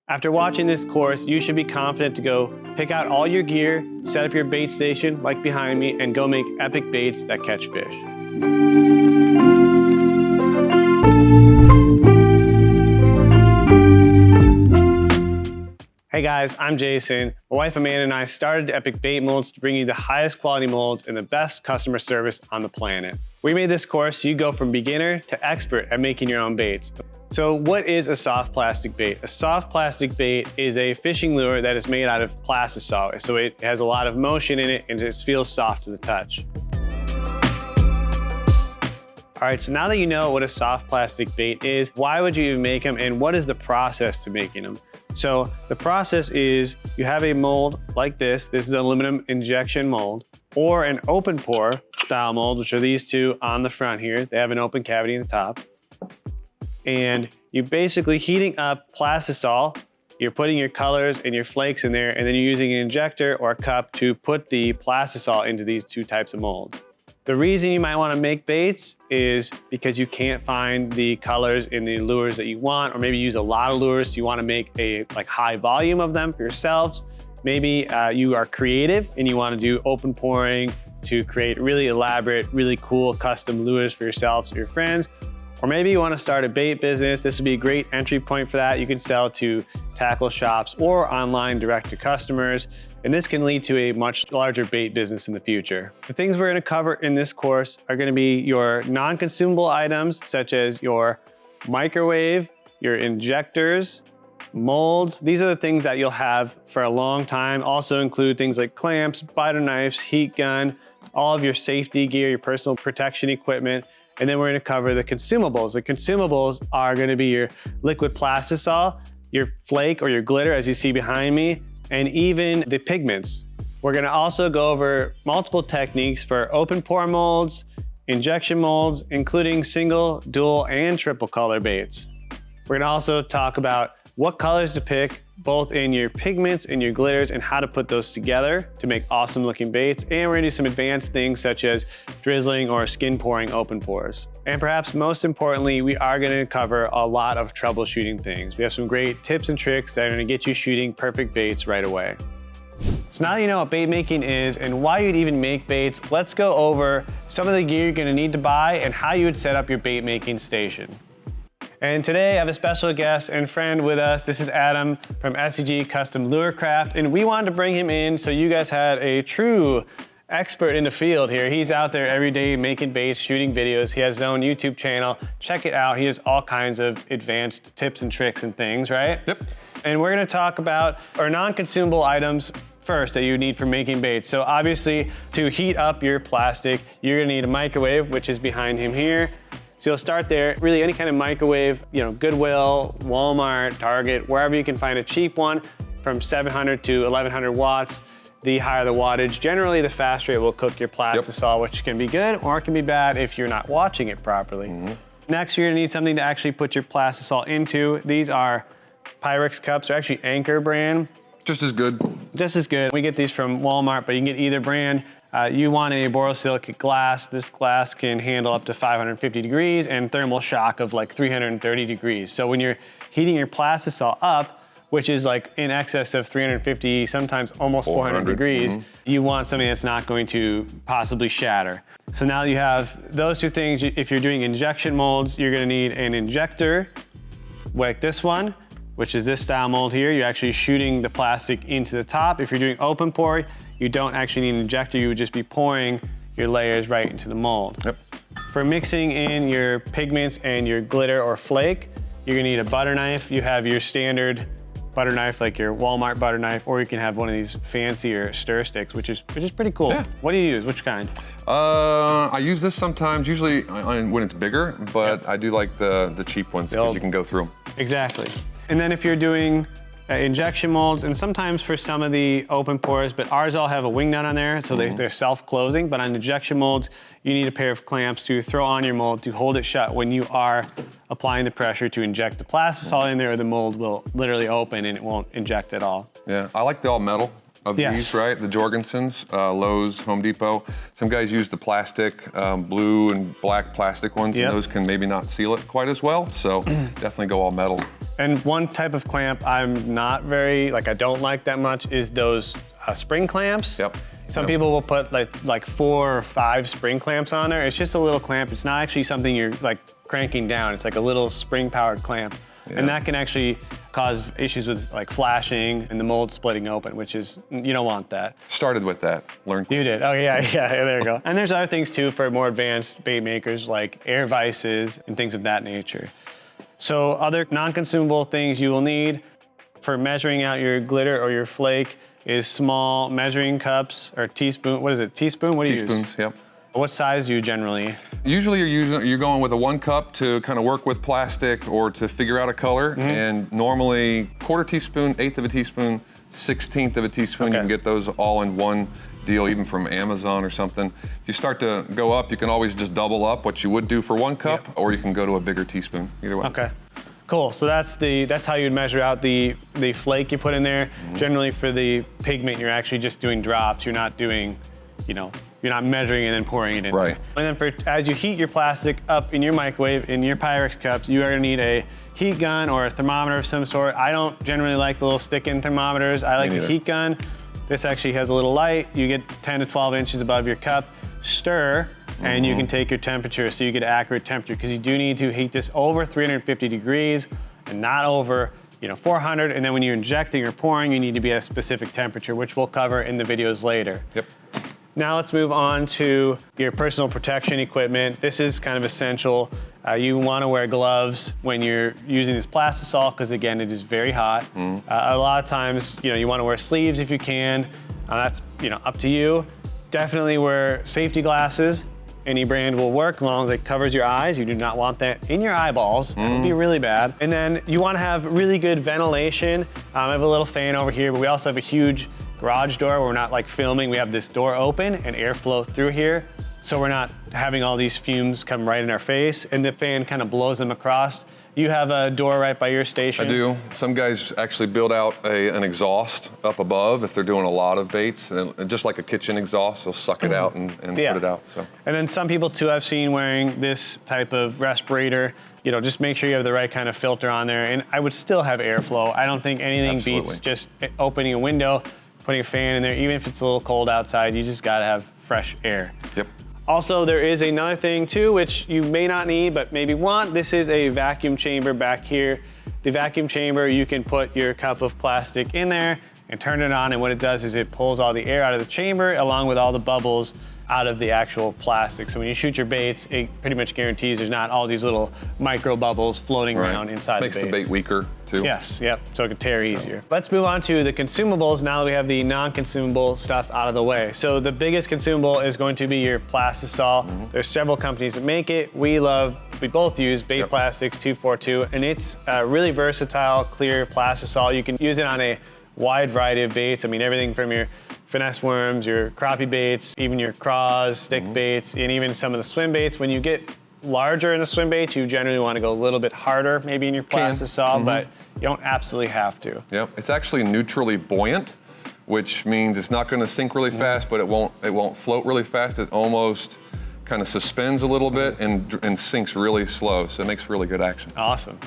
After watching this course, you should be confident to go pick out all your gear, set up your bait station like behind me, and go make epic baits that catch fish. Hey guys, I'm Jason. My wife Amanda and I started Epic Bait Molds to bring you the highest quality molds and the best customer service on the planet. We made this course so you go from beginner to expert at making your own baits. So what is a soft plastic bait? A soft plastic bait is a fishing lure that is made out of Plastisol. So it has a lot of motion in it and it feels soft to the touch. All right, so now that you know what a soft plastic bait is, why would you even make them and what is the process to making them? So the process is you have a mold like this. This is an aluminum injection mold or an open pore style mold, which are these two on the front here. They have an open cavity in the top. And you're basically heating up Plastisol. You're putting your colors and your flakes in there, and then you're using an injector or a cup to put the Plastisol into these two types of molds. The reason you might want to make baits is because you can't find the colors in the lures that you want, or maybe you use a lot of lures, so you want to make a high volume of them for yourselves. Maybe you are creative and you want to do open pouring to create really elaborate, really cool custom lures for yourselves or your friends. Or maybe you want to start a bait business. This would be a great entry point for that. You can sell to tackle shops or online direct to customers. And this can lead to a much larger bait business in the future. The things we're going to cover in this course are going to be your non-consumable items, such as your microwave, your injectors, molds. These are the things that you'll have for a long time. Also include things like clamps, butter knives, heat gun, all of your safety gear, your personal protection equipment. And then we're going to cover the consumables. The consumables are going to be your liquid Plastisol, your flake or your glitter, as you see behind me, and even the pigments. We're going to also go over multiple techniques for open pore molds, injection molds, including single, dual, and triple color baits. We're going to also talk about what colors to pick, both in your pigments and your glitters, and how to put those together to make awesome looking baits. And we're gonna do some advanced things such as drizzling or skin pouring open pores. And perhaps most importantly, we are gonna cover a lot of troubleshooting things. We have some great tips and tricks that are gonna get you shooting perfect baits right away. So now that you know what bait making is and why you'd even make baits, let's go over some of the gear you're gonna need to buy and how you would set up your bait making station. And today I have a special guest and friend with us. This is Adam from SDG Custom LureCraft, and we wanted to bring him in so you guys had a true expert in the field here. He's out there every day making baits, shooting videos. He has his own YouTube channel. Check it out. He has all kinds of advanced tips and tricks and things, right? Yep. And we're gonna talk about our non-consumable items first that you need for making baits. So obviously, to heat up your plastic, you're gonna need a microwave, which is behind him here. So you'll start there, really any kind of microwave, Goodwill, Walmart, Target, wherever you can find a cheap one from 700 to 1100 watts. The higher the wattage, generally the faster it will cook your Plastisol, which can be good or it can be bad if you're not watching it properly. Next, you're gonna need something to actually put your Plastisol into. These are Pyrex cups, they're actually Anchor brand. Just as good. Just as good. We get these from Walmart, but you can get either brand. You want a borosilicate glass. This glass can handle up to 550 degrees and thermal shock of like 330 degrees. So when you're heating your Plastisol up, which is like in excess of 350, sometimes almost 400 degrees, you want something that's not going to possibly shatter. So now you have those two things. If you're doing injection molds, you're gonna need an injector like this one, which is this style mold here. You're actually shooting the plastic into the top. If you're doing open pour, you don't actually need an injector. You would just be pouring your layers right into the mold. Yep. For mixing in your pigments and your glitter or flake, you're gonna need a butter knife. You have your standard butter knife, like your Walmart butter knife, or you can have one of these fancier stir sticks, which is pretty cool. Yeah. What do you use? Which kind? I use this sometimes, usually when it's bigger, but I do like the cheap ones because you can go through them. Exactly. And then if you're doing injection molds, and sometimes for some of the open pores, but ours all have a wing nut on there, so they're self-closing. But on injection molds, you need a pair of clamps to throw on your mold to hold it shut when you are applying the pressure to inject the Plastisol in there, or the mold will literally open and it won't inject at all. Yeah, I like the all metal of these, right? The Jorgensen's, Lowe's, Home Depot. Some guys use the plastic, blue and black plastic ones, and those can maybe not seal it quite as well. So definitely go all metal. And one type of clamp I'm not very, I don't like that much is those spring clamps. Yep. Some people will put like 4 or 5 spring clamps on there. It's just a little clamp. It's not actually something you're like cranking down. It's like a little spring powered clamp. Yeah. And that can actually cause issues with like flashing and the mold splitting open, which is, you don't want that. Started with that, learned. You did, oh yeah, there you go. And there's other things too for more advanced bait makers like air vices and things of that nature. So other non-consumable things you will need for measuring out your glitter or your flake is small measuring cups or teaspoon. What is it, teaspoon? What do you use? Teaspoons, yep. What size do you generally? Usually you're going with a 1 cup to kind of work with plastic or to figure out a color. And normally 1/4 teaspoon, 1/8 of a teaspoon, 1/16 of a teaspoon. You can get those all in one deal, even from Amazon or something. If you start to go up, you can always just double up what you would do for 1 cup, or you can go to a bigger teaspoon, either way. Okay. Cool, so that's how you'd measure out the flake you put in there. Generally for the pigment, you're actually just doing drops. You're not doing, you're not measuring and then pouring it in. Right. And then as you heat your plastic up in your microwave, in your Pyrex cups, you are gonna need a heat gun or a thermometer of some sort. I don't generally like the little stick-in thermometers. I like the heat gun. This actually has a little light. You get 10 to 12 inches above your cup. Stir, and you can take your temperature so you get accurate temperature, because you do need to heat this over 350 degrees and not over 400. And then when you're injecting or pouring, you need to be at a specific temperature, which we'll cover in the videos later. Yep. Now let's move on to your personal protection equipment. This is kind of essential. You want to wear gloves when you're using this Plastisol, because again, it is very hot. A lot of times, you want to wear sleeves if you can. That's up to you. Definitely wear safety glasses. Any brand will work as long as it covers your eyes. You do not want that in your eyeballs. That would be really bad. And then you want to have really good ventilation. I have a little fan over here, but we also have a huge garage door where we're not like filming. We have this door open and airflow through here, so we're not having all these fumes come right in our face, and the fan kind of blows them across. You have a door right by your station? I do. Some guys actually build out an exhaust up above if they're doing a lot of baits, and just like a kitchen exhaust, they'll suck it out and put it out. So. And then some people too I've seen wearing this type of respirator. Just make sure you have the right kind of filter on there, and I would still have airflow. I don't think anything beats just opening a window, putting a fan in there. Even if it's a little cold outside, you just gotta have fresh air. Yep. Also, there is another thing too, which you may not need, but maybe want. This is a vacuum chamber back here. The vacuum chamber, you can put your cup of plastic in there and turn it on, and what it does is it pulls all the air out of the chamber along with all the bubbles out of the actual plastic. So when you shoot your baits, it pretty much guarantees there's not all these little micro bubbles floating around inside the baits. Makes the bait weaker too. Yes, yep, so it can tear easier. Let's move on to the consumables now that we have the non-consumable stuff out of the way. So the biggest consumable is going to be your Plastisol. There's several companies that make it. We both use Bait Plastics 242, and it's a really versatile, clear Plastisol. You can use it on a wide variety of baits. I mean, everything from your finesse worms, your crappie baits, even your craws, stick baits, and even some of the swim baits. When you get larger in the swim baits, you generally want to go a little bit harder maybe in your Plastisol, but you don't absolutely have to. Yep, it's actually neutrally buoyant, which means it's not going to sink really fast, but it won't float really fast. It almost kind of suspends a little bit and sinks really slow, so it makes really good action. Awesome.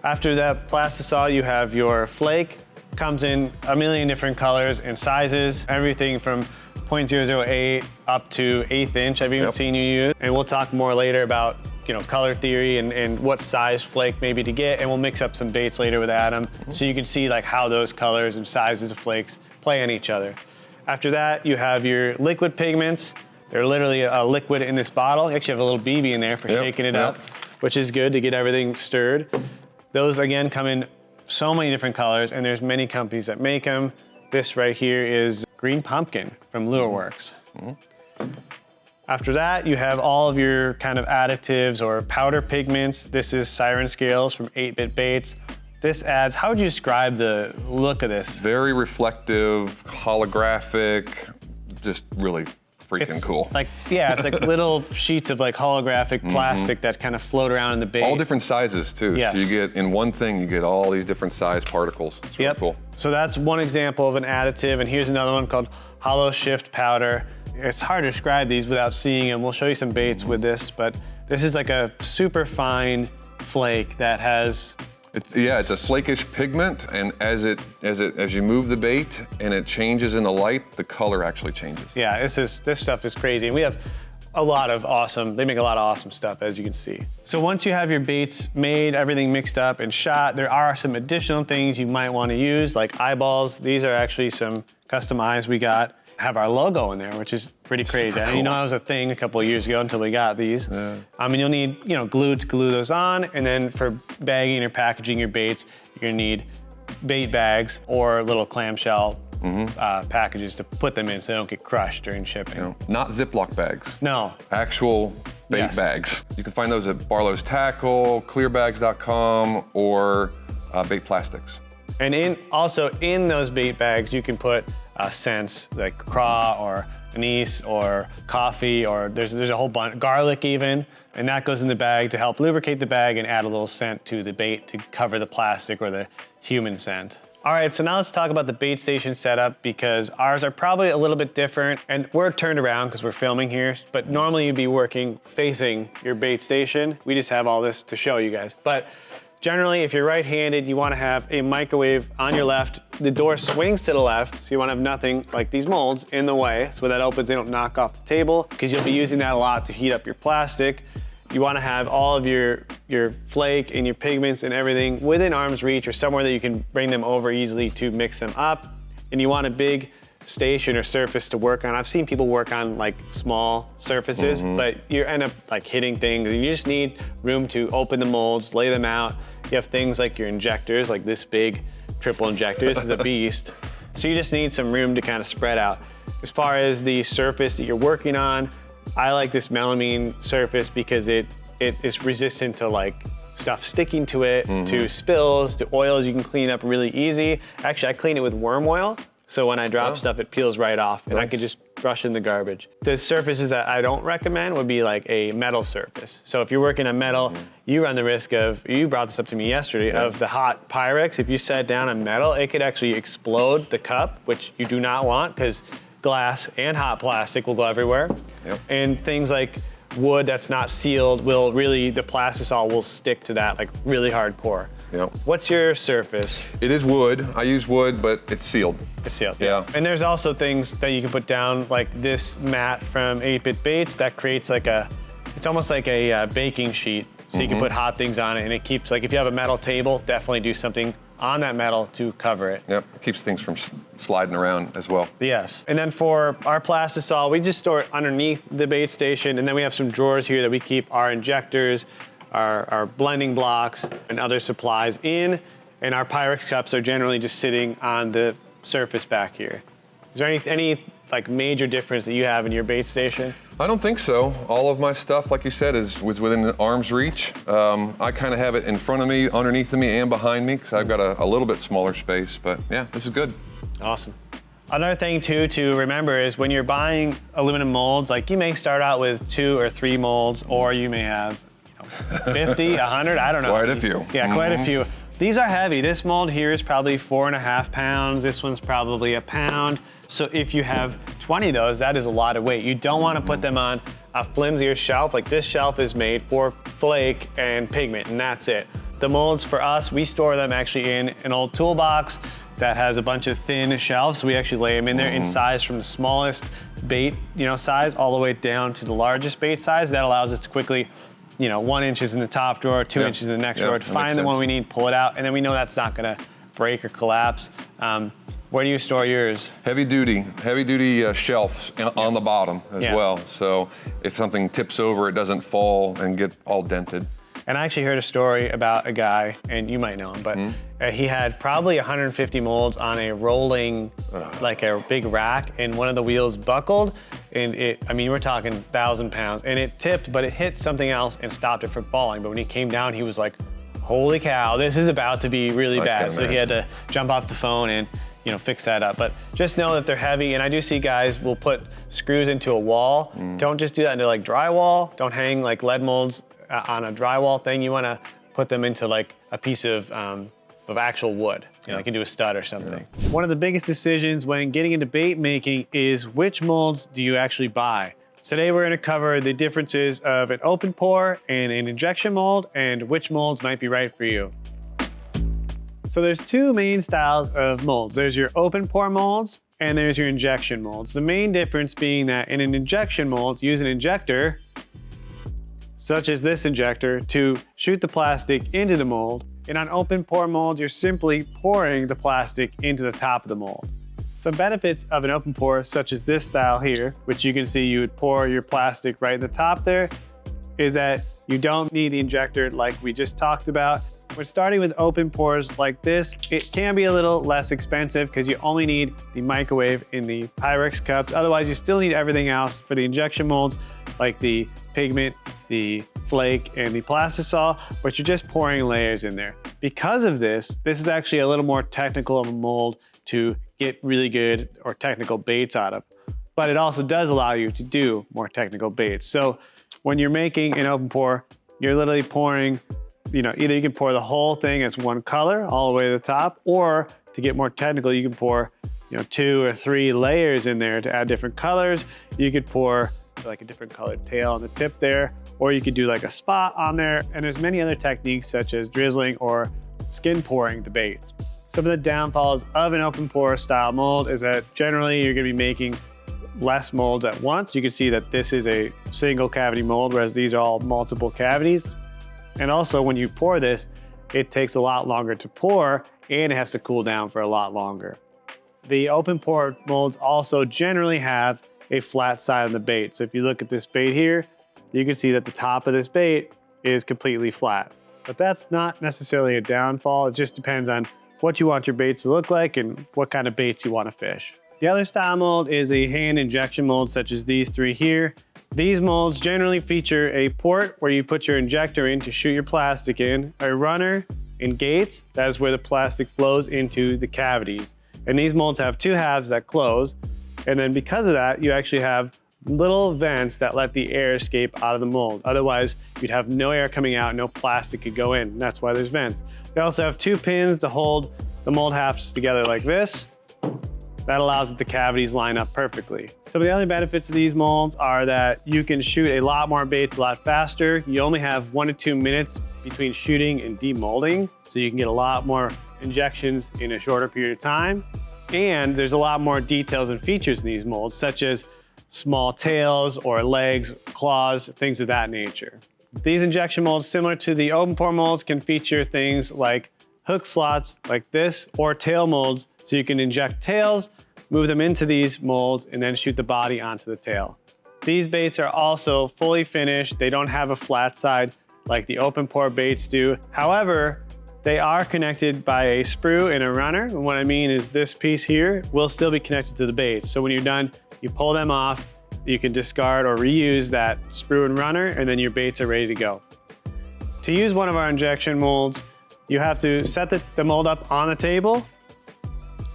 After that Plastisol, you have your Flake. Comes in a million different colors and sizes, everything from 0.008 up to 1/8 inch I've even seen you use. And we'll talk more later about color theory and what size flake maybe to get, and we'll mix up some baits later with Adam so you can see like how those colors and sizes of flakes play on each other. After that, you have your liquid pigments. They're literally a liquid in this bottle. You actually have a little BB in there for shaking it up, which is good to get everything stirred. Those again come in so many different colors, and there's many companies that make them. This right here is Green Pumpkin from LureWorks. After that, you have all of your kind of additives or powder pigments. This is Siren Scales from 8-Bit Baits. This adds, how would you describe the look of this? Very reflective, holographic, just really freaking cool. It's like little sheets of like holographic plastic that kind of float around in the bait. All different sizes too. Yes. So you get, in one thing, you get all these different size particles. It's really cool. So that's one example of an additive, and here's another one called Hollow Shift Powder. It's hard to describe these without seeing them. We'll show you some baits with this, but this is like a super fine flake that has It's a flakish pigment, and as you move the bait and it changes in the light, the color actually changes. Yeah, this stuff is crazy. And we have they make a lot of awesome stuff, as you can see. So once you have your baits made, everything mixed up and shot, there are some additional things you might want to use, like eyeballs. These are actually some custom eyes we got. Have our logo in there, which is pretty crazy. Cool. That was a thing a couple of years ago until we got these. Yeah. And you'll need, glue to glue those on, and then for bagging or packaging your baits, you're gonna need bait bags or little clamshell packages to put them in so they don't get crushed during shipping. Not Ziploc bags. No. Actual bait bags. You can find those at Barlow's Tackle, clearbags.com, or Bait Plastics. And also in those bait bags, you can put scents like craw or anise or coffee, or there's a whole bunch, garlic even, and that goes in the bag to help lubricate the bag and add a little scent to the bait to cover the plastic or the human scent. All right, so now let's talk about the bait station setup, because ours are probably a little bit different, and we're turned around because we're filming here, but normally you'd be working facing your bait station. We just have all this to show you guys. But generally, if you're right-handed, you want to have a microwave on your left. The door swings to the left, so you want to have nothing like these molds in the way, so when that opens, they don't knock off the table, because you'll be using that a lot to heat up your plastic. You want to have all of your flake and your pigments and everything within arm's reach, or somewhere that you can bring them over easily to mix them up. And you want a big station or surface to work on. I've seen people work on like small surfaces, but you end up like hitting things, and you just need room to open the molds, lay them out. You have things like your injectors, like this big triple injector. This is a beast. So you just need some room to kind of spread out. As far as the surface that you're working on, I like this melamine surface because it is resistant to like stuff sticking to it, to spills, to oils. You can clean up really easy. Actually, I clean it with worm oil. So when I drop stuff, it peels right off, and I can just brush in the garbage. The surfaces that I don't recommend would be like a metal surface. So if you're working on metal, you run the risk of, you brought this up to me yesterday, of the hot Pyrex. If you set down on metal, it could actually explode the cup, which you do not want, because glass and hot plastic will go everywhere. And things like wood that's not sealed will really, the Plastisol will stick to that like really hardcore. What's your surface? It is wood. I use wood, but it's sealed. It's sealed, yeah. And there's also things that you can put down, like this mat from 8-Bit Baits that creates like it's almost like a baking sheet. So you can put hot things on it, and it keeps, like if you have a metal table, definitely do something on that metal to cover it. It keeps things from sliding around as well. Yes, and then for our Plastisol, we just store it underneath the bait station, and then we have some drawers here that we keep our injectors, our blending blocks, and other supplies in, and our Pyrex cups are generally just sitting on the surface back here. Is there any like major difference that you have in your bait station? I don't think so. All of my stuff, like you said, was within arm's reach. I kind of have it in front of me, underneath of me, and behind me, because I've got a little bit smaller space, but yeah, this is good. Awesome. Another thing too to remember is when you're buying aluminum molds, like you may start out with 2 or 3 molds, or you may have 50, 100, I don't know. Quite a few. Yeah, quite a few. These are heavy. This mold here is probably 4.5 pounds. This one's probably 1 pound. So if you have 20 of those, that is a lot of weight. You don't want to put them on a flimsier shelf. Like this shelf is made for flake and pigment, and that's it. The molds for us, we store them actually in an old toolbox that has a bunch of thin shelves. So we actually lay them in there in size, from the smallest bait, size, all the way down to the largest bait size. That allows us to quickly, 1 inch is in the top drawer, 2 inches in the next drawer, to find the one we need, pull it out, and then we know that's not gonna break or collapse. Where do you store yours? Heavy duty shelves on the bottom as well. So if something tips over, it doesn't fall and get all dented. And I actually heard a story about a guy, and you might know him, but he had probably 150 molds on a rolling, like a big rack, and one of the wheels buckled, and we're talking 1,000 pounds, and it tipped, but it hit something else and stopped it from falling. But when he came down, he was like, holy cow, this is about to be really bad. So he had to jump off the phone and fix that up. But just know that they're heavy, and I do see guys will put screws into a wall. Don't just do that into like drywall. Don't hang like lead molds on a drywall thing. You want to put them into like a piece of actual wood, like into a stud or something. One of the biggest decisions when getting into bait making is which molds do you actually buy. Today we're going to cover the differences of an open pore and an injection mold, and which molds might be right for you. So there's two main styles of molds. There's your open pore molds and there's your injection molds. The main difference being that in an injection mold, use an injector, such as this injector, to shoot the plastic into the mold. And on open pore molds, you're simply pouring the plastic into the top of the mold. Some benefits of an open pore, such as this style here, which you can see you would pour your plastic right in the top there, is that you don't need the injector like we just talked about. When starting with open pores like this, it can be a little less expensive because you only need the microwave in the Pyrex cups. Otherwise, you still need everything else for the injection molds, like the pigment, the flake, and the plastisol, but you're just pouring layers in there. Because of this is actually a little more technical of a mold to get really good or technical baits out of. But it also does allow you to do more technical baits. So when you're making an open pore, you're literally pouring, either you can pour the whole thing as one color all the way to the top, or to get more technical, you can pour 2 or 3 layers in there to add different colors. You could pour like a different colored tail on the tip there, or you could do like a spot on there. And there's many other techniques such as drizzling or skin pouring the baits. Some of the downfalls of an open pore style mold is that generally you're gonna be making less molds at once. You can see that this is a single cavity mold, whereas these are all multiple cavities. And also when you pour this, it takes a lot longer to pour and it has to cool down for a lot longer. The open pore molds also generally have a flat side on the bait. So if you look at this bait here, you can see that the top of this bait is completely flat. But that's not necessarily a downfall. It just depends on what you want your baits to look like and what kind of baits you want to fish. The other style mold is a hand injection mold, such as these 3 here. These molds generally feature a port where you put your injector in to shoot your plastic in, a runner and gates, that is where the plastic flows into the cavities. And these molds have 2 halves that close. And then because of that, you actually have little vents that let the air escape out of the mold. Otherwise, you'd have no air coming out, no plastic could go in. That's why there's vents. They also have 2 pins to hold the mold halves together like this. That allows the cavities line up perfectly. Some of the other benefits of these molds are that you can shoot a lot more baits a lot faster. You only have 1 to 2 minutes between shooting and demolding, so you can get a lot more injections in a shorter period of time. And there's a lot more details and features in these molds, such as small tails or legs, claws, things of that nature. These injection molds, similar to the open pore molds, can feature things like hook slots like this, or tail molds, so you can inject tails, move them into these molds, and then shoot the body onto the tail. These baits are also fully finished. They don't have a flat side like the open pore baits do. However, they are connected by a sprue and a runner. And what I mean is this piece here will still be connected to the bait. So when you're done, you pull them off, you can discard or reuse that sprue and runner, and then your baits are ready to go. To use one of our injection molds, you have to set the mold up on the table,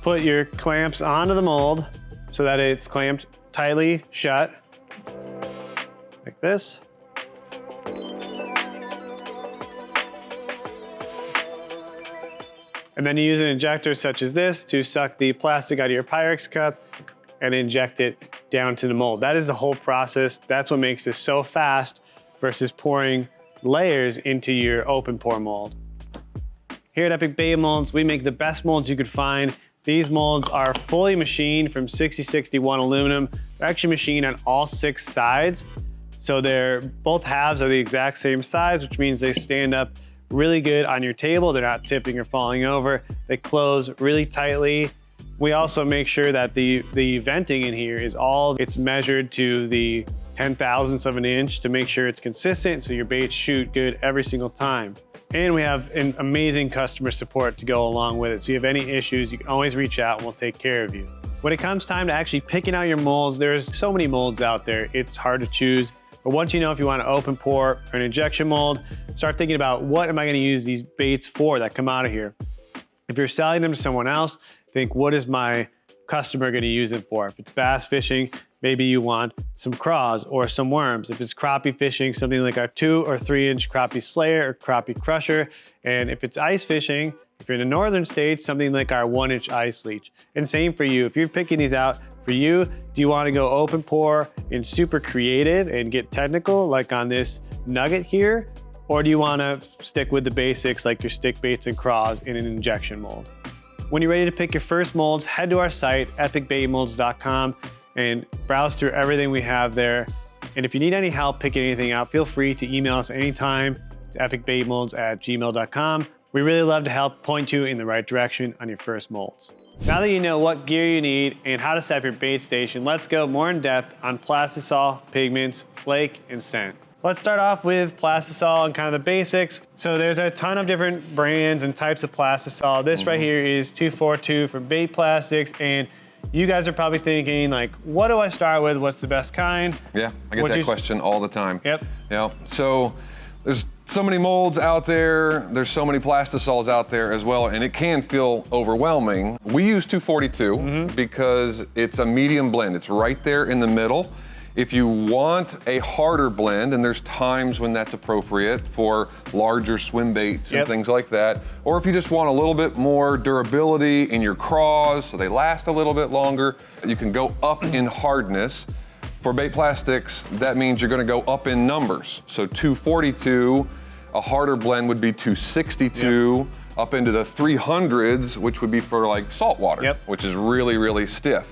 put your clamps onto the mold so that it's clamped tightly shut, like this. And then you use an injector such as this to suck the plastic out of your Pyrex cup and inject it down to the mold. That is the whole process. That's what makes this so fast versus pouring layers into your open pore mold. Here at Epic Bait Molds, we make the best molds you could find. These molds are fully machined from 6061 aluminum. They're actually machined on all 6 sides. So both halves are the exact same size, which means they stand up really good on your table. They're not tipping or falling over. They close really tightly. We also make sure that the venting in here it's measured to the 10,000ths of an inch to make sure it's consistent so your baits shoot good every single time. And we have an amazing customer support to go along with it. So if you have any issues, you can always reach out and we'll take care of you. When it comes time to actually picking out your molds, there's so many molds out there, it's hard to choose. But once you know if you want an open pore or an injection mold, start thinking about what am I gonna use these baits for that come out of here. If you're selling them to someone else, think what is my customer gonna use it for? If it's bass fishing, maybe you want some craws or some worms. If it's crappie fishing, something like our 2 or 3 inch crappie slayer or crappie crusher. And if it's ice fishing, if you're in the northern states, something like our 1 inch ice leech. And same for you. If you're picking these out for you, do you want to go open pore and super creative and get technical like on this nugget here? or do you want to stick with the basics like your stick baits and craws in an injection mold? When you're ready to pick your first molds, head to our site, epicbaitmolds.com, and browse through everything we have there. And if you need any help picking anything out, feel free to email us anytime to epicbaitmolds@gmail.com. We really love to help point you in the right direction on your first molds. Now that you know what gear you need and how to set up your bait station, let's go more in depth on Plastisol, pigments, flake, and scent. Let's start off with Plastisol and kind of the basics. So there's a ton of different brands and types of Plastisol. This right here is 242 for bait plastics, and you guys are probably thinking like, what do I start with? What's the best kind? Yeah, I get that question all the time. Yep. Yeah, so there's so many molds out there, there's so many Plastisols out there as well, and it can feel overwhelming. We use 242 because it's a medium blend. It's right there in the middle. If you want a harder blend, and there's times when that's appropriate for larger swim baits and things like that, or if you just want a little bit more durability in your craws so they last a little bit longer, you can go up in hardness. For bait plastics, that means you're gonna go up in numbers. So 242, a harder blend would be 262, up into the 300s, which would be for like salt water, which is really, really stiff.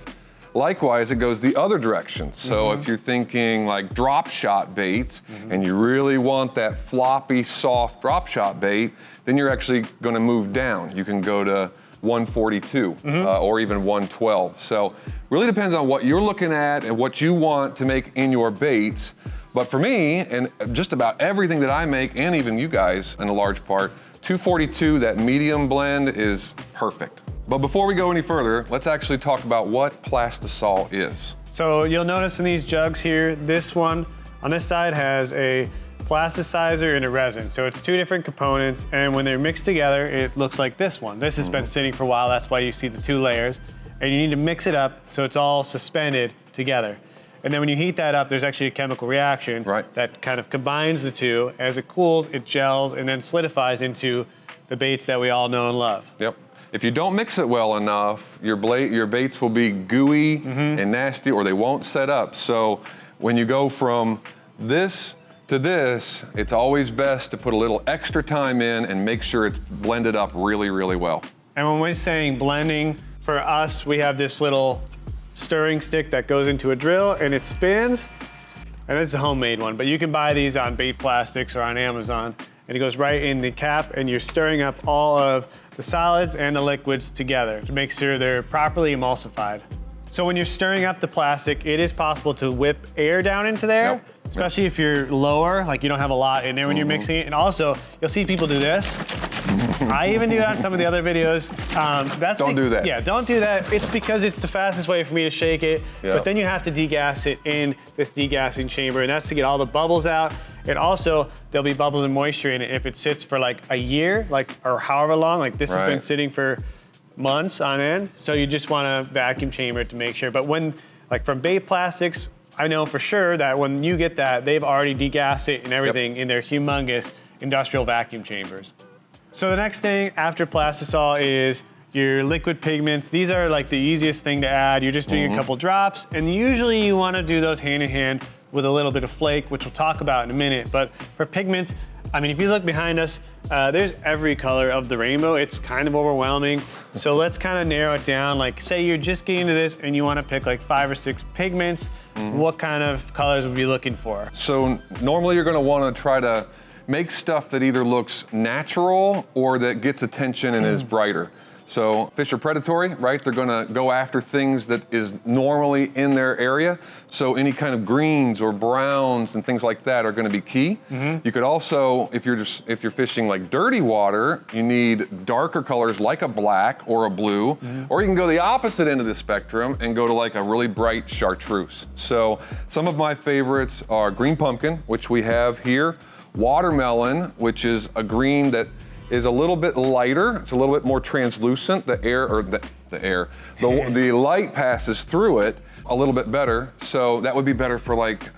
Likewise, it goes the other direction. So if you're thinking like drop shot baits and you really want that floppy, soft drop shot bait, then you're actually gonna move down. You can go to 142 or even 112. So really depends on what you're looking at and what you want to make in your baits. But for me, and just about everything that I make, and even you guys in a large part, 242, that medium blend is perfect. But before we go any further, let's actually talk about what Plastisol is. So you'll notice in these jugs here, this one on this side has a plasticizer and a resin. So it's two different components, and when they're mixed together, it looks like this one. This has been sitting for a while, that's why you see the two layers. And you need to mix it up so it's all suspended together. And then when you heat that up, there's actually a chemical reaction that kind of combines the two. As it cools, it gels and then solidifies into the baits that we all know and love. Yep. If you don't mix it well enough, your baits will be gooey and nasty, or they won't set up. So when you go from this to this, it's always best to put a little extra time in and make sure it's blended up really, really well. And when we're saying blending, for us, we have this little stirring stick that goes into a drill and it spins, and it's a homemade one, but you can buy these on Bait Plastics or on Amazon, and it goes right in the cap, and you're stirring up all of the solids and the liquids together to make sure they're properly emulsified. So when you're stirring up the plastic, it is possible to whip air down into there, especially if you're lower, like you don't have a lot in there when you're mixing it. And also, you'll see people do this. I even do that in some of the other videos. Don't do that. Yeah, don't do that. It's because it's the fastest way for me to shake it, but then you have to degas it in this degassing chamber, and that's to get all the bubbles out. And also, there'll be bubbles and moisture in it if it sits for like a year, or however long. Like this has been sitting for months on end, so you just want to vacuum chamber it to make sure. But when, like from Bait Plastics, I know for sure that when you get that, they've already degassed it and everything in their humongous industrial vacuum chambers. So the next thing after Plastisol is your liquid pigments. These are like the easiest thing to add. You're just doing a couple drops, and usually you want to do those hand in hand with a little bit of flake, which we'll talk about in a minute. But for pigments, I mean, if you look behind us, there's every color of the rainbow. It's kind of overwhelming. So let's kind of narrow it down. Like say you're just getting into this and you want to pick like 5 or 6 pigments. What kind of colors would you be looking for? So normally you're going to want to try to make stuff that either looks natural or that gets attention and is brighter. So fish are predatory, right? They're gonna go after things that is normally in their area. So any kind of greens or browns and things like that are gonna be key. You could also, if you're fishing like dirty water, you need darker colors like a black or a blue, or you can go the opposite end of the spectrum and go to like a really bright chartreuse. So some of my favorites are green pumpkin, which we have here, watermelon, which is a green that is a little bit lighter. It's a little bit more translucent. The light passes through it a little bit better. So that would be better for like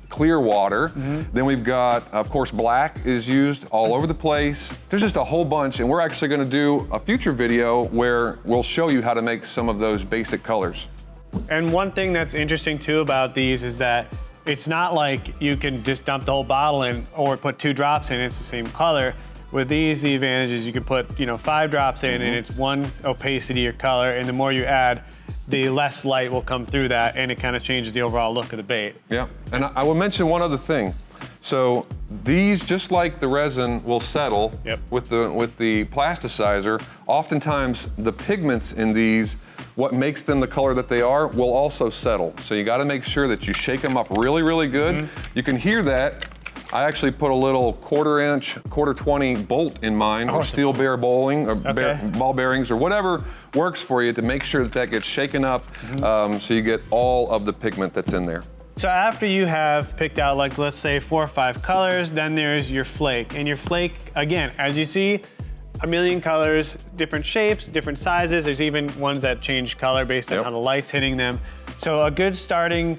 clear water. Then we've got, of course, black is used all over the place. There's just a whole bunch, and we're actually gonna do a future video where we'll show you how to make some of those basic colors. And one thing that's interesting too about these is that it's not like you can just dump the whole bottle in or put 2 drops in, it's the same color. With these, the advantage is you can put 5 drops in and it's one opacity or color, and the more you add, the less light will come through that, and it kind of changes the overall look of the bait. Yeah, and I will mention one other thing. So these, just like the resin will settle with the plasticizer, oftentimes the pigments in these, what makes them the color that they are, will also settle. So you gotta make sure that you shake them up really, really good. You can hear that. I actually put a little 1/4 inch, 1/4 bolt in mine, or steel bear bowling, or ball bearings, or whatever works for you to make sure that that gets shaken up so you get all of the pigment that's in there. So after you have picked out, like, let's say 4 or 5 colors, then there's your flake. And your flake, again, as you see, a million colors, different shapes, different sizes. There's even ones that change color based on how the light's hitting them. So a good starting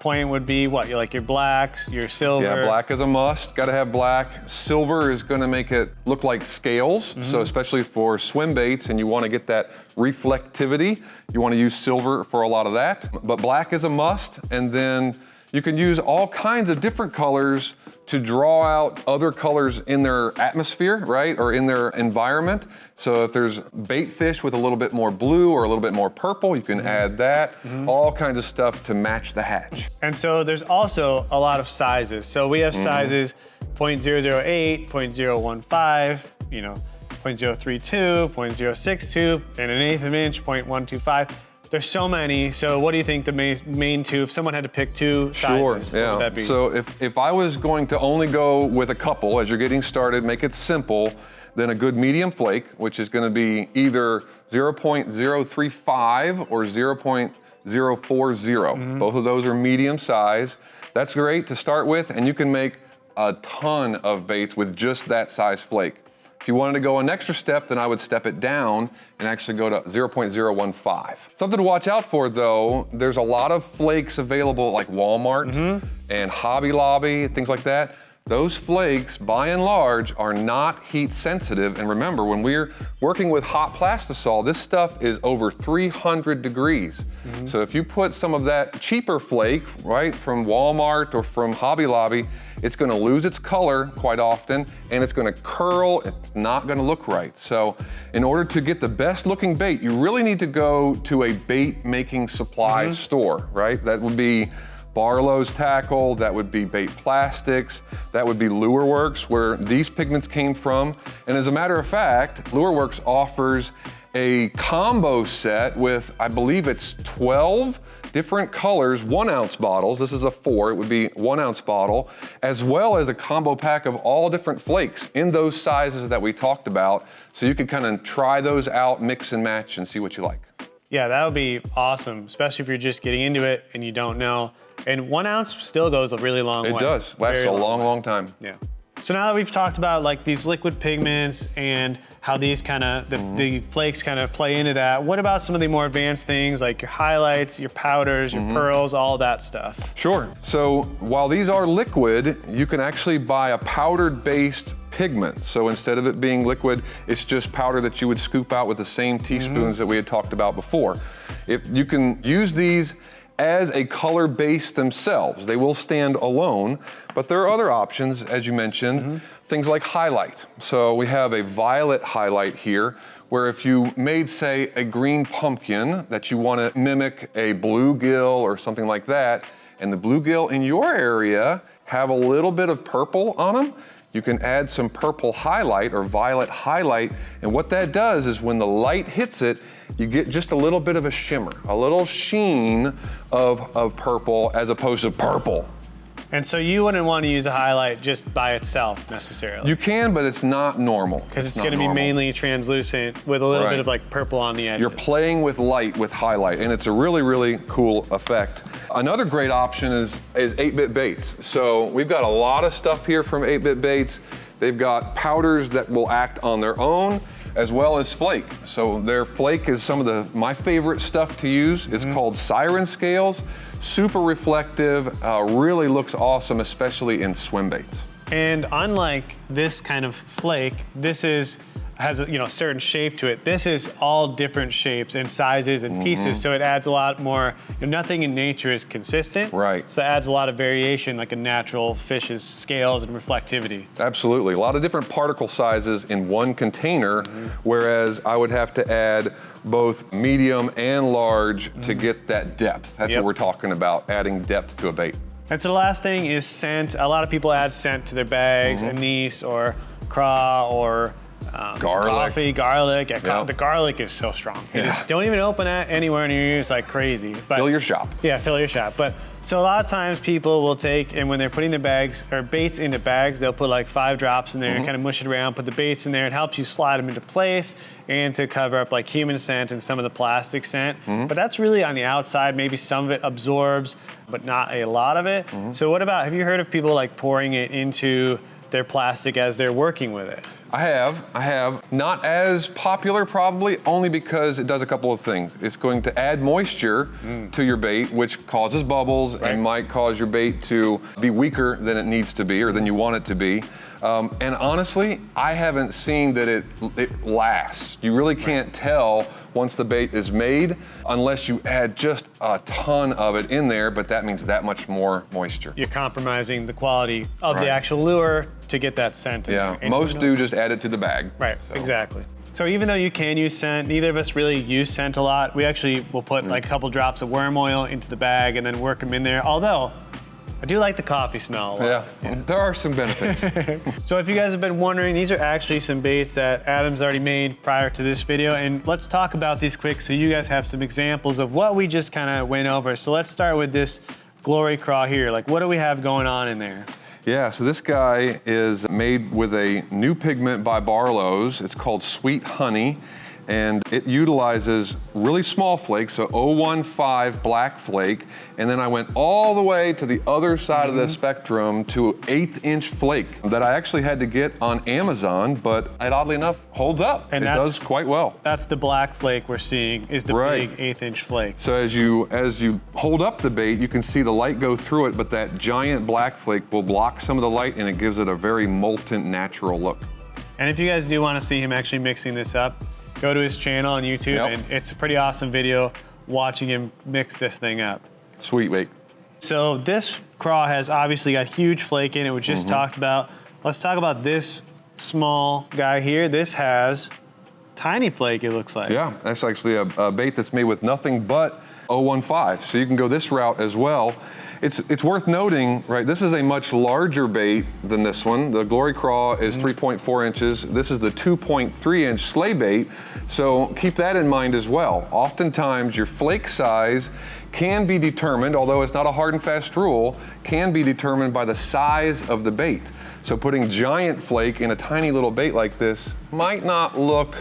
point would be what? Like your blacks, your silver. Yeah, black is a must. Got to have black. Silver is going to make it look like scales. So especially for swim baits, and you want to get that reflectivity, you want to use silver for a lot of that. But black is a must, and then you can use all kinds of different colors to draw out other colors in their atmosphere, right? Or in their environment. So if there's bait fish with a little bit more blue or a little bit more purple, you can add that. All kinds of stuff to match the hatch. And so there's also a lot of sizes. So we have sizes 0.008, 0.015, 0.032, 0.062, and an 1/8 of an inch, 0.125. There's so many. So what do you think the main two, if someone had to pick 2 sizes, what would that be? So if I was going to only go with a couple, as you're getting started, make it simple, then a good medium flake, which is gonna be either 0.035 or 0.040. Both of those are medium size. That's great to start with, and you can make a ton of baits with just that size flake. If you wanted to go an extra step, then I would step it down and actually go to 0.015. Something to watch out for though, there's a lot of flakes available at like Walmart and Hobby Lobby, things like that. Those flakes, by and large, are not heat sensitive. And remember, when we're working with hot Plastisol, this stuff is over 300 degrees. So if you put some of that cheaper flake, right, from Walmart or from Hobby Lobby, it's gonna lose its color quite often, and it's gonna curl, it's not gonna look right. So in order to get the best looking bait, you really need to go to a bait making supply store, right? That would be Barlow's Tackle, that would be Bait Plastics, that would be LureWorks, where these pigments came from. And as a matter of fact, LureWorks offers a combo set with, I believe it's 12 different colors, 1 ounce bottles. This is a 4, it would be 1 ounce bottle, as well as a combo pack of all different flakes in those sizes that we talked about. So you could kind of try those out, mix and match, and see what you like. Yeah, that would be awesome, especially if you're just getting into it and you don't know. And 1 ounce still goes a really long way. It does, lasts a long, long time. Yeah. So now that we've talked about like these liquid pigments and how these kind of, the flakes kind of play into that, what about some of the more advanced things like your highlights, your powders, your pearls, all that stuff? Sure. So while these are liquid, you can actually buy a powdered based pigment. So instead of it being liquid, it's just powder that you would scoop out with the same teaspoons that we had talked about before. If you can use these as a color base themselves. They will stand alone, but there are other options, as you mentioned, things like highlight. So we have a violet highlight here, where if you made, say, a green pumpkin that you want to mimic a bluegill or something like that, and the bluegill in your area have a little bit of purple on them, you can add some purple highlight or violet highlight, and what that does is when the light hits it, you get just a little bit of a shimmer, a little sheen of purple as opposed to purple. And so you wouldn't want to use a highlight just by itself necessarily. You can, but it's not normal. Because it's going to be mainly translucent with a little bit of like purple on the edge. You're playing with light with highlight, and it's a really, really cool effect. Another great option is 8-bit baits. So we've got a lot of stuff here from 8-bit baits. They've got powders that will act on their own, as well as flake. So their flake is some of my favorite stuff to use. It's called Siren Scales. Super reflective, really looks awesome, especially in swim baits. And unlike this kind of flake, this is has a certain shape to it. This is all different shapes and sizes and pieces, so it adds a lot more. Nothing in nature is consistent. Right. So it adds a lot of variation, like a natural fish's scales and reflectivity. Absolutely. A lot of different particle sizes in one container, whereas I would have to add both medium and large to get that depth. That's what we're talking about, adding depth to a bait. And so the last thing is scent. A lot of people add scent to their bags, anise or craw or coffee, garlic. Yeah, the garlic is so strong. Just don't even open that anywhere in your ears like crazy. But, fill your shop. Yeah, fill your shop. But so a lot of times people will take, and when they're putting their bags or baits into bags, they'll put like 5 drops in there and kind of mush it around, put the baits in there. It helps you slide them into place and to cover up like human scent and some of the plastic scent. But that's really on the outside. Maybe some of it absorbs, but not a lot of it. So what about, have you heard of people like pouring it into their plastic as they're working with it? I have. Not as popular probably, only because it does a couple of things. It's going to add moisture to your bait, which causes bubbles and might cause your bait to be weaker than it needs to be or than you want it to be. And honestly, I haven't seen that it lasts. You really can't tell once the bait is made unless you add just a ton of it in there, but that means that much more moisture. You're compromising the quality of the actual lure to get that scent in there. And most do just add it to the bag. Right, exactly. So even though you can use scent, neither of us really use scent a lot. We actually will put like a couple drops of worm oil into the bag and then work them in there. Although, I do like the coffee smell a lot. Yeah, there are some benefits. So if you guys have been wondering, these are actually some baits that Adam's already made prior to this video, and let's talk about these quick so you guys have some examples of what we just kind of went over. So let's start with this Glory Craw here. Like, what do we have going on in there? Yeah, so this guy is made with a new pigment by Barlow's. It's called Sweet Honey, and it utilizes really small flakes, so 015 black flake, and then I went all the way to the other side of the spectrum to 1/8" flake that I actually had to get on Amazon, but it oddly enough holds up. And it does quite well. That's the black flake we're seeing, is the big 1/8" flake. So as you hold up the bait, you can see the light go through it, but that giant black flake will block some of the light and it gives it a very molten, natural look. And if you guys do want to see him actually mixing this up, go to his channel on YouTube, and it's a pretty awesome video watching him mix this thing up. Sweet bait. So this craw has obviously got huge flake in it, we just talked about. Let's talk about this small guy here. This has tiny flake, it looks like. Yeah, that's actually a bait that's made with nothing but 015, so you can go this route as well. It's worth noting, right, this is a much larger bait than this one. The Glory Craw is 3.4 inches. This is the 2.3-inch sleigh bait, so keep that in mind as well. Oftentimes, your flake size can be determined, although it's not a hard and fast rule, can be determined by the size of the bait. So putting giant flake in a tiny little bait like this might not look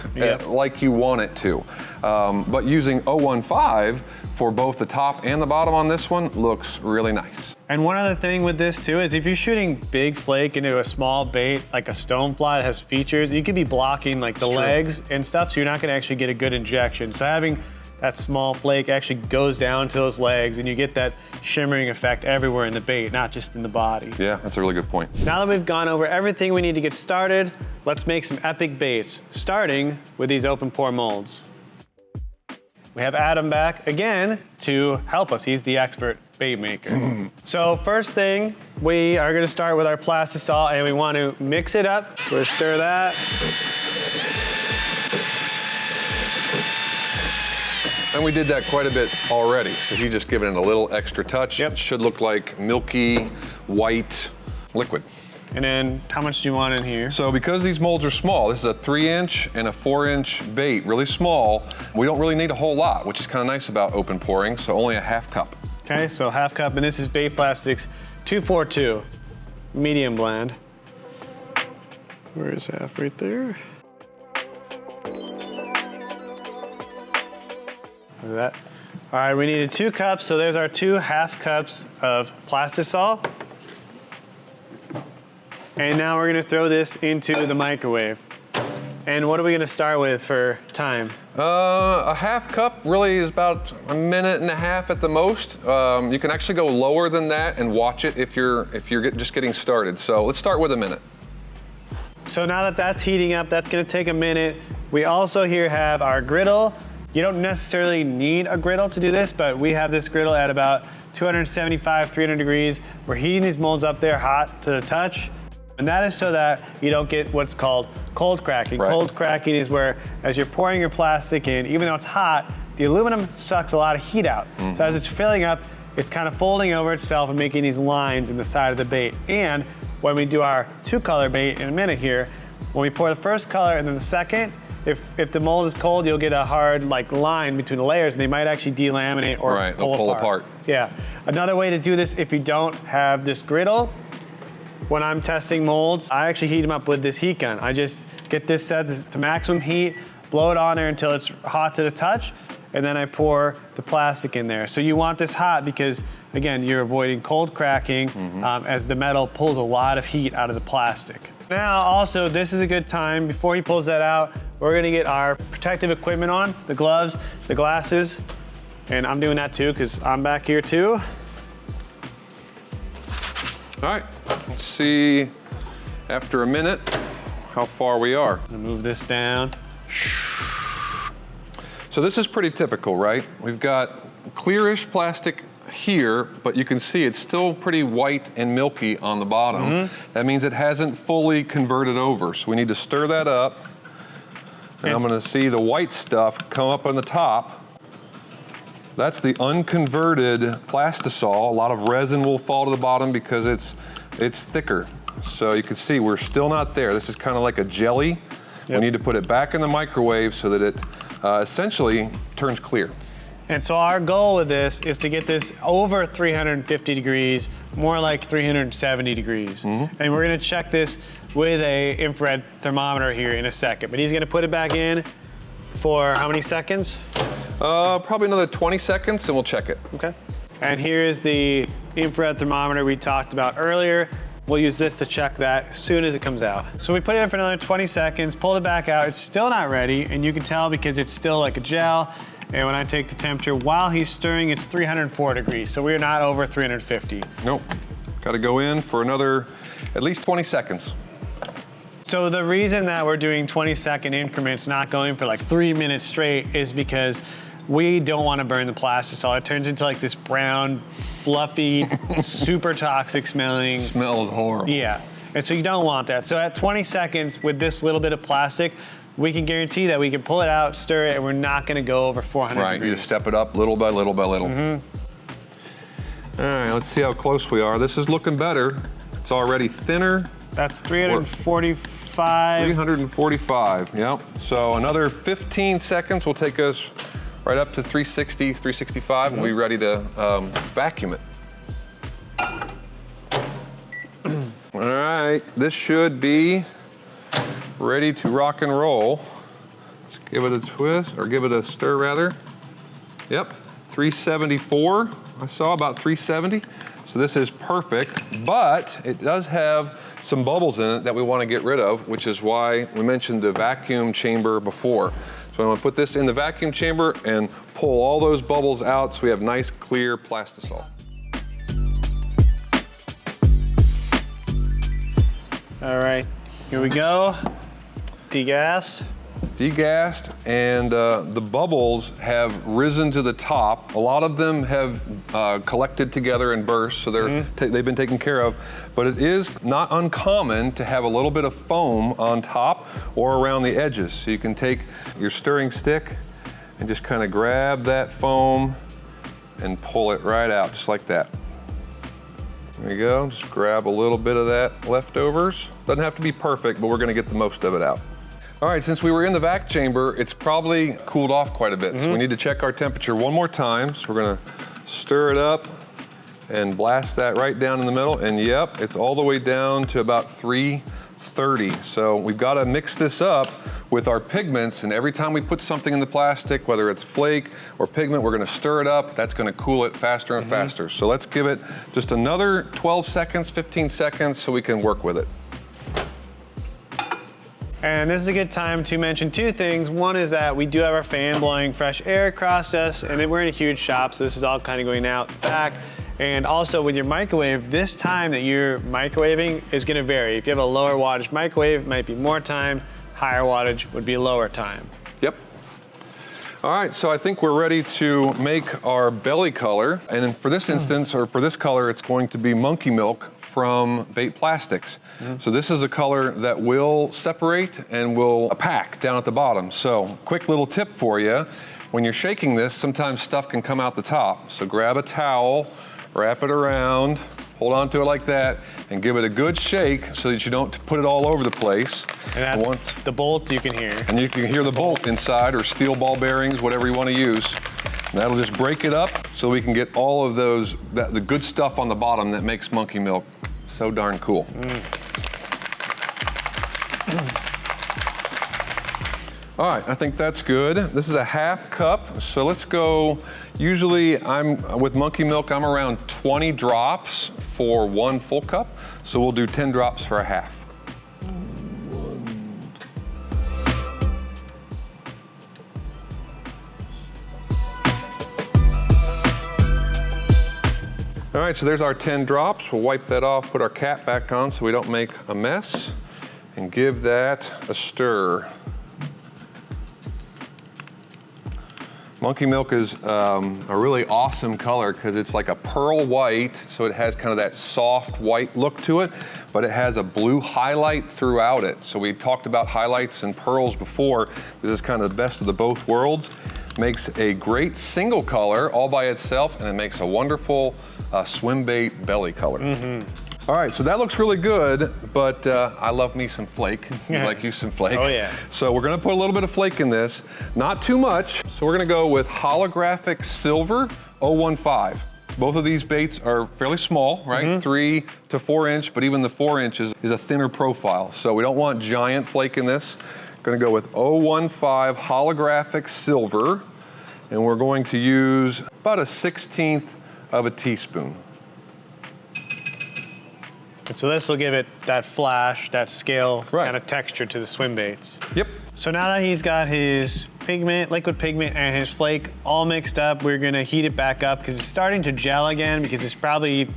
like you want it to. But using 015 for both the top and the bottom on this one looks really nice. And one other thing with this too is if you're shooting big flake into a small bait, like a stonefly that has features, you could be blocking like the legs and stuff, so you're not gonna actually get a good injection. So having that small flake actually goes down to those legs and you get that shimmering effect everywhere in the bait, not just in the body. Yeah, that's a really good point. Now that we've gone over everything we need to get started, let's make some epic baits, starting with these open pore molds. We have Adam back again to help us. He's the expert bait maker. So first thing, we are gonna start with our Plastisol and we want to mix it up. We'll stir that. And we did that quite a bit already, so he's just giving it a little extra touch. It should look like milky, white liquid. And then how much do you want in here? So because these molds are small, this is a 3-inch and a 4-inch bait, really small, we don't really need a whole lot, which is kind of nice about open pouring, so only a 1/2 cup. Okay, so 1/2 cup, and this is Bait Plastics 242, medium blend. Where is half? Right there. Look at that. All right, we needed 2 cups, so there's our 2 1/2 cups of Plastisol. And now we're gonna throw this into the microwave. And what are we gonna start with for time? A 1/2 cup really is about 1.5 minutes at the most. You can actually go lower than that and watch it if you're just getting started. So let's start with 1 minute. So now that that's heating up, that's gonna take a minute. We also here have our griddle. You don't necessarily need a griddle to do this, but we have this griddle at about 275, 300 degrees. We're heating these molds up there hot to the touch. And that is so that you don't get what's called cold cracking. Right. Cold cracking is where, as you're pouring your plastic in, even though it's hot, the aluminum sucks a lot of heat out. So as it's filling up, it's kind of folding over itself and making these lines in the side of the bait. And when we do our 2-color bait in a minute here, when we pour the first color and then the second, if the mold is cold, you'll get a hard line between the layers, and they might actually delaminate or right, they'll pull apart. Yeah. Another way to do this, if you don't have this griddle, when I'm testing molds, I actually heat them up with this heat gun. I just get this set to maximum heat, blow it on there until it's hot to the touch, and then I pour the plastic in there. So you want this hot because, again, you're avoiding cold cracking as the metal pulls a lot of heat out of the plastic. Now, also, this is a good time, before he pulls that out, we're gonna get our protective equipment on, the gloves, the glasses, and I'm doing that too because I'm back here too. All right, let's see after a minute how far we are. I'm gonna move this down. So this is pretty typical, right? We've got clearish plastic here, but you can see it's still pretty white and milky on the bottom. That means it hasn't fully converted over. So we need to stir that up. And I'm gonna see the white stuff come up on the top. That's the unconverted Plastisol. A lot of resin will fall to the bottom because it's thicker. So you can see we're still not there. This is kind of like a jelly. We need to put it back in the microwave so that it essentially turns clear. And so our goal with this is to get this over 350 degrees, more like 370 degrees. And we're gonna check this with a infrared thermometer here in a second. But he's gonna put it back in for how many seconds? Probably another 20 seconds and we'll check it. Okay. And here's the infrared thermometer we talked about earlier. We'll use this to check that as soon as it comes out. So we put it in for another 20 seconds, pulled it back out. It's still not ready, and you can tell because it's still like a gel. And when I take the temperature while he's stirring, it's 304 degrees. So we're not over 350. Nope. Got to go in for another at least 20 seconds. So the reason that we're doing 20-second increments, not going for like 3 minutes straight, is because we don't want to burn the Plastisol. It turns into like this brown, fluffy, super toxic smelling. Smells horrible. Yeah, and so you don't want that. So at 20 seconds with this little bit of plastic, we can guarantee that we can pull it out, stir it, and we're not going to go over 400 Right, degrees. you just step it up little by little by little. All right, let's see how close we are. This is looking better. It's already thinner. That's 345. 345, yep. So another 15 seconds will take us right up to 360, 365, and we'll be ready to vacuum it. All right, this should be ready to rock and roll. Let's give it a twist, or give it a stir rather. Yep, 374. I saw about 370. So this is perfect, but it does have some bubbles in it that we want to get rid of, which is why we mentioned the vacuum chamber before. So I'm going to put this in the vacuum chamber and pull all those bubbles out so we have nice, clear Plastisol. All right, here we go. Degas. Degassed, and the bubbles have risen to the top. A lot of them have collected together and burst, so they've been taken care of. But it is not uncommon to have a little bit of foam on top or around the edges. So you can take your stirring stick and just kind of grab that foam and pull it right out, just like that. There you go, just grab a little bit of that leftovers. Doesn't have to be perfect, but we're gonna get the most of it out. All right, since we were in the vac chamber, it's probably cooled off quite a bit. So we need to check our temperature one more time. So we're gonna stir it up and blast that right down in the middle. And yep, it's all the way down to about 330. So we've gotta mix this up with our pigments, and every time we put something in the plastic, whether it's flake or pigment, we're gonna stir it up. That's gonna cool it faster and faster. So let's give it just another 12 seconds, 15 seconds so we can work with it. And this is a good time to mention two things. One is that we do have our fan blowing fresh air across us, and then we're in a huge shop, so this is all kind of going out back. And also with your microwave, this time that you're microwaving is gonna vary. If you have a lower wattage microwave, it might be more time, higher wattage would be lower time. Yep. All right, so I think we're ready to make our belly color. And for this instance, or for this color, it's going to be monkey milk from Bait Plastics. So this is a color that will separate and will opaque down at the bottom. So quick little tip for you. When you're shaking this, sometimes stuff can come out the top. So grab a towel, wrap it around, hold on to it like that, and give it a good shake so that you don't put it all over the place. And that's the bolt you can hear. And you can hear the bolt inside, or steel ball bearings, whatever you want to use. And that'll just break it up so we can get all of those, the good stuff on the bottom that makes monkey milk so darn cool. All right, I think that's good. This is a 1/2 cup, so let's go. Usually with monkey milk, I'm around 20 drops for 1 full cup, so we'll do 10 drops for a 1/2. All right, so there's our 10 drops. We'll wipe that off, put our cap back on so we don't make a mess, and give that a stir. Monkey milk is a really awesome color because it's like a pearl white, so it has kind of that soft white look to it, but it has a blue highlight throughout it. So we talked about highlights and pearls before. This is kind of the best of the both worlds. Makes a great single color all by itself, and it makes a wonderful Swimbait belly color. All right, so that looks really good, but I love me some flake. I like you some flake. Oh yeah. So we're gonna put a little bit of flake in this, not too much. So we're gonna go with holographic silver 015. Both of these baits are fairly small, right? 3 to 4 inch, but even the 4 inches is a thinner profile. So we don't want giant flake in this. Gonna go with 015 holographic silver, and we're going to use about a 1/16 of a teaspoon. And so this will give it that flash, that scale kind of Right. texture to the swim baits. Yep. So now that he's got his pigment, liquid pigment, and his flake all mixed up, we're gonna heat it back up because it's starting to gel again because it's probably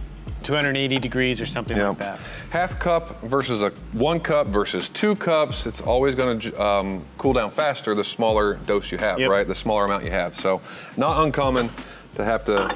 280 degrees or something like that. 1/2 cup versus a 1 cup versus 2 cups. It's always gonna cool down faster the smaller dose you have, right? The smaller amount you have. So not uncommon to have to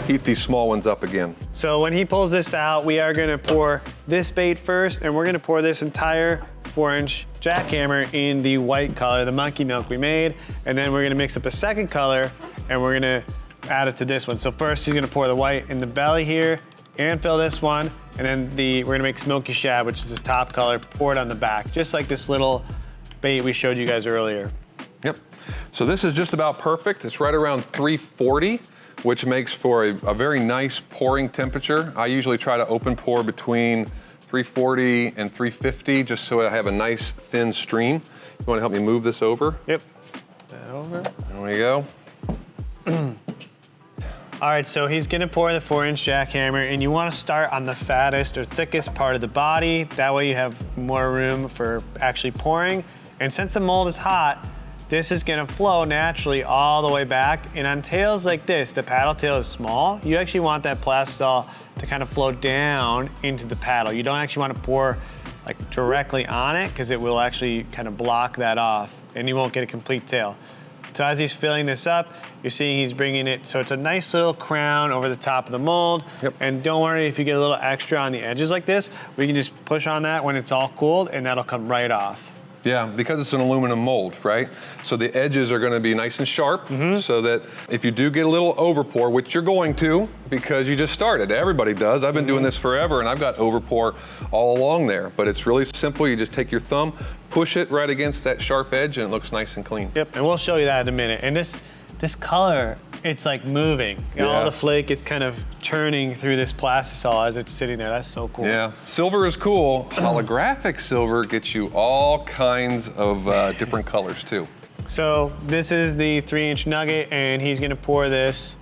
heat these small ones up again. So when he pulls this out, we are gonna pour this bait first, and we're gonna pour this entire 4-inch jackhammer in the white color, the monkey milk we made, and then we're gonna mix up a second color, and we're gonna add it to this one. So first he's gonna pour the white in the belly here, and fill this one, and then we're gonna make smoky shad, which is this top color, pour it on the back, just like this little bait we showed you guys earlier. Yep. So this is just about perfect. It's right around 340. Which makes for a very nice pouring temperature. I usually try to open pour between 340 and 350 just so I have a nice thin stream. You wanna help me move this over? Yep. That over. There we go. All right, so he's gonna pour the 4-inch jackhammer, and you wanna start on the fattest or thickest part of the body. That way you have more room for actually pouring. And since the mold is hot, this is gonna flow naturally all the way back. And on tails like this, the paddle tail is small. You actually want that Plastisol to kind of flow down into the paddle. You don't actually wanna pour like directly on it because it will actually kind of block that off and you won't get a complete tail. So as he's filling this up, you're seeing he's bringing it, so it's a nice little crown over the top of the mold. Yep. And don't worry if you get a little extra on the edges like this, we can just push on that when it's all cooled and that'll come right off. Yeah, because it's an aluminum mold, right? So the edges are gonna be nice and sharp so that if you do get a little overpour, which you're going to because you just started, everybody does. I've been doing this forever and I've got overpour all along there, but it's really simple. You just take your thumb, push it right against that sharp edge and it looks nice and clean. Yep, and we'll show you that in a minute. And this color, it's like moving. You know, all the flake is kind of turning through this Plastisol as it's sitting there. That's so cool. Yeah, silver is cool. Holographic silver gets you all kinds of different colors too. So this is the 3-inch nugget and he's gonna pour this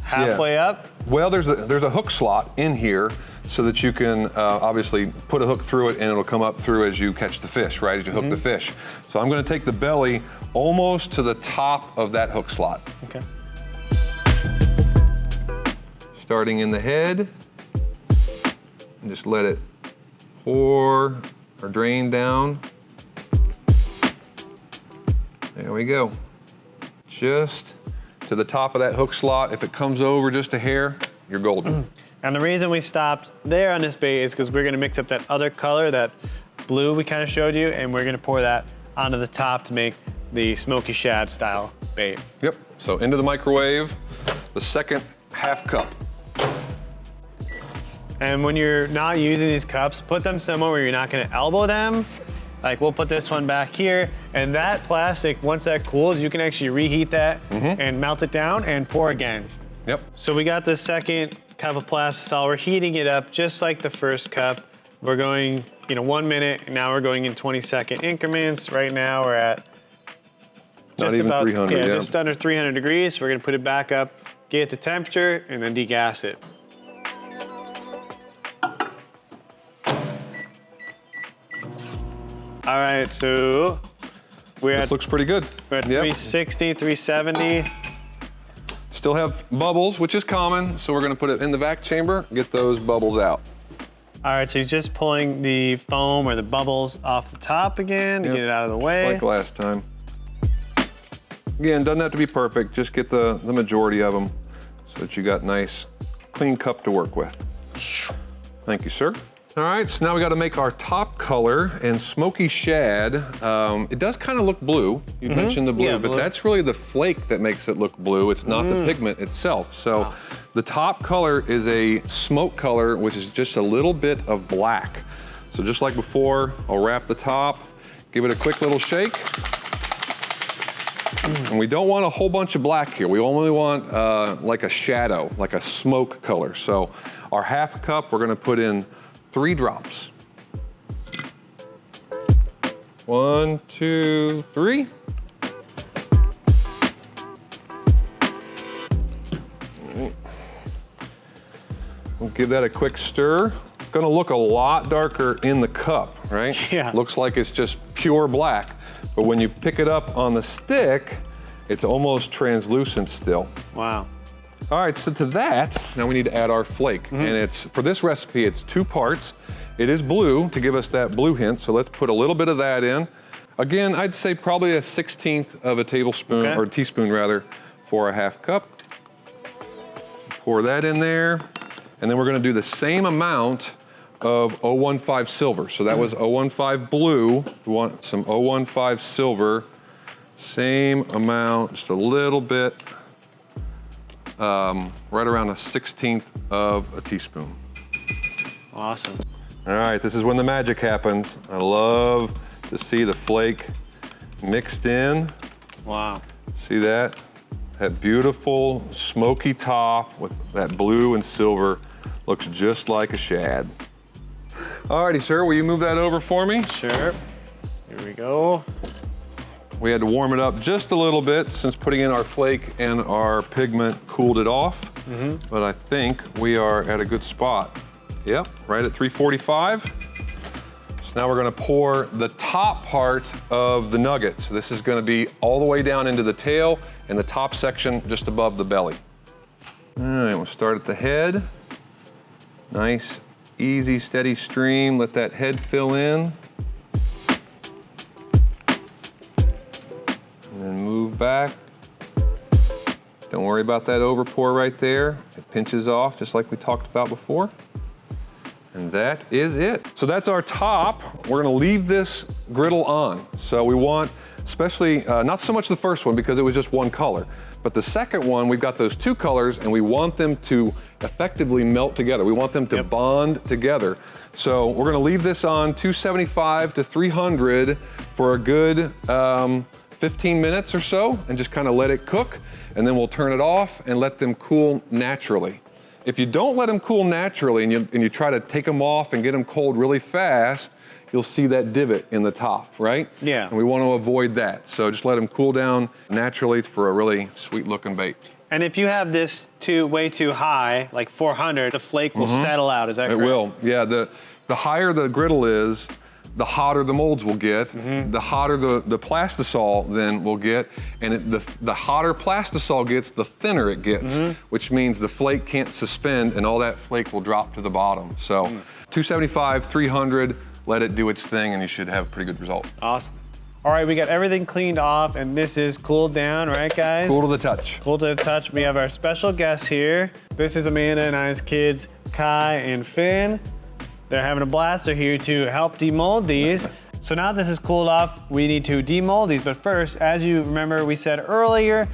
halfway up. Well, there's a hook slot in here so that you can obviously put a hook through it and it'll come up through as you catch the fish, right, as you hook the fish. So I'm gonna take the belly almost to the top of that hook slot. Okay. starting in the head, and just let it pour or drain down. There we go. Just to the top of that hook slot. If it comes over just a hair, you're golden. And the reason we stopped there on this bait is because we're gonna mix up that other color, that blue we kind of showed you, and we're gonna pour that onto the top to make the smoky shad style bait. Yep, so into the microwave, the second half cup. And when you're not using these cups, put them somewhere where you're not gonna elbow them. Like we'll put this one back here, and that plastic, once that cools, you can actually reheat that and melt it down and pour again. Yep. So we got the second cup of Plastisol. We're heating it up just like the first cup. We're going, 1 minute, and now we're going in 20-second increments. Right now we're at Not even 300, yeah. just under 300 degrees. We're gonna put it back up, get it to temperature, and then degas it. All right, so This looks pretty good. We're at 360, 370. Still have bubbles, which is common, so we're gonna put it in the vac chamber, get those bubbles out. All right, so he's just pulling the foam or the bubbles off the top again to get it out of the way. Just like last time. Again, doesn't have to be perfect, just get the majority of them so that you got nice, clean cup to work with. Thank you, sir. All right, so now we got to make our top color, and smoky shad. It does kind of look blue. You mentioned the blue, but that's really the flake that makes it look blue. It's not the pigment itself. So the top color is a smoke color, which is just a little bit of black. So just like before, I'll wrap the top, give it a quick little shake. And we don't want a whole bunch of black here. We only want like a shadow, like a smoke color. So our half cup, we're gonna put in 3 drops. 1, 2, 3. We'll give that a quick stir. It's gonna look a lot darker in the cup, right? Yeah. Looks like it's just pure black. But when you pick it up on the stick, it's almost translucent still. Wow. All right, so to that, now we need to add our flake. And it's, for this recipe, it's 2 parts. It is blue to give us that blue hint, so let's put a little bit of that in. Again, I'd say probably a 1/16 of a tablespoon, or teaspoon rather, for a half cup. Pour that in there, and then we're gonna do the same amount of 015 silver. So that was 015 blue. We want some 015 silver, same amount, just a little bit. Right around a 1/16 of a teaspoon. Awesome. All right, this is when the magic happens. I love to see the flake mixed in. Wow. See that? That beautiful smoky top with that blue and silver looks just like a shad. All righty, sir, will you move that over for me? Sure. Here we go. We had to warm it up just a little bit since putting in our flake and our pigment cooled it off. But I think we are at a good spot. Yep, right at 345. So now we're gonna pour the top part of the nugget. So this is gonna be all the way down into the tail and the top section just above the belly. All right, we'll start at the head. Nice, easy, steady stream. Let that head fill in. And then move back. Don't worry about that over pour right there. It pinches off just like we talked about before. And that is it. So that's our top. We're gonna leave this griddle on. So we want, especially, not so much the first one because it was just one color, but the second one, we've got those 2 colors and we want them to effectively melt together. We want them to bond together. So we're gonna leave this on 275 to 300 for a good 15 minutes or so and just kind of let it cook. And then we'll turn it off and let them cool naturally. If you don't let them cool naturally and you try to take them off and get them cold really fast, you'll see that divot in the top, right? Yeah. And we want to avoid that. So just let them cool down naturally for a really sweet looking bait. And if you have this way too high, like 400, the flake will settle out, is that correct? It will, yeah. The higher the griddle is, the hotter the molds will get, the hotter the Plastisol then will get, and the hotter Plastisol gets, the thinner it gets, which means the flake can't suspend and all that flake will drop to the bottom. So 275, 300, let it do its thing and you should have a pretty good result. Awesome. All right, we got everything cleaned off and this is cooled down, right guys? Cool to the touch. Cool to the touch. We have our special guests here. This is Amanda and I's kids, Kai and Finn. They're having a blast. They're here to help demold these. So now this is cooled off, we need to demold these. But first, as you remember, we said earlier,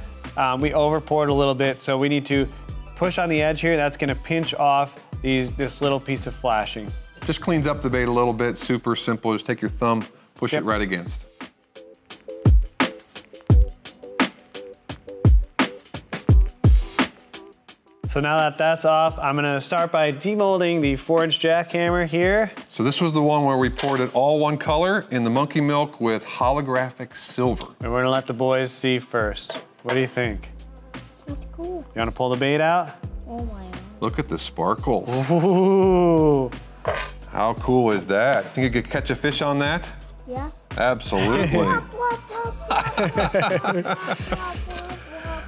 we over poured a little bit. So we need to push on the edge here. That's gonna pinch off this little piece of flashing. Just cleans up the bait a little bit, super simple. Just take your thumb, push it right against. So now that that's off, I'm gonna start by demolding the 4-inch jackhammer here. So this was the one where we poured it all one color in the monkey milk with holographic silver. And we're gonna let the boys see first. What do you think? That's cool. You wanna pull the bait out? Oh my God. Look at the sparkles. Ooh. How cool is that? Think you could catch a fish on that? Yeah. Absolutely.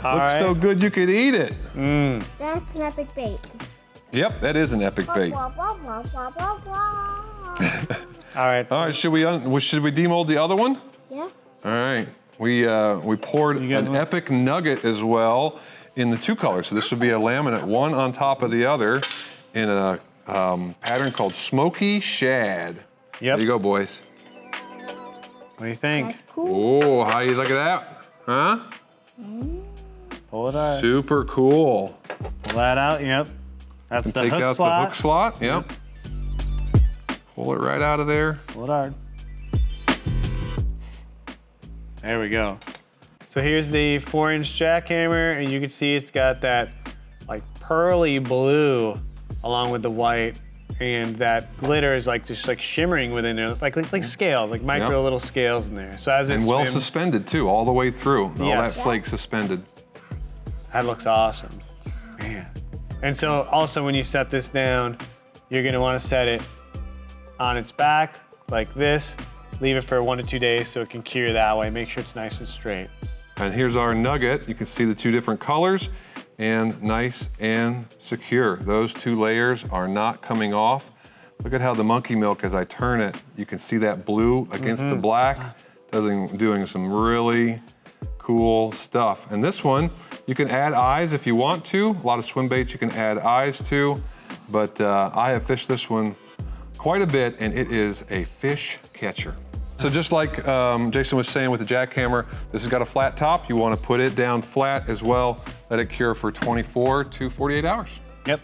Looks so good you could eat it. That's an epic bait. Yep, that is an epic bait. Wah, wah, wah, wah, wah, wah. All right. All right, should we demold the other one? Yeah. All right, we poured an epic nugget as well in the 2 colors. So this would be a laminate, one on top of the other in a pattern called Smoky Shad. Yep. There you go, boys. What do you think? That's cool. Oh, how you look at that? Huh? Pull it out. Super cool. Pull that out, yep. That's the Take hook out slot. the hook slot, yep. Pull it right out of there. Pull it hard. There we go. So here's the 4-inch jackhammer, and you can see it's got that like pearly blue along with the white, and that glitter is like just like shimmering within it, like it's like scales, like micro little scales in there. So as it And well swims, suspended too, all the way through. All that Yes. flake suspended. that looks awesome, man. And so also when you set this down, you're gonna wanna set it on its back like this, leave it for 1 to 2 days so it can cure that way. Make sure it's nice and straight. And here's our nugget. You can see the 2 different colors and nice and secure. Those 2 layers are not coming off. Look at how the monkey milk, as I turn it, you can see that blue against the black, doing some really cool stuff. And this one, you can add eyes if you want to. A lot of swim baits you can add eyes to, but I have fished this one quite a bit and it is a fish catcher. So just like Jason was saying with the jackhammer, this has got a flat top. You want to put it down flat as well. Let it cure for 24 to 48 hours. Yep,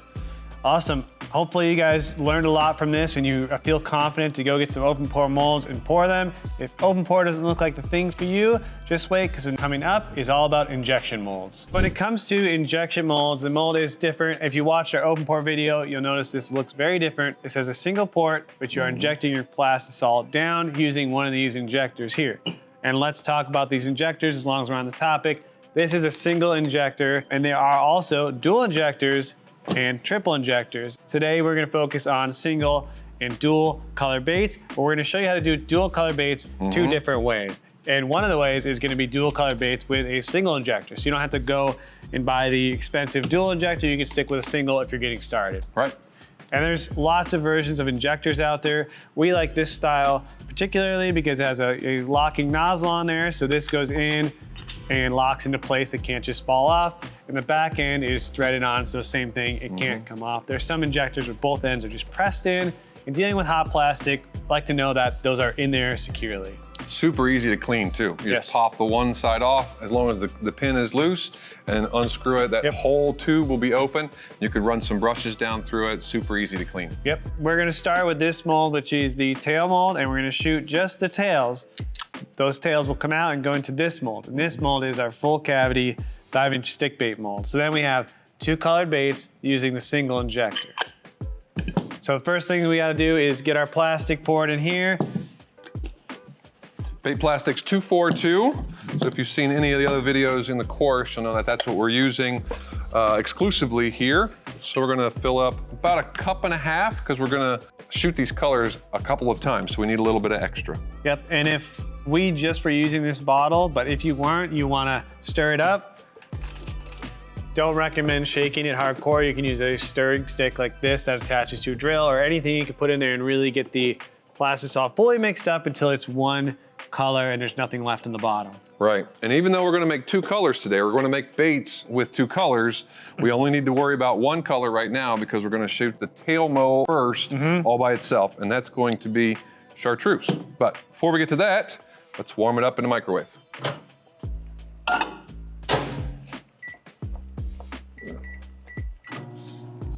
awesome. Hopefully you guys learned a lot from this and you feel confident to go get some open pore molds and pour them. If open pore doesn't look like the thing for you, just wait, because coming up is all about injection molds. When it comes to injection molds, the mold is different. If you watched our open pore video, you'll notice this looks very different. This has a single port, but you are injecting your Plastisol down using one of these injectors here. And let's talk about these injectors as long as we're on the topic. This is a single injector, and there are also dual injectors and triple injectors. Today we're gonna focus on single and dual color baits, but we're gonna show you how to do dual color baits 2 different ways. And one of the ways is gonna be dual color baits with a single injector. So you don't have to go and buy the expensive dual injector, you can stick with a single if you're getting started. Right. And there's lots of versions of injectors out there. We like this style particularly because it has a locking nozzle on there. So this goes in and locks into place. It can't just fall off. And the back end is threaded on, so same thing, it can't come off. There's some injectors where both ends are just pressed in. And dealing with hot plastic, like to know that those are in there securely. Super easy to clean too. You just pop the one side off as long as the pin is loose and unscrew it. That whole tube will be open. You could run some brushes down through it. Super easy to clean. Yep, we're gonna start with this mold, which is the tail mold, and we're gonna shoot just the tails. Those tails will come out and go into this mold. And this mold is our full cavity 5-inch stick bait mold. So then we have 2 colored baits using the single injector. So the first thing we gotta do is get our plastic poured in here. Bait plastics 242. So if you've seen any of the other videos in the course, you'll know that that's what we're using exclusively here. So we're gonna fill up about 1.5 cups because we're gonna shoot these colors a couple of times, so we need a little bit of extra. Yep, and if we just were using this bottle, but if you weren't, you wanna stir it up. Don't recommend shaking it hardcore. You can use a stirring stick like this that attaches to a drill or anything you can put in there and really get the Plastisol fully mixed up until it's one color and there's nothing left in the bottom. Right, and even though we're gonna make 2 colors today, we're gonna make baits with 2 colors, we only need to worry about 1 color right now because we're gonna shoot the tail mold first all by itself, and that's going to be chartreuse. But before we get to that, let's warm it up in the microwave.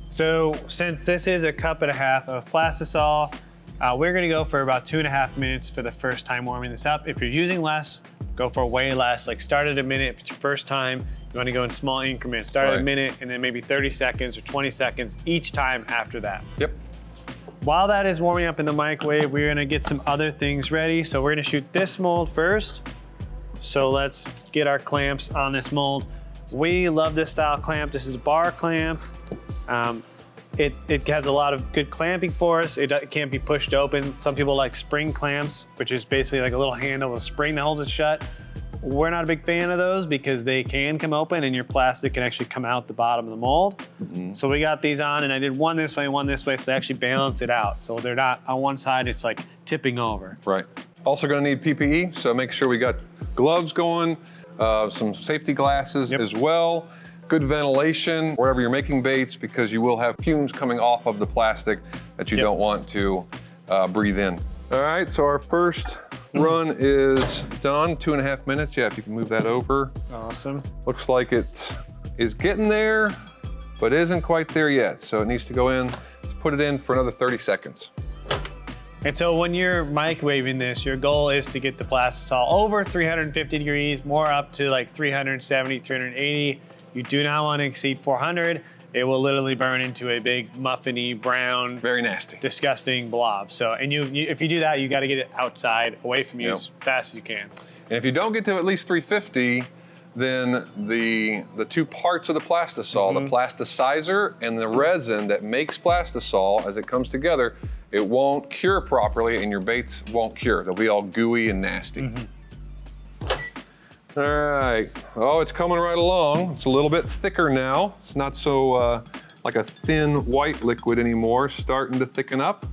So since this is 1.5 cups of Plastisol, we're gonna go for about 2.5 minutes for the first time warming this up. If you're using less, go for way less. Like start at a minute if it's your first time. You wanna go in small increments. Start at a minute and then maybe 30 seconds or 20 seconds each time after that. Yep. While that is warming up in the microwave, we're gonna get some other things ready. So we're gonna shoot this mold first. So let's get our clamps on this mold. We love this style clamp. This is a bar clamp. It has a lot of good clamping for us. It can't be pushed open. Some people like spring clamps, which is basically like a little handle with a spring that holds it shut. We're not a big fan of those because they can come open and your plastic can actually come out the bottom of the mold. So we got these on and I did one this way, so they actually balance it out. So they're not on one side, it's like tipping over. Right. Also gonna need PPE, so make sure we got gloves going, some safety glasses as well. Good ventilation wherever you're making baits because you will have fumes coming off of the plastic that you don't want to breathe in. All right, so our first run is done, 2.5 minutes. Yeah, if you can move that over. Awesome. Looks like it is getting there, but isn't quite there yet. So it needs to go in. Let's put it in for another 30 seconds. And so when you're microwaving this, your goal is to get the Plastisol over 350 degrees, more up to like 370, 380. You do not want to exceed 400. It will literally burn into a big muffiny brown, very nasty, disgusting blob. So, and if you do that, you got to get it outside, away from you as fast as you can. And if you don't get to at least 350, then the 2 parts of the Plastisol, the plasticizer and the resin that makes Plastisol, as it comes together, it won't cure properly and your baits won't cure. They'll be all gooey and nasty. All right, oh, it's coming right along. It's a little bit thicker now. It's not so like a thin white liquid anymore, starting to thicken up,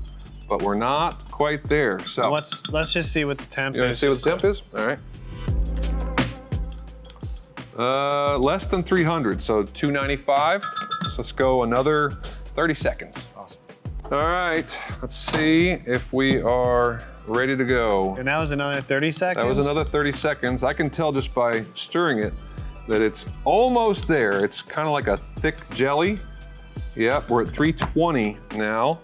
but we're not quite there. So let's just see what the temp is. You wanna see what the temp is? All right. Less than 300, so 295. So let's go another 30 seconds. Awesome. All right, let's see if we are ready to go. And that was another 30 seconds? That was another 30 seconds. I can tell just by stirring it that it's almost there. It's kind of like a thick jelly. Yep, we're at 320 now.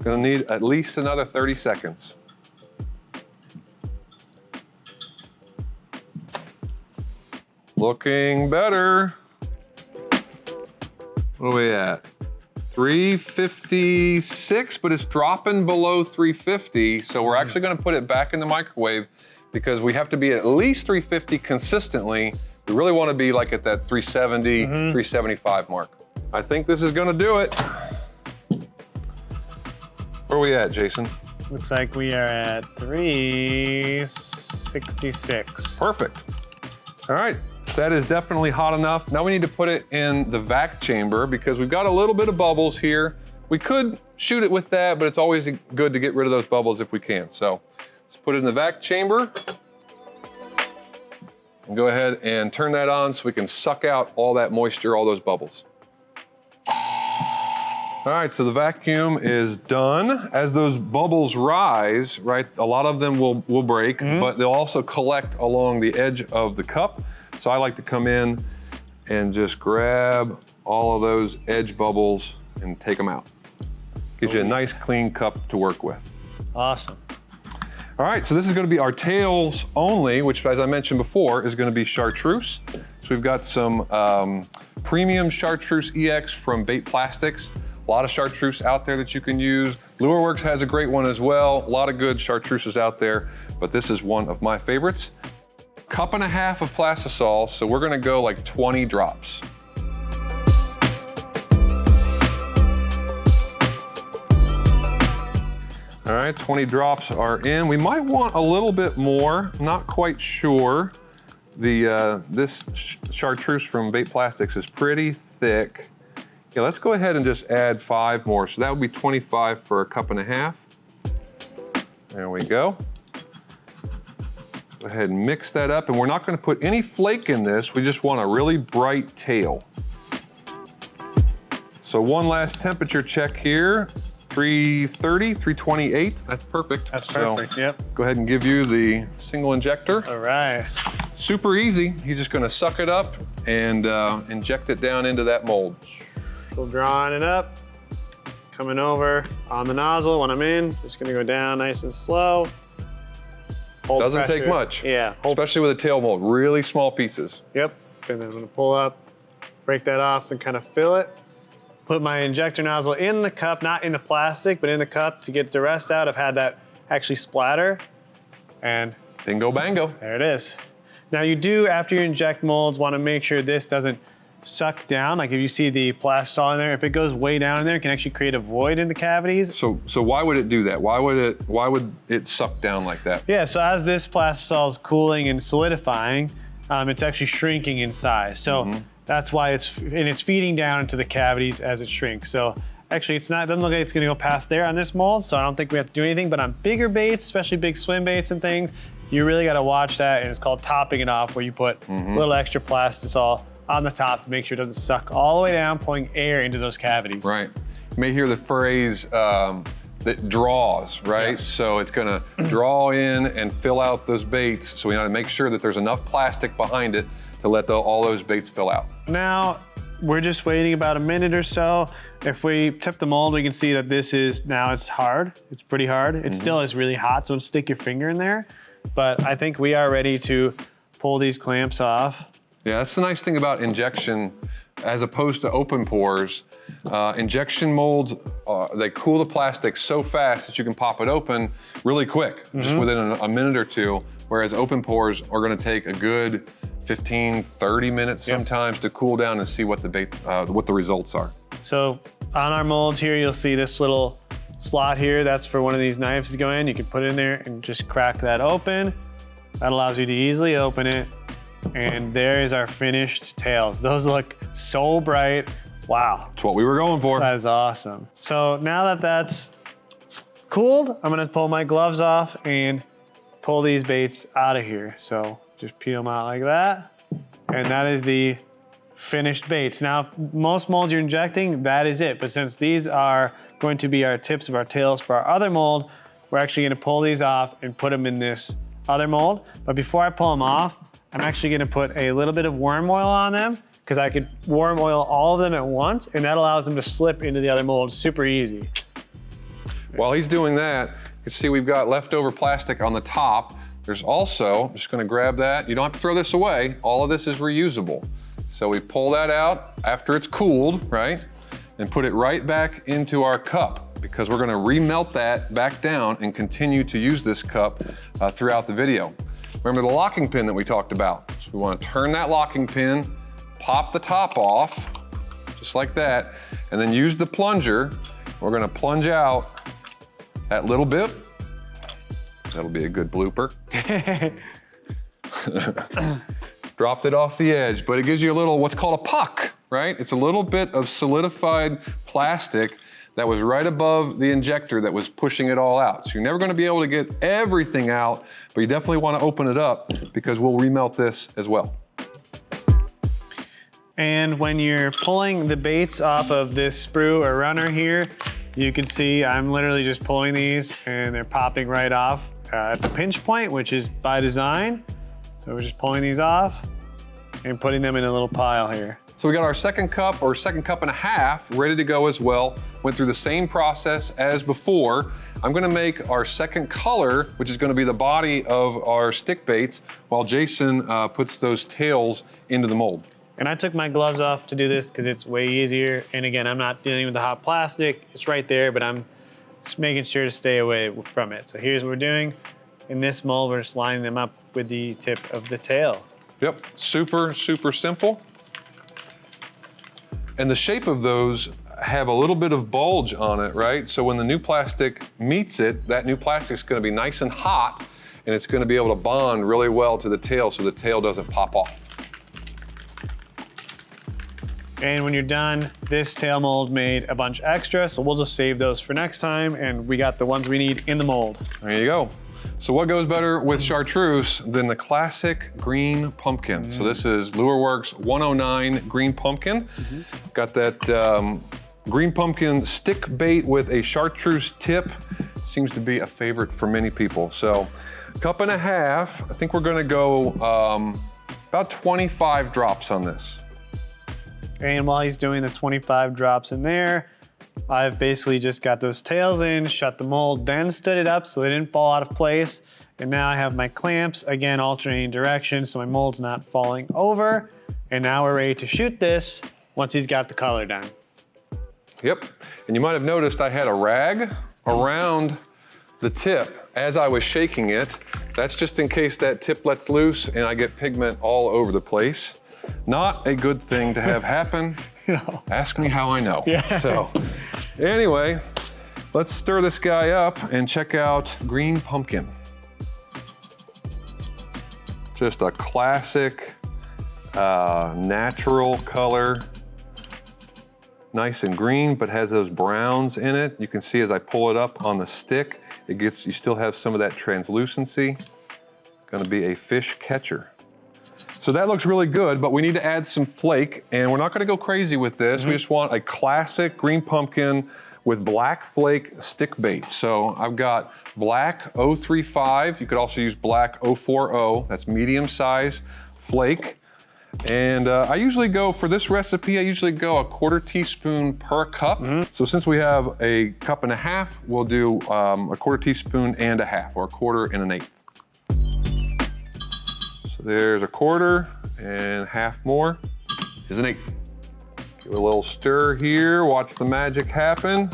Gonna need at least another 30 seconds. Looking better. What are we at? 356, but it's dropping below 350. So we're actually gonna put it back in the microwave because we have to be at least 350 consistently. We really wanna be like at that 370, 375 mark. I think this is gonna do it. Where are we at, Jason? Looks like we are at 366. Perfect. All right. That is definitely hot enough. Now we need to put it in the vac chamber because we've got a little bit of bubbles here. We could shoot it with that, but it's always good to get rid of those bubbles if we can. So let's put it in the vac chamber. And go ahead and turn that on so we can suck out all that moisture, all those bubbles. All right, so the vacuum is done. As those bubbles rise, right, a lot of them will break, but they'll also collect along the edge of the cup. So I like to come in and just grab all of those edge bubbles and take them out. Gives you a nice clean cup to work with. Awesome. All right, so this is gonna be our tails only, which as I mentioned before, is gonna be chartreuse. So we've got some premium chartreuse EX from Bait Plastics. A lot of chartreuse out there that you can use. LureWorks has a great one as well. A lot of good chartreuses out there, but this is one of my favorites. 1.5 cups of Plastisol, so we're gonna go like 20 drops. All right, 20 drops are in. We might want a little bit more, not quite sure. This chartreuse from Bait Plastics is pretty thick. Yeah, let's go ahead and just add 5 more. So that would be 25 for a cup and a half. There we go. Go ahead and mix that up, and we're not gonna put any flake in this. We just want a really bright tail. So one last temperature check here. 330, 328, that's perfect. That's perfect, yep. Go ahead and give you the single injector. All right. Super easy. He's just gonna suck it up and inject it down into that mold. So drawing it up, coming over on the nozzle when I'm in, just gonna go down nice and slow. Hold Doesn't pressure. take much. Yeah. Especially with a tail mold, really small pieces. Yep, and then I'm gonna pull up, break that off and kind of fill it. Put my injector nozzle in the cup, not in the plastic, but in the cup to get the rest out. I've had that actually splatter, and Bingo bango. there it is. Now you do, after you inject molds, wanna make sure this doesn't suck down. Like if you see the Plastisol in there, if it goes way down in there, it can actually create a void in the cavities. So why would it do that? Why would it suck down like that? Yeah, so as this Plastisol is cooling and solidifying, it's actually shrinking in size. So that's why it's feeding down into the cavities as it shrinks. So actually it doesn't look like it's gonna go past there on this mold, so I don't think we have to do anything, but on bigger baits, especially big swim baits and things, you really gotta watch that, and it's called topping it off, where you put a little extra Plastisol on the top to make sure it doesn't suck all the way down, pulling air into those cavities. Right. You may hear the phrase that draws, right? Yes. So it's gonna draw in and fill out those baits. So we gotta make sure that there's enough plastic behind it to let all those baits fill out. Now, we're just waiting about a minute or so. If we tip the mold, we can see that it's hard. It's pretty hard. It still is really hot, so don't stick your finger in there. But I think we are ready to pull these clamps off. Yeah, that's the nice thing about injection as opposed to open pores. Injection molds, they cool the plastic so fast that you can pop it open really quick, just within a minute or two, whereas open pores are gonna take a good 15, 30 minutes sometimes to cool down and see what the results are. So on our molds here, you'll see this little slot here. That's for one of these knives to go in. You can put it in there and just crack that open. That allows you to easily open it. And there is our finished tails. Those look so bright. Wow. That's what we were going for. That is awesome. So now that that's cooled, I'm gonna pull my gloves off and pull these baits out of here. So just peel them out like that. And that is the finished baits. Now, most molds you're injecting, that is it. But since these are going to be our tips of our tails for our other mold, we're actually gonna pull these off and put them in this other mold. But before I pull them off, I'm actually gonna put a little bit of worm oil on them, because I could worm oil all of them at once, and that allows them to slip into the other mold super easy. While he's doing that, you can see we've got leftover plastic on the top. There's also, I'm just gonna grab that. You don't have to throw this away. All of this is reusable. So we pull that out after it's cooled, right? And put it right back into our cup, because we're gonna remelt that back down and continue to use this cup throughout the video. Remember the locking pin that we talked about. So we wanna turn that locking pin, pop the top off, just like that, and then use the plunger. We're gonna plunge out that little bit. That'll be a good blooper. Dropped it off the edge, but it gives you a little, what's called a puck, right? It's a little bit of solidified plastic that was right above the injector that was pushing it all out. So you're never gonna be able to get everything out, but you definitely wanna open it up, because we'll remelt this as well. And when you're pulling the baits off of this sprue or runner here, you can see I'm literally just pulling these and they're popping right off at the pinch point, which is by design. So we're just pulling these off and putting them in a little pile here. So we got our second cup or second cup and a half ready to go as well. Went through the same process as before. I'm gonna make our second color, which is gonna be the body of our stick baits, while Jason puts those tails into the mold. And I took my gloves off to do this because it's way easier. And again, I'm not dealing with the hot plastic. It's right there, but I'm just making sure to stay away from it. So here's what we're doing. In this mold, we're just lining them up with the tip of the tail. Yep, super, super simple. And the shape of those have a little bit of bulge on it, right? So when the new plastic meets it, that new plastic's gonna be nice and hot, and it's gonna be able to bond really well to the tail so the tail doesn't pop off. And when you're done, this tail mold made a bunch extra, so we'll just save those for next time, and we got the ones we need in the mold. There you go. So what goes better with chartreuse than the classic green pumpkin? So this is LureWorks 109 green pumpkin. Got that green pumpkin stick bait with a chartreuse tip. Seems to be a favorite for many people. So 1.5 cups. I think we're gonna go about 25 drops on this. And while he's doing the 25 drops in there, I've basically just got those tails in, shut the mold, then stood it up so they didn't fall out of place. And now I have my clamps, again, alternating direction so my mold's not falling over. And now we're ready to shoot this once he's got the color done. Yep, and you might have noticed I had a rag around the tip as I was shaking it. That's just in case that tip lets loose and I get pigment all over the place. Not a good thing to have happen. No. Ask me how I know. Yeah. So anyway, let's stir this guy up and check out green pumpkin. Just a classic, natural color. Nice and green, but has those browns in it. You can see as I pull it up on the stick, you still have some of that translucency. Gonna be a fish catcher. So that looks really good, but we need to add some flake, and we're not gonna go crazy with this. We just want a classic green pumpkin with black flake stick bait. So I've got black 035. You could also use black 040. That's medium size flake. And I usually go, for this recipe, I usually go 1/4 teaspoon per cup. So since we have a 1.5 cups, we'll do 1/4 teaspoon and a half, or 1/4 and an 1/8. So there's 1/4, and half more is an 1/8. Give it a little stir here, watch the magic happen.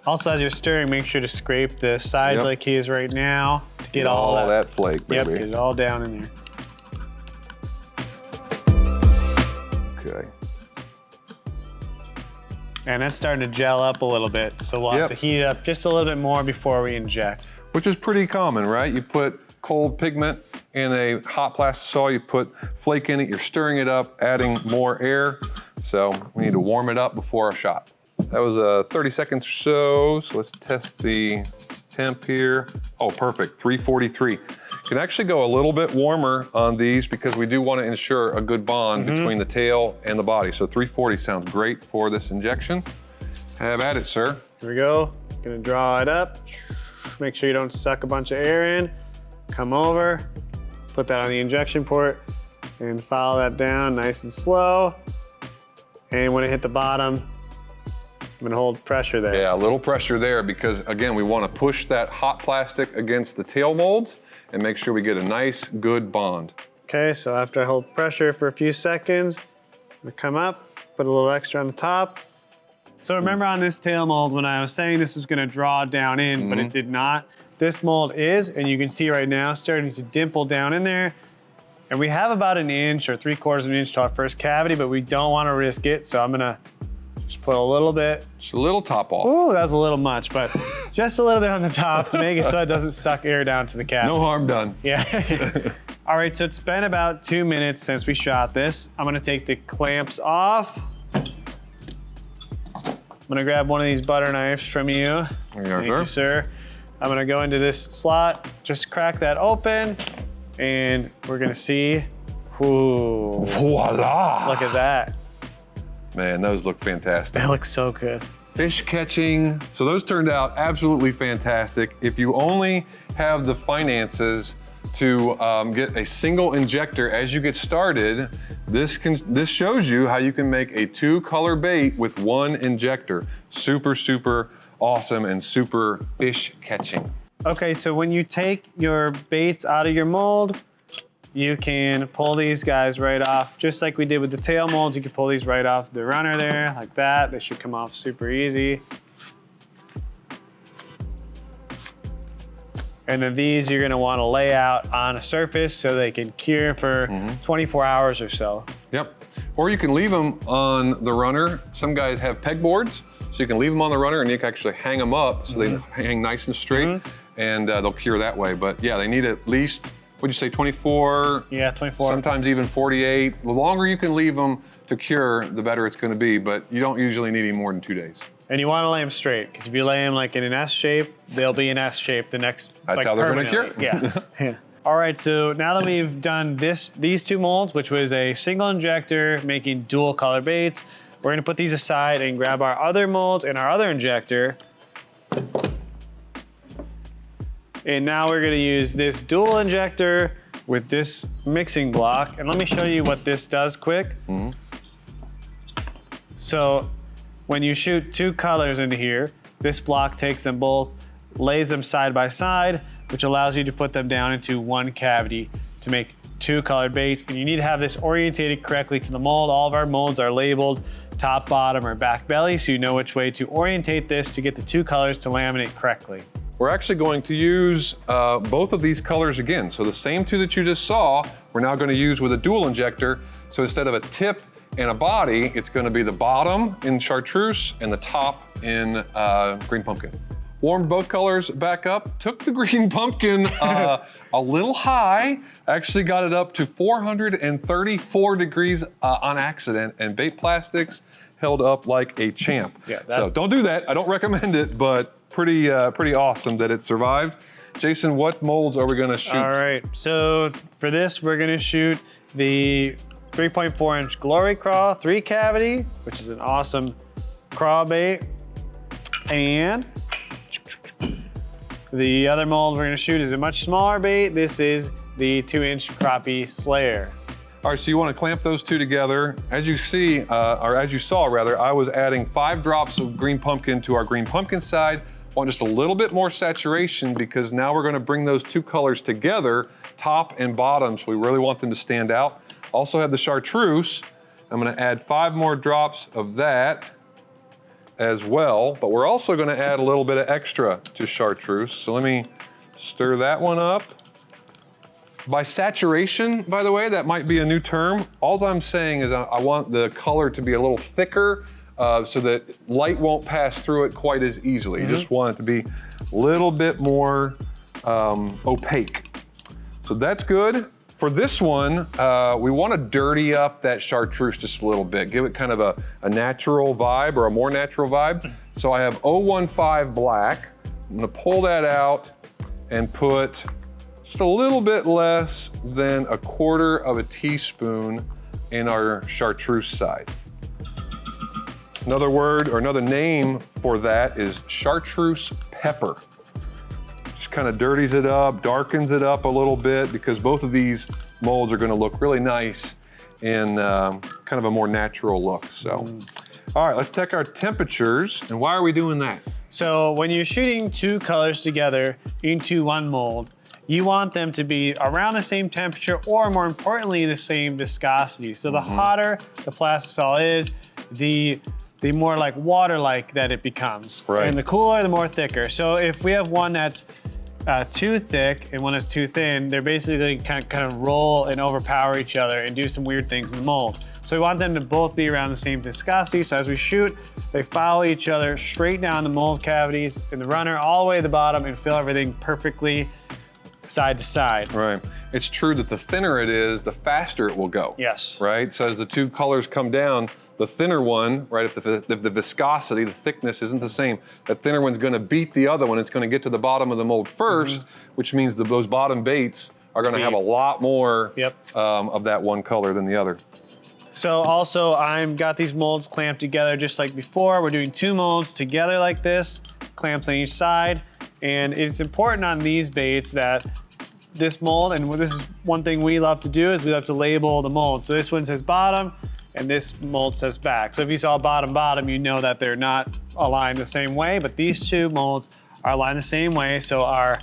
Also, as you're stirring, make sure to scrape the sides like he is right now to get all that flake, baby. Yep, get it all down in there. Okay. And that's starting to gel up a little bit, so we'll have to heat it up just a little bit more before we inject. Which is pretty common, right? You put cold pigment in a hot Plastisol, you put flake in it, you're stirring it up, adding more air. So we need to warm it up before our shot. That was 30 seconds or so let's test the temp here. Oh, perfect, 343. You can actually go a little bit warmer on these because we do want to ensure a good bond between the tail and the body. So 340 sounds great for this injection. Have at it, sir. Here we go. Gonna draw it up. Make sure you don't suck a bunch of air in. Come over, put that on the injection port, and follow that down nice and slow. And when it hit the bottom, I'm gonna hold pressure there. Yeah, a little pressure there because, again, we want to push that hot plastic against the tail molds and make sure we get a nice, good bond. Okay, so after I hold pressure for a few seconds, I'm gonna come up, put a little extra on the top. So remember on this tail mold when I was saying this was gonna draw down in, but it did not. This mold is, and you can see right now, starting to dimple down in there. And we have about 1 inch or 3/4 of an inch to our first cavity, but we don't wanna risk it, so I'm gonna just put a little bit. Just a little top off. Ooh, that was a little much, but just a little bit on the top to make it so it doesn't suck air down to the cavity. No harm done. Yeah. All right, so it's been about 2 minutes since we shot this. I'm gonna take the clamps off. I'm gonna grab one of these butter knives from you. There you are, Thank you, sir. I'm gonna go into this slot, just crack that open, and we're gonna see. Ooh, voila! look at that. Man, those look fantastic. That looks so good. Fish catching. So those turned out absolutely fantastic. If you only have the finances to get a single injector as you get started, this shows you how you can make a 2-color bait with 1 injector. Super, super awesome and super fish catching. Okay, so when you take your baits out of your mold, you can pull these guys right off, just like we did with the tail molds. You can pull these right off the runner there, like that. They should come off super easy. And then these you're gonna wanna lay out on a surface so they can cure for 24 hours or so. Yep. Or you can leave them on the runner. Some guys have pegboards, so you can leave them on the runner and you can actually hang them up so they hang nice and straight, and they'll cure that way. But yeah, they need at least, what'd you say, 24? Yeah, 24. Sometimes even 48. The longer you can leave them to cure, the better it's gonna be, but you don't usually need any more than 2 days. And you wanna lay them straight, because if you lay them like in an S shape, they'll be an S shape the next, That's like, how they're gonna cure. Yeah. Yeah. All right, so now that we've done these 2 molds, which was a single injector making dual color baits, we're gonna put these aside and grab our other molds and our other injector. And now we're gonna use this dual injector with this mixing block. And let me show you what this does quick. So when you shoot 2 colors into here, this block takes them both, lays them side by side, which allows you to put them down into 1 cavity to make 2 colored baits. And you need to have this orientated correctly to the mold. All of our molds are labeled top, bottom, or back belly, so you know which way to orientate this to get the 2 colors to laminate correctly. We're actually going to use both of these colors again. So the same 2 that you just saw, we're now gonna use with a dual injector. So instead of a tip and a body, it's gonna be the bottom in chartreuse and the top in green pumpkin. Warmed both colors back up, took the green pumpkin a little high, actually got it up to 434 degrees on accident, and Bait Plastics held up like a champ. Yeah, so don't do that, I don't recommend it, but pretty awesome that it survived. Jason, what molds are we gonna shoot? All right, so for this, we're gonna shoot the 3.4-inch Glory Craw 3 cavity, which is an awesome craw bait. And the other mold we're gonna shoot is a much smaller bait. This is the 2-inch Crappie Slayer. All right, so you want to clamp those 2 together. As you see, or as you saw rather, I was adding 5 drops of green pumpkin to our green pumpkin side. Want just a little bit more saturation because now we're going to bring those 2 colors together, top and bottom, so we really want them to stand out. Also have the chartreuse. I'm going to add 5 more drops of that as well, but we're also going to add a little bit of extra to chartreuse. So let me stir that one up. By saturation, by the way, that might be a new term. All I'm saying is I want the color to be a little thicker so that light won't pass through it quite as easily. You just want it to be a little bit more opaque. So that's good. For this one, we want to dirty up that chartreuse just a little bit, give it kind of a natural vibe or a more natural vibe. So I have 015 black. I'm going to pull that out and put just a little bit less than 1/4 teaspoon in our chartreuse side. Another word or another name for that is chartreuse pepper. Just kind of dirties it up, darkens it up a little bit because both of these molds are going to look really nice in kind of a more natural look. So, all right, let's check our temperatures. And why are we doing that? So when you're shooting 2 colors together into 1 mold, you want them to be around the same temperature or more importantly, the same viscosity. So the hotter the Plastisol is, the more like water-like that it becomes. Right. And the cooler, the more thicker. So if we have one that's too thick and one that's too thin, they're basically kind of roll and overpower each other and do some weird things in the mold. So we want them to both be around the same viscosity. So as we shoot, they follow each other straight down the mold cavities in the runner, all the way to the bottom and fill everything perfectly side to side. Right. It's true that the thinner it is, the faster it will go. Yes. Right? So as the 2 colors come down, the thinner one, right, if the viscosity, the thickness isn't the same, that thinner one's gonna beat the other one. It's gonna get to the bottom of the mold first, which means that those bottom baits are gonna have a lot more of that one color than the other. So also I've got these molds clamped together just like before. We're doing 2 molds together like this, clamps on each side. And it's important on these baits that this mold, and this is one thing we love to do, is we love to label the mold. So this one says bottom and this mold says back. So if you saw bottom, bottom, you know that they're not aligned the same way, but these 2 molds are aligned the same way. So our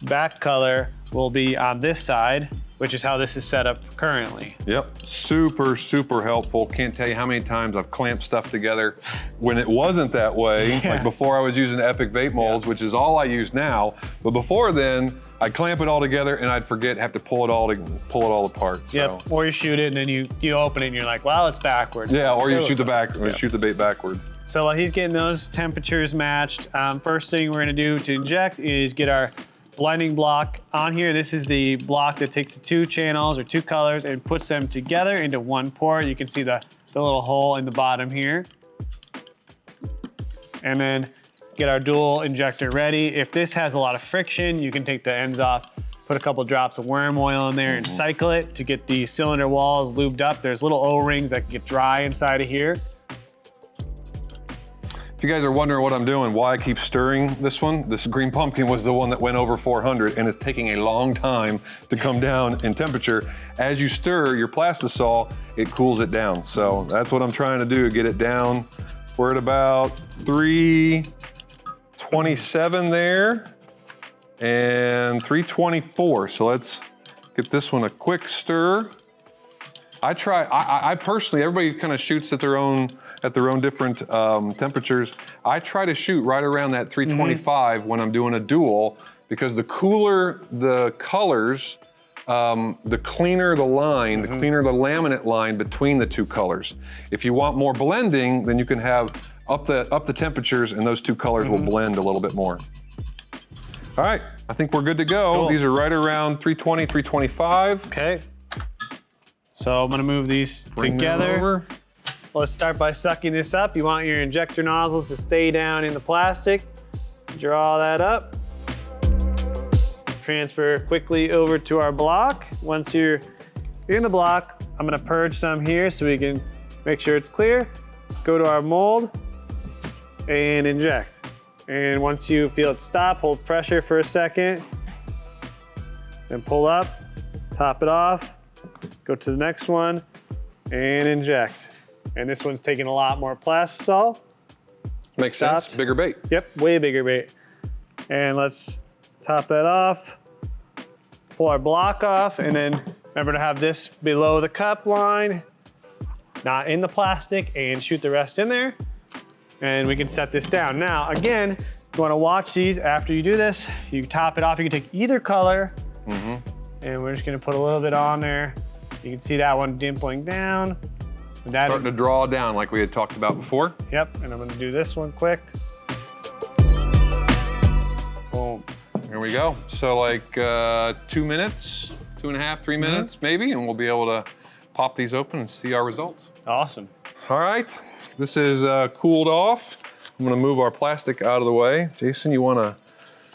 back color will be on this side which is how this is set up currently. Yep, super, super helpful. Can't tell you how many times I've clamped stuff together when it wasn't that way. Like before I was using Epic Bait molds, which is all I use now. But before then, I'd clamp it all together and I'd forget, have to pull it all apart. So. Yep, or you shoot it and then you open it and you're like, well, it's backwards. Yeah, or you shoot the bait backwards. So while he's getting those temperatures matched, first thing we're gonna do to inject is get our blending block on here. This is the block that takes the two channels or two colors and puts them together into one pour. You can see the little hole in the bottom here. And then get our dual injector ready. If this has a lot of friction, you can take the ends off, put a couple drops of worm oil in there and cycle it to get the cylinder walls lubed up. There's little O-rings that can get dry inside of here. If you guys are wondering what I'm doing, why I keep stirring this one, this green pumpkin was the one that went over 400 and it's taking a long time to come down in temperature. As you stir your Plastisol, it cools it down. So that's what I'm trying to do, get it down. We're at about 327 there and 324. So let's get this one a quick stir. I personally, everybody kind of shoots at their own different temperatures. I try to shoot right around that 325 when I'm doing a dual, because the cooler the colors, the cleaner the line, the cleaner the laminate line between the two colors. If you want more blending, then you can have up the temperatures and those two colors will blend a little bit more. All right, I think we're good to go. Cool. These are right around 320, 325. Okay. So I'm gonna move these together. Let's start by sucking this up. You want your injector nozzles to stay down in the plastic. Draw that up. Transfer quickly over to our block. Once you're in the block, I'm gonna purge some here so we can make sure it's clear. Go to our mold and inject. And once you feel it stop, hold pressure for a second. Then pull up, top it off, go to the next one and inject. And this one's taking a lot more Plastisol. Makes sense, bigger bait. Yep, way bigger bait. And let's top that off, pull our block off, and then remember to have this below the cup line, not in the plastic, and shoot the rest in there. And we can set this down. Now, again, you wanna watch these after you do this. You top it off, you can take either color, and we're just gonna put a little bit on there. You can see that one dimpling down. Starting to draw down like we had talked about before. Yep, and I'm gonna do this one quick. Boom. Here we go. So like 2 minutes, 2.5, 3 minutes maybe, and we'll be able to pop these open and see our results. Awesome. All right, this is cooled off. I'm gonna move our plastic out of the way. Jason, you wanna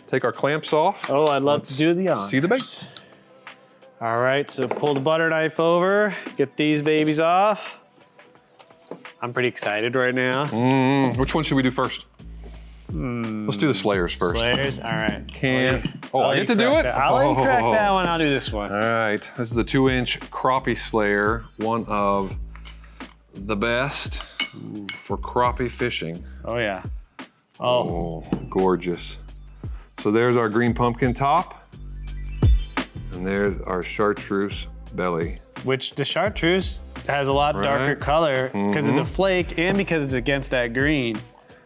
take our clamps off? Oh, I'd love to do the honors. See the bait. All right, so pull the butter knife over, get these babies off. I'm pretty excited right now. Which one should we do first? Let's do the Slayers first. Slayers, all right. I get to do it? I'll let you crack that one, I'll do this one. All right, this is the 2-inch crappie Slayer, one of the best for crappie fishing. Oh yeah. Oh, gorgeous. So there's our green pumpkin top, and there's our chartreuse belly. Which the chartreuse has a lot darker color because of the flake and because it's against that green.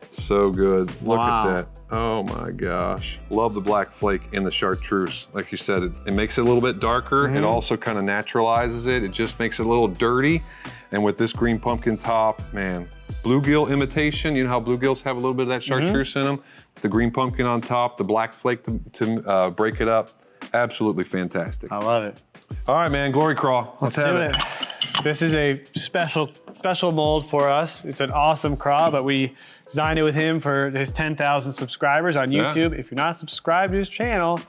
So good. Look at that. Oh my gosh. Love the black flake in the chartreuse. Like you said, it makes it a little bit darker. It also kind of naturalizes it. It just makes it a little dirty. And with this green pumpkin top, man, bluegill imitation. You know how bluegills have a little bit of that chartreuse in them? The green pumpkin on top, the black flake to break it up. Absolutely fantastic. I love it. All right, man, glory crawl. Let's do it. This is a special mold for us. It's an awesome craw, but we designed it with him for his 10,000 subscribers on YouTube. If you're not subscribed to his channel,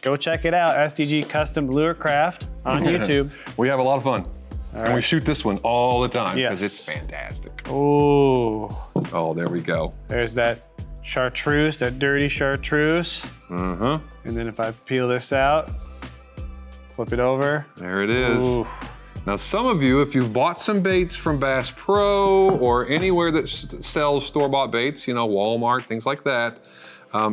go check it out, SDG Custom LureCraft on YouTube. We have a lot of fun. And we shoot this one all the time because it's fantastic. Ooh. Oh, there we go. There's that chartreuse, that dirty chartreuse. And then if I peel this out, flip it over. There it is. Ooh. Now, some of you, if you've bought some baits from Bass Pro or anywhere that sells store-bought baits, you know, Walmart, things like that,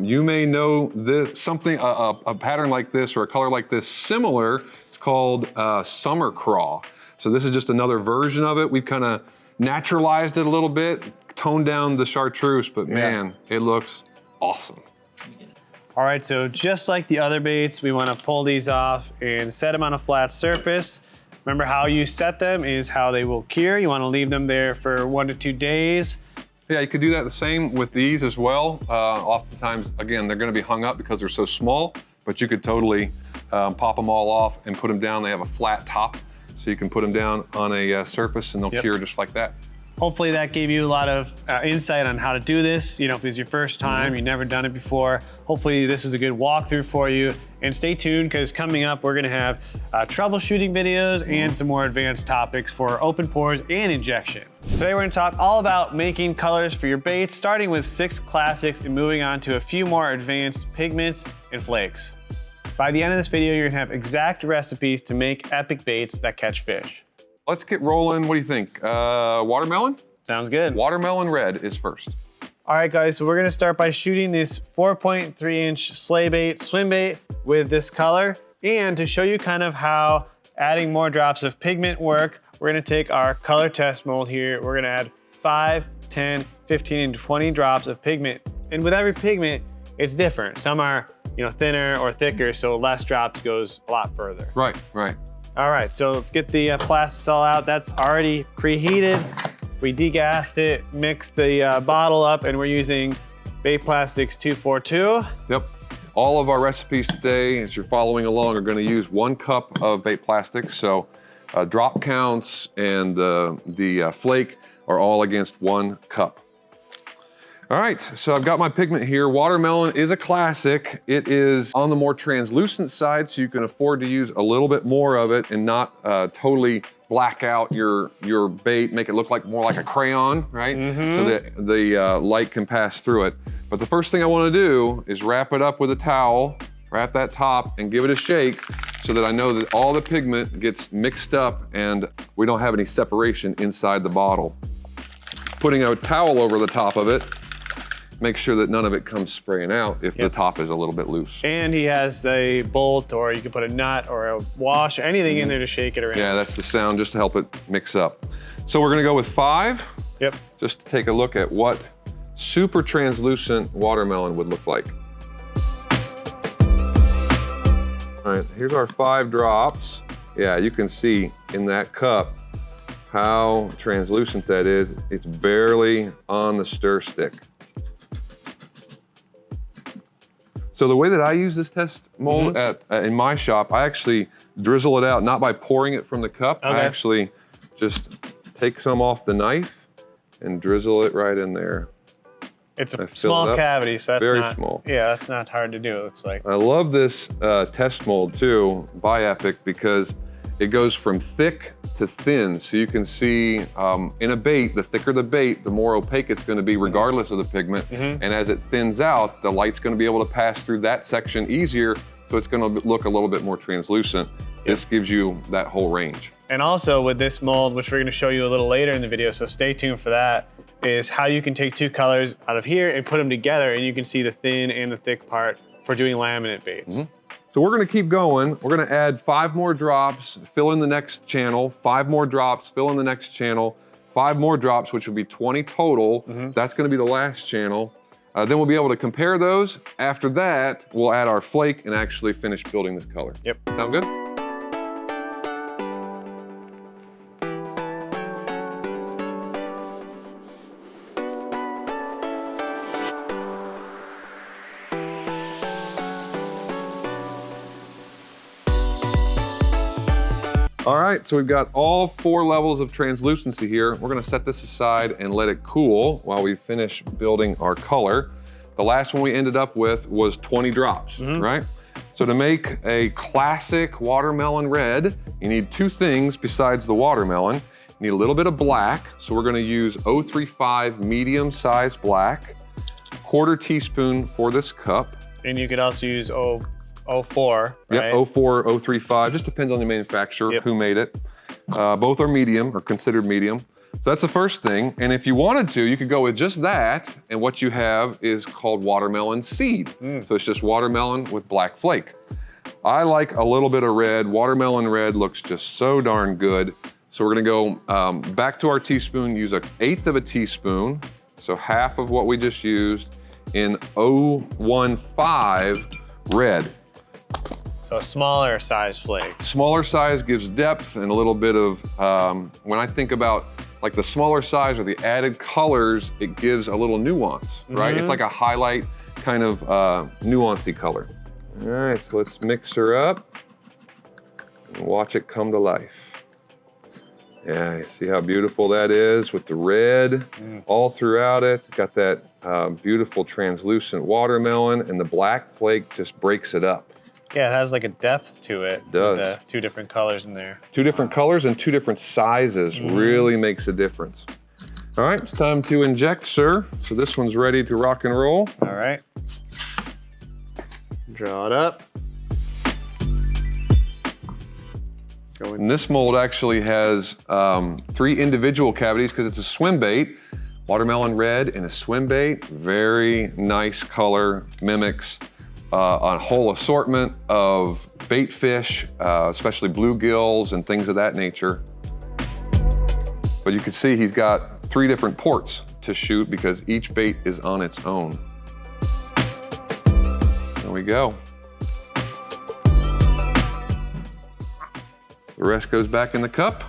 you may know this, a pattern like this or a color like this similar. It's called Summer Craw. So this is just another version of it. We've kind of naturalized it a little bit, toned down the chartreuse, but man, it looks awesome. All right, so just like the other baits, we want to pull these off and set them on a flat surface. Remember, how you set them is how they will cure. You want to leave them there for 1 to 2 days. Yeah, you could do that the same with these as well. Oftentimes, again, they're going to be hung up because they're so small, but you could totally pop them all off and put them down. They have a flat top, so you can put them down on a surface and they'll cure just like that. Hopefully that gave you a lot of insight on how to do this. You know, if it's your first time, you've never done it before, hopefully this was a good walkthrough for you. And stay tuned, because coming up, we're gonna have troubleshooting videos and some more advanced topics for open pores and injection. Today we're gonna talk all about making colors for your baits, starting with 6 classics and moving on to a few more advanced pigments and flakes. By the end of this video, you're gonna have exact recipes to make epic baits that catch fish. Let's get rolling. What do you think? Watermelon? Sounds good. Watermelon red is first. All right, guys, so we're gonna start by shooting this 4.3-inch sleigh bait, swim bait, with this color. And to show you kind of how adding more drops of pigment work, we're gonna take our color test mold here. We're gonna add 5, 10, 15, and 20 drops of pigment. And with every pigment, it's different. Some are, you know, thinner or thicker, so less drops goes a lot further. Right, right. All right, so let's get the Plastisol out. That's already preheated. We degassed it, mixed the bottle up, and we're using Bait Plastics 242. Yep. All of our recipes today, as you're following along, are going to use 1 cup of bait plastics. So drop counts and the flake are all against 1 cup. All right, so I've got my pigment here. Watermelon is a classic. It is on the more translucent side, so you can afford to use a little bit more of it and not totally black out your bait, make it look like more like a crayon, right? So that the light can pass through it. But the first thing I want to do is wrap it up with a towel, wrap that top, and give it a shake so that I know that all the pigment gets mixed up and we don't have any separation inside the bottle. Putting a towel over the top of it, make sure that none of it comes spraying out if the top is a little bit loose. And he has a bolt, or you can put a nut or a wash or anything in there to shake it around. Yeah, that's the sound, just to help it mix up. So we're gonna go with 5. Yep. Just to take a look at what super translucent watermelon would look like. All right, here's our 5 drops. Yeah, you can see in that cup how translucent that is. It's barely on the stir stick. So the way that I use this test mold in my shop, I actually drizzle it out, not by pouring it from the cup. I actually just take some off the knife and drizzle it right in there. It's a small cavity, so that's very not, small. Yeah, that's not hard to do, it looks like. I love this test mold too, by Epic, because it goes from thick to thin. So you can see in a bait, the thicker the bait, the more opaque it's gonna be regardless of the pigment. And as it thins out, the light's gonna be able to pass through that section easier, so it's gonna look a little bit more translucent. This gives you that whole range. And also with this mold, which we're gonna show you a little later in the video, so stay tuned for that, is how you can take 2 colors out of here and put them together, and you can see the thin and the thick part for doing laminate baits. So we're gonna keep going. We're gonna add 5 more drops, fill in the next channel, 5 more drops, fill in the next channel, 5 more drops, which will be 20 total. That's gonna be the last channel. Then we'll be able to compare those. After that, we'll add our flake and actually finish building this color. Yep. Sound good? All right, so we've got all 4 levels of translucency here. We're gonna set this aside and let it cool while we finish building our color. The last one we ended up with was 20 drops, right? So to make a classic watermelon red, you need 2 things besides the watermelon. You need a little bit of black, so we're gonna use 035 medium-sized black, 1/4 teaspoon for this cup. And you could also use 04, Yep, right? 04, 035, just depends on the manufacturer, who made it. Both are medium, or considered medium. So that's the first thing. And if you wanted to, you could go with just that, and what you have is called watermelon seed. So it's just watermelon with black flake. I like a little bit of red. Watermelon red looks just so darn good. So we're gonna go back to our teaspoon, use 1/8 of a teaspoon, so half of what we just used, in 015 red. So a smaller size flake. Smaller size gives depth and a little bit of, when I think about like the smaller size or the added colors, it gives a little nuance, right? It's like a highlight kind of nuancey color. All right, so let's mix her up and watch it come to life. Yeah, you see how beautiful that is with the red all throughout it. Got that beautiful translucent watermelon, and the black flake just breaks it up. Yeah, it has like a depth to it. It does. With the 2 different colors in there. 2 different colors and 2 different sizes really makes a difference. All right, it's time to inject, sir. So this one's ready to rock and roll. All right. Draw it up. And this mold actually has 3 individual cavities because it's a Swimbait. Watermelon red and a Swimbait. Very nice color, mimics a whole assortment of bait fish, especially bluegills and things of that nature. But you can see he's got 3 different ports to shoot because each bait is on its own. There we go. The rest goes back in the cup,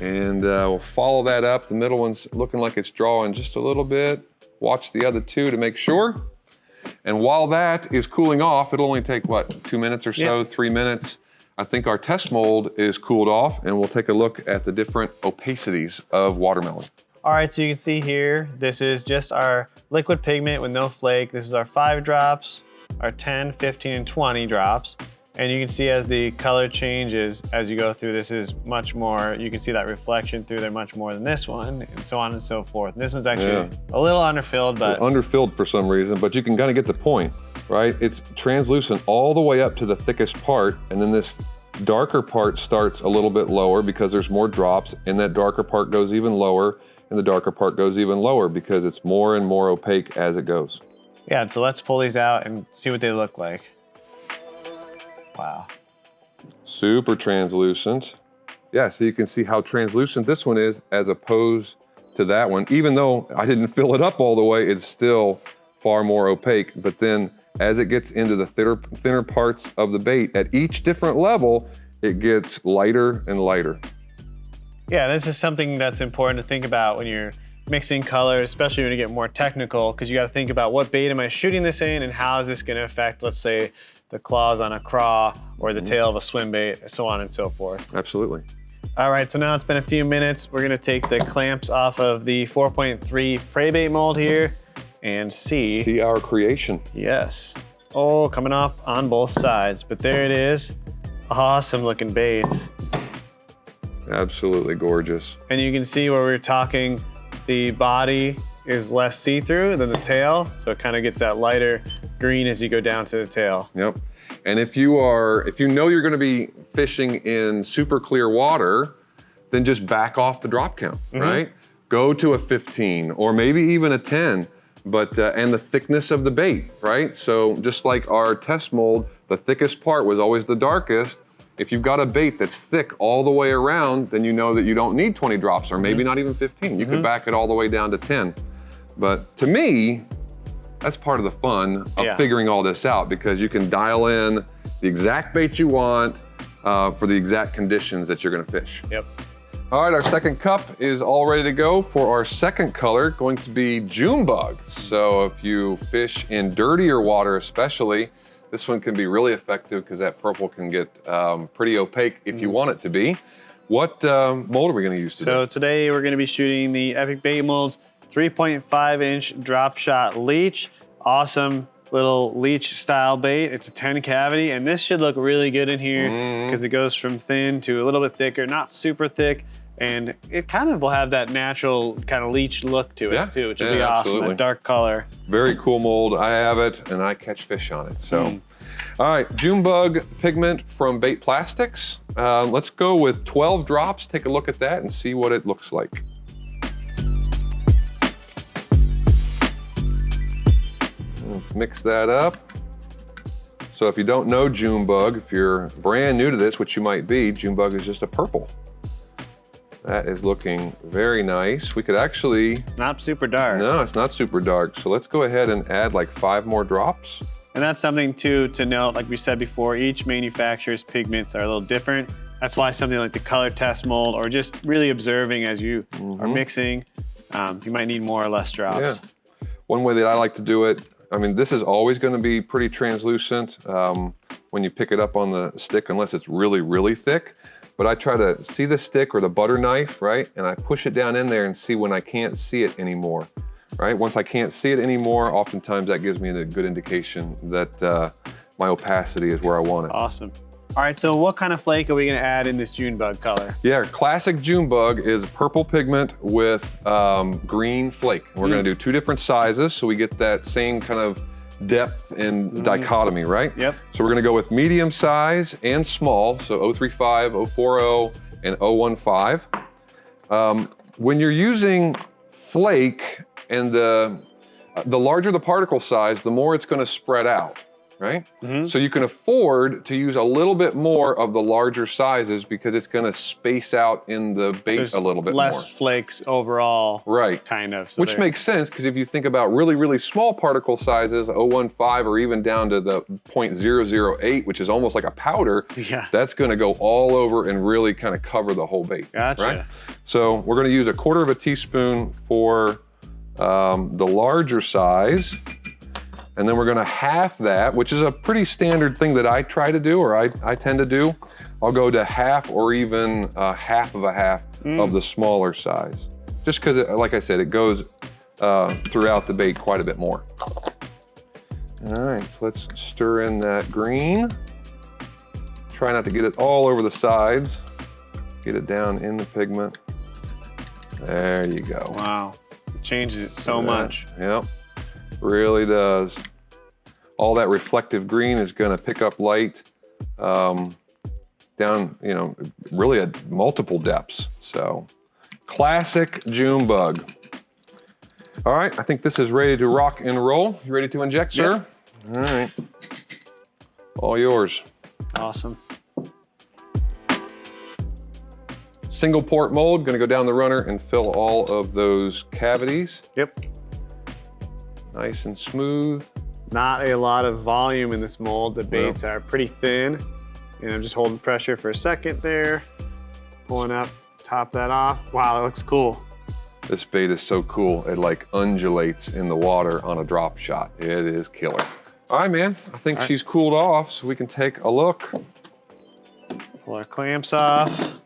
and we'll follow that up. The middle one's looking like it's drawing just a little bit. Watch the other 2 to make sure. And while that is cooling off, it'll only take, what, 2 minutes or so, 3 minutes. I think our test mold is cooled off, and we'll take a look at the different opacities of watermelon. All right, so you can see here, this is just our liquid pigment with no flake. This is our 5 drops, our 10, 15, and 20 drops. And you can see as the color changes as you go through, this is much more, you can see that reflection through there much more than this one, and so on and so forth. And this one's actually a little underfilled, but... Underfilled for some reason, but you can kind of get the point, right? It's translucent all the way up to the thickest part, and then this darker part starts a little bit lower because there's more drops, and that darker part goes even lower, and the darker part goes even lower because it's more and more opaque as it goes. Yeah, so let's pull these out and see what they look like. Wow. Super translucent. Yeah, so you can see how translucent this one is as opposed to that one. Even though I didn't fill it up all the way, it's still far more opaque. But then as it gets into the thinner parts of the bait, at each different level, it gets lighter and lighter. Yeah, this is something that's important to think about when you're mixing colors, especially when you get more technical, because you got to think about what bait am I shooting this in and how is this going to affect, let's say, the claws on a craw or the tail of a swimbait, so on and so forth. Absolutely. All right, so now it's been a few minutes. We're going to take the clamps off of the 4.3 prey bait mold here and see our creation. Yes. Oh, coming off on both sides, but there it is. Awesome looking baits. Absolutely gorgeous. And you can see where we were talking, the body is less see-through than the tail, so it kind of gets that lighter green as you go down to the tail. Yep. And if you know you're going to be fishing in super clear water, then just back off the drop count, right? Go to a 15 or maybe even a 10, but and the thickness of the bait, right? So just like our test mold, the thickest part was always the darkest. If you've got a bait that's thick all the way around, then you know that you don't need 20 drops or maybe not even 15. You could back it all the way down to 10. But to me, that's part of the fun of figuring all this out, because you can dial in the exact bait you want for the exact conditions that you're gonna fish. Yep. All right, our second cup is all ready to go for our second color, going to be June bug. So if you fish in dirtier water especially, this one can be really effective because that purple can get pretty opaque if you want it to be. What mold are we gonna use today? So today we're gonna be shooting the Epic Bait Molds 3.5-inch drop shot Leech. Awesome little Leech style bait. It's a 10 cavity, and this should look really good in here because it goes from thin to a little bit thicker, not super thick, and it kind of will have that natural kind of Leech look to it too, which will be awesome, absolutely. a dark color. Very cool mold. I have it, and I catch fish on it. So, all right, June bug pigment from Bait Plastics. Let's go with 12 drops. Take a look at that and see what it looks like. Let's mix that up. So if you don't know June bug, if you're brand new to this, which you might be, June bug is just a purple. That is looking very nice. We could actually... It's not super dark. No, it's not super dark. So let's go ahead and add like 5 more drops. And that's something too to note, like we said before, each manufacturer's pigments are a little different. That's why something like the color test mold or just really observing as you are mixing, you might need more or less drops. Yeah. One way that I like to do it, I mean, this is always going to be pretty translucent when you pick it up on the stick, unless it's really, really thick. But I try to see the stick or the butter knife, right? And I push it down in there and see when I can't see it anymore, right? Once I can't see it anymore, oftentimes that gives me a good indication that my opacity is where I want it. Awesome. All right, so what kind of flake are we gonna add in this June bug color? Yeah, classic June bug is purple pigment with green flake. We're gonna do 2 different sizes so we get that same kind of depth and dichotomy, right? Yep. So we're gonna go with medium size and small, so 035, 040, and 015. When you're using flake and the larger the particle size, the more it's gonna spread out, right? So you can afford to use a little bit more of the larger sizes because it's gonna space out in the bait a little bit more. Less flakes overall, right? Kind of. So which makes sense because if you think about really, really small particle sizes, 015 or even down to the 0.008, which is almost like a powder, that's gonna go all over and really kind of cover the whole bait, Gotcha. right? So we're gonna use 1/4 teaspoon for the larger size. And then we're gonna half that, which is a pretty standard thing that I try to do, or I tend to do. I'll go to half or even half of a half of the smaller size. Just because, like I said, it goes throughout the bait quite a bit more. All right, so let's stir in that green. Try not to get it all over the sides. Get it down in the pigment. There you go. Wow, it changes it so much. Yep. Really does. All that reflective green is going to pick up light down, you know, really at multiple depths. So, classic June bug. All right, I think this is ready to rock and roll. You ready to inject, sir? Yep. All right. All yours. Awesome. Single port mold, going to go down the runner and fill all of those cavities. Yep. Nice and smooth. Not a lot of volume in this mold. The baits are pretty thin. And I'm just holding pressure for a second there. Pulling up, top that off. Wow, that looks cool. This bait is so cool. It like undulates in the water on a drop shot. It is killer. All right, man. I think she's cooled off, so we can take a look. Pull our clamps off.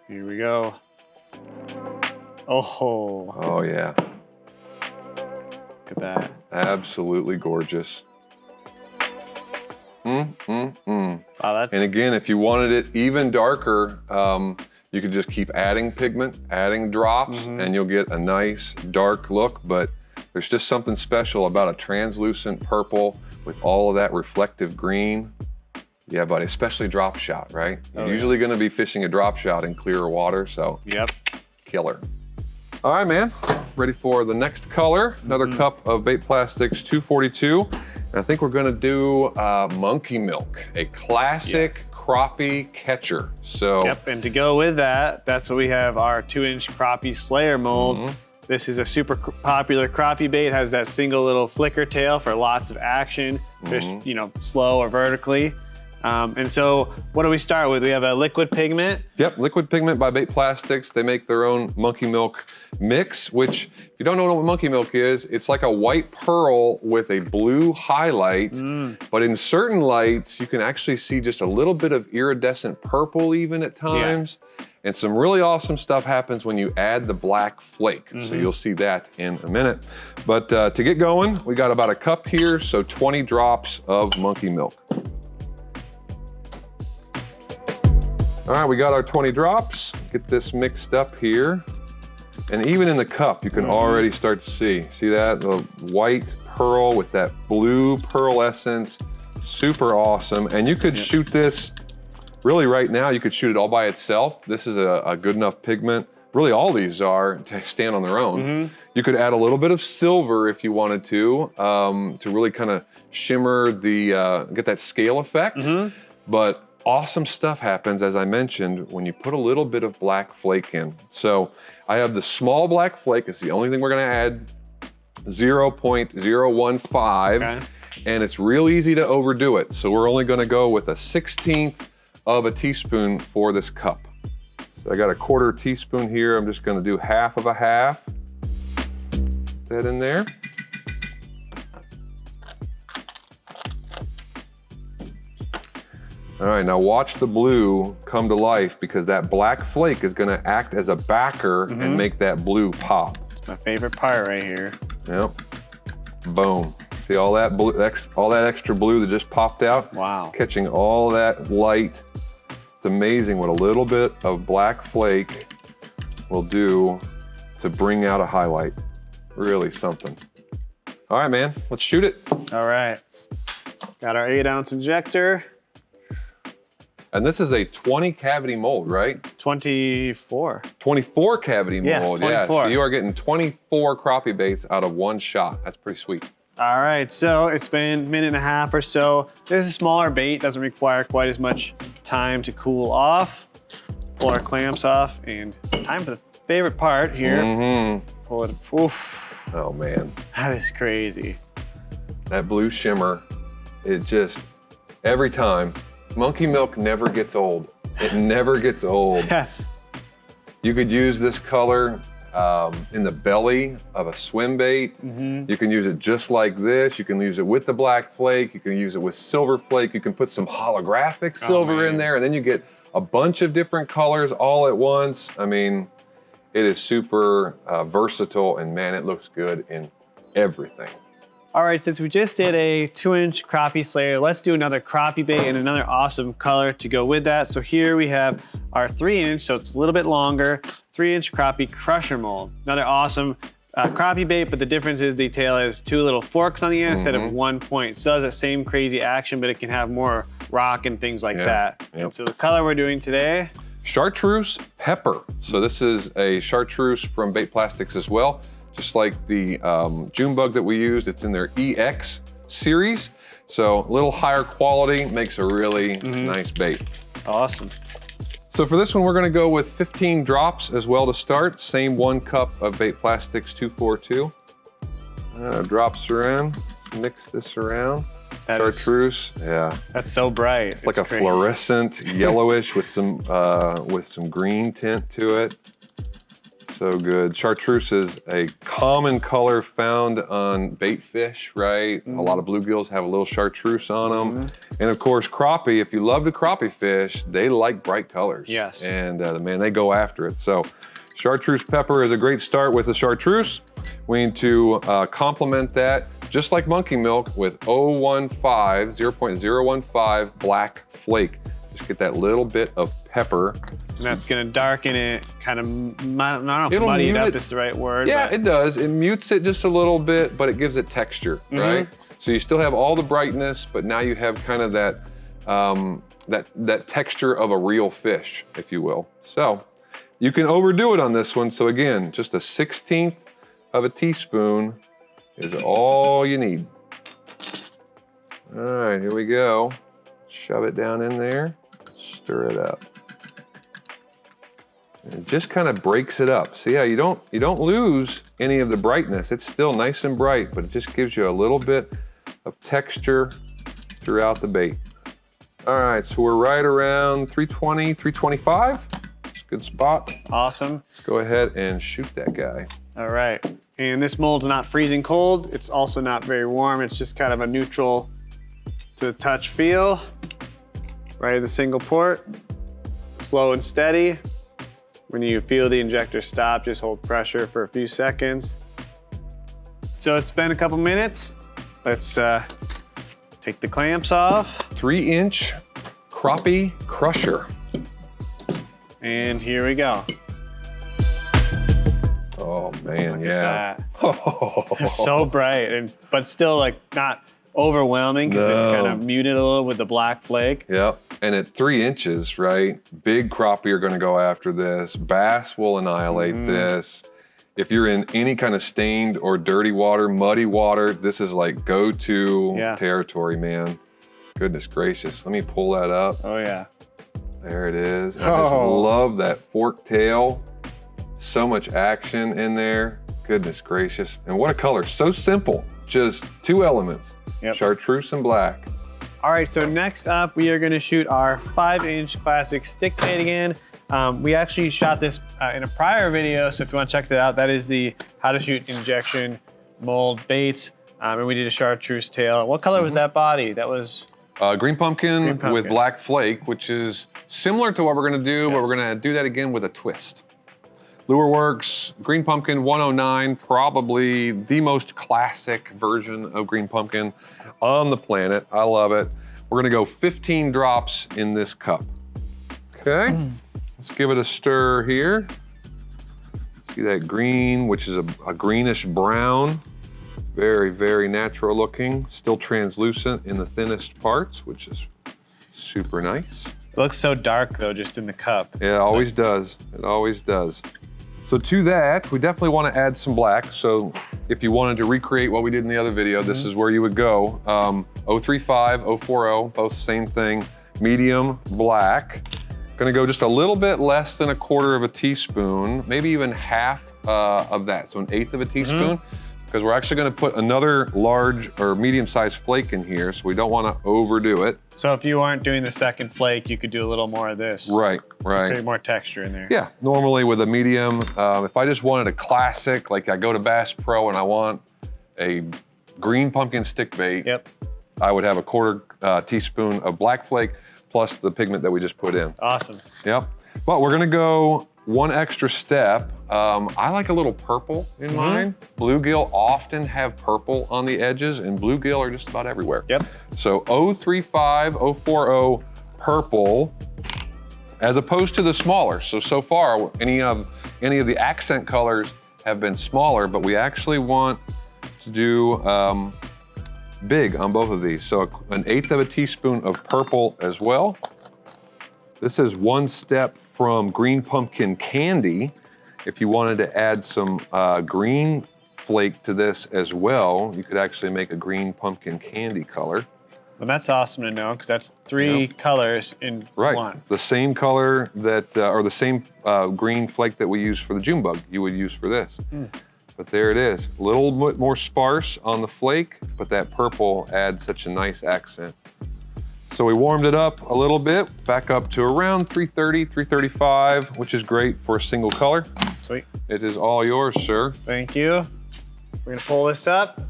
Here we go. Oh. Oh, yeah. Look at that. Absolutely gorgeous. Wow, that... And again, if you wanted it even darker, you could just keep adding pigment, adding drops, and you'll get a nice dark look. But there's just something special about a translucent purple with all of that reflective green. Yeah, buddy, especially drop shot, right? You're usually gonna be fishing a drop shot in clearer water, so killer. All right, man, ready for the next color. Another cup of Bait Plastics 242. And I think we're gonna do Monkey Milk, a classic crappie catcher. So and to go with that, that's what we have, our 2-inch crappie slayer mold. This is a super popular crappie bait, has that single little flicker tail for lots of action, fish, you know, slow or vertically. And so what do we start with? We have a liquid pigment. Yep, liquid pigment by Bait Plastics. They make their own Monkey Milk mix, which if you don't know what Monkey Milk is, it's like a white pearl with a blue highlight. But in certain lights, you can actually see just a little bit of iridescent purple even at times. And some really awesome stuff happens when you add the black flake. So you'll see that in a minute. But to get going, we got about a cup here, so 20 drops of Monkey Milk. All right, we got our 20 drops. Get this mixed up here. And even in the cup, you can already start to see that? The white pearl with that blue pearlescence, super awesome. And you could shoot this, really right now, you could shoot it all by itself. This is a good enough pigment really all these are to stand on their own. You could add a little bit of silver if you wanted to really kind of shimmer the, get that scale effect. But awesome stuff happens, as I mentioned, when you put a little bit of black flake in. So I have the small black flake. It's the only thing we're gonna add, 0.015. Okay. And it's real easy to overdo it. So we're only gonna go with a 1/16 of a teaspoon for this cup. So I got a 1/4 teaspoon here. I'm just gonna do half of a half. Put that in there. All right, now watch the blue come to life because that black flake is gonna act as a backer and make that blue pop. It's my favorite part right here. Yep, boom. See all that blue, all that extra blue that just popped out? Wow. Catching all that light. It's amazing what a little bit of black flake will do to bring out a highlight. Really something. All right, man, let's shoot it. All right. Got our 8-ounce injector. And this is a 20 cavity mold, right? 24. 24 cavity mold, 24. yeah. So you are getting 24 crappie baits out of one shot. That's pretty sweet. All right, so it's been a minute and a half or so. This is a smaller bait, doesn't require quite as much time to cool off. Pull our clamps off, and time for the favorite part here. Pull it, oof. Oh man. That is crazy. That blue shimmer, it just, every time, monkey milk never gets old. It never gets old. Yes. You could use this color in the belly of a Swimbait. You can use it just like this. You can use it with the black flake. You can use it with silver flake. You can put some holographic silver in there, and then you get a bunch of different colors all at once. I mean, it is super versatile, and man, it looks good in everything. All right, since we just did a 2-inch crappie slayer, let's do another crappie bait and another awesome color to go with that. So here we have our 3-inch, so it's a little bit longer, 3-inch crappie crusher mold. Another awesome crappie bait, but the difference is the tail has 2 little forks on the end instead of 1 point. Still has that same crazy action, but it can have more rock and things like that. And so the color we're doing today, Chartreuse pepper. So this is a chartreuse from Bait Plastics as well. Just like the June bug that we used, it's in their EX series. So a little higher quality, makes a really nice bait. awesome. So for this one, we're gonna go with 15 drops as well to start. Same 1 cup of Bait Plastics 242. Drops around, mix this around. Chartreuse, yeah. That's so bright. It's like a fluorescent yellowish with some green tint to it. So good. Chartreuse is a common color found on bait fish, right? A lot of bluegills have a little chartreuse on them. And of course, crappie, if you love the crappie fish, they like bright colors. Yes. And man, they go after it. So chartreuse pepper is a great start with the chartreuse. We need to complement that, just like monkey milk, with 0.015 black flake. Just get that little bit of pepper. And that's gonna darken it, kind of, I don't know, muddy it up is the right word. Yeah, but it does. It mutes it just a little bit, but it gives it texture, right? So you still have all the brightness, but now you have kind of that, that texture of a real fish, if you will. So you can overdo it on this one. So again, just a 1/16 of a teaspoon is all you need. All right, here we go. Shove it down in there, stir it up. It just kind of breaks it up. See how you don't lose any of the brightness. It's still nice and bright, but it just gives you a little bit of texture throughout the bait. All right, so we're right around 320, 325. It's a good spot. Awesome. Let's go ahead and shoot that guy. All right, and this mold's not freezing cold. It's also not very warm. It's just kind of a neutral to the touch feel. Right at the single port, slow and steady. When you feel the injector stop, just hold pressure for a few seconds. So it's been a couple minutes. Let's take the clamps off. 3-inch crappie crusher. And here we go. Oh man, Look yeah. at that. It's so bright, but still like not overwhelming because it's kind of muted a little with the black flake. Yep. And at 3 inches, right? Big crappie are going to go after this. Bass will annihilate this. If you're in any kind of stained or dirty water, muddy water, this is like go-to territory, man. Goodness gracious. Let me pull that up. Oh yeah. There it is. I just love that fork tail. So much action in there. Goodness gracious. And what a color. So simple. Just 2 elements. Chartreuse and black. All right, so next up, we are gonna shoot our 5-inch classic stick bait again. We actually shot this in a prior video, so if you want to check that out, that is the how to shoot injection mold baits. And we did a chartreuse tail. What color was that body? That was green pumpkin with black flake, which is similar to what we're gonna do, but we're gonna do that again with a twist. LureWorks Green Pumpkin 109, probably the most classic version of green pumpkin on the planet. I love it. We're gonna go 15 drops in this cup. Okay, let's give it a stir here. See that green, which is a greenish brown. Very, very natural looking. Still translucent in the thinnest parts, which is super nice. It looks so dark though, just in the cup. Yeah, it always does. It always does. So to that, we definitely want to add some black. So if you wanted to recreate what we did in the other video, this is where you would go. 035, 040, both same thing. Medium black. Gonna go just a little bit less than 1/4 of a teaspoon, maybe even half of that. So 1/8 of a teaspoon. Because we're actually gonna put another large or medium-sized flake in here, so we don't wanna overdo it. So if you aren't doing the second flake, you could do a little more of this. Right, right. Create more texture in there. Yeah, normally with a medium, if I just wanted a classic, like I go to Bass Pro and I want a green pumpkin stick bait, I would have 1/4 teaspoon of black flake plus the pigment that we just put in. Awesome. Yep, but we're gonna go one extra step. I like a little purple in mine. Bluegill often have purple on the edges, and bluegill are just about everywhere. So 035, 040 purple, as opposed to the smaller. So far, any of the accent colors have been smaller, but we actually want to do big on both of these. So 1/8 of a teaspoon of purple as well. This is one step from green pumpkin candy. If you wanted to add some green flake to this as well, you could actually make a green pumpkin candy color. Well, that's awesome to know, because that's 3 colors in one. The same color that, or the same green flake that we use for the June bug, you would use for this. But there it is. A little bit more sparse on the flake, but that purple adds such a nice accent. So we warmed it up a little bit, back up to around 330, 335, which is great for a single color. Sweet. It is all yours, sir. Thank you. We're gonna pull this up.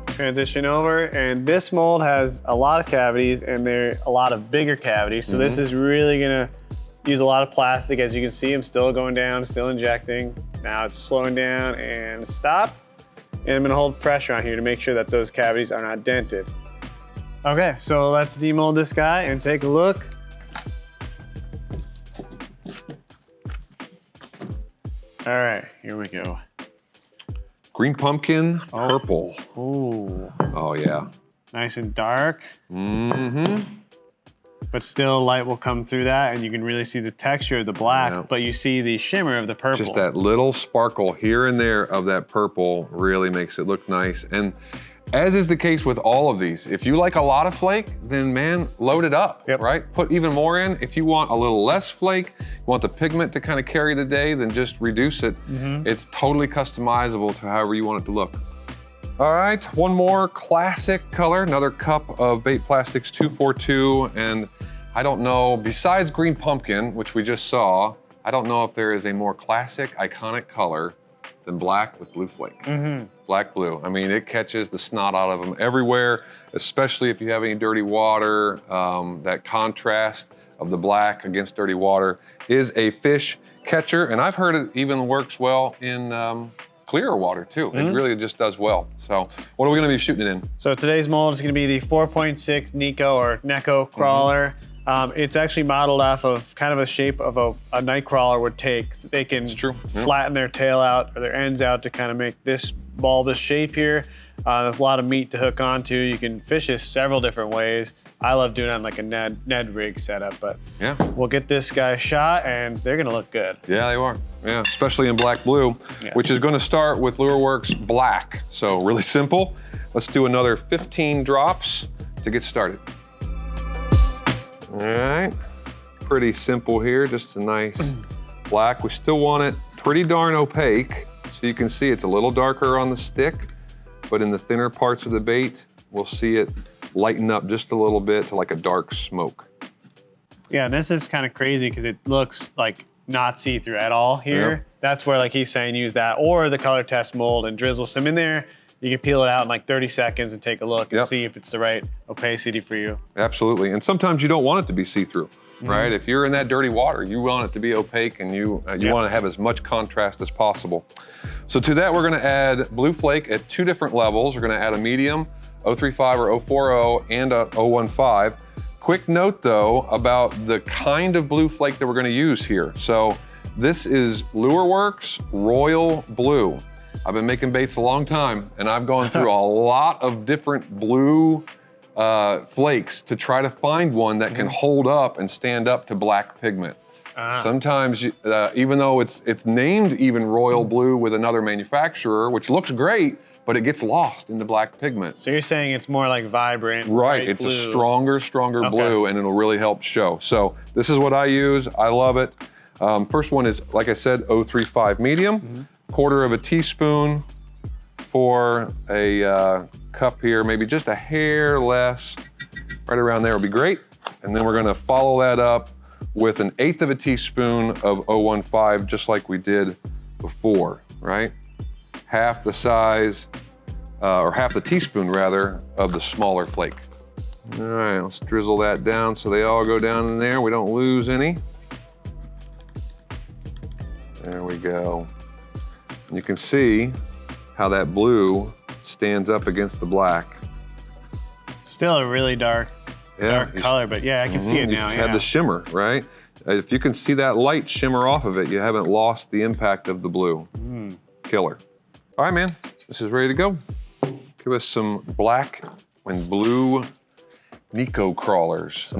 Transition over, and this mold has a lot of cavities, and there are a lot of bigger cavities. So this is really gonna use a lot of plastic. As you can see, I'm still going down, still injecting. Now it's slowing down and stop. And I'm gonna hold pressure on here to make sure that those cavities are not dented. Okay, so let's demold this guy and take a look. All right, here we go. Green pumpkin, purple. Ooh. Oh yeah. Nice and dark. But still light will come through that, and you can really see the texture of the black, but you see the shimmer of the purple. Just that little sparkle here and there of that purple really makes it look nice. And as is the case with all of these, if you like a lot of flake, then man, load it up, right? Put even more in. If you want a little less flake, you want the pigment to kind of carry the day, then just reduce it. It's totally customizable to however you want it to look. All right, one more classic color, another cup of Bait Plastics 242, and I don't know, besides green pumpkin, which we just saw, I don't know if there is a more classic, iconic color than black with blue flake. Black blue, I mean, it catches the snot out of them everywhere, especially if you have any dirty water. That contrast of the black against dirty water is a fish catcher, and I've heard it even works well in clearer water too. It really just does well. So what are we gonna be shooting it in? So today's mold is gonna be the 4.6 Nico or Neko crawler. It's actually modeled off of kind of a shape of a night crawler would take. They can flatten their tail out or their ends out to kind of make this bulbous shape here. There's a lot of meat to hook onto. You can fish this several different ways. I love doing it on like a Ned rig setup, but yeah, we'll get this guy shot and they're gonna look good. Yeah, they are. Yeah, especially in black blue, yes. Which is gonna start with LureWorks black. So really simple. Let's do another 15 drops to get started. All right, pretty simple here, just a nice black. We still want it pretty darn opaque. So you can see it's a little darker on the stick, but in the thinner parts of the bait, we'll see it lighten up just a little bit to like a dark smoke. Yeah, and this is kind of crazy because it looks like not see-through at all here. Yep. That's where, like he's saying, use that or the color test mold and drizzle some in there. You can peel it out in like 30 seconds and take a look and see if it's the right opacity for you. Absolutely, and sometimes you don't want it to be see-through, right? If you're in that dirty water, you want it to be opaque and you want to have as much contrast as possible. So to that, we're gonna add blue flake at 2 different levels. We're gonna add a medium, 035 or 040, and a 015. Quick note though about the kind of blue flake that we're gonna use here. So this is LureWorks Royal Blue. I've been making baits a long time and I've gone through a lot of different blue flakes to try to find one that can hold up and stand up to black pigment. Sometimes, even though it's named even Royal Blue with another manufacturer, which looks great, but it gets lost in the black pigment. So you're saying it's more like vibrant, right? It's blue. a stronger blue, and it'll really help show. So this is what I use. I love it. First one is, like I said, 035 medium, 1/4 teaspoon for a cup here, maybe just a hair less, right around there would be great. And then we're gonna follow that up with 1/8 teaspoon of 015, just like we did before, right? Half the size, or half the teaspoon rather, of the smaller flake. All right, let's drizzle that down so they all go down in there. We don't lose any. There we go. You can see how that blue stands up against the black. Still a really dark color, but yeah, I can see it now. You have the shimmer, right? If you can see that light shimmer off of it, you haven't lost the impact of the blue. Killer. All right, man, this is ready to go. Give us some black and blue Nico crawlers,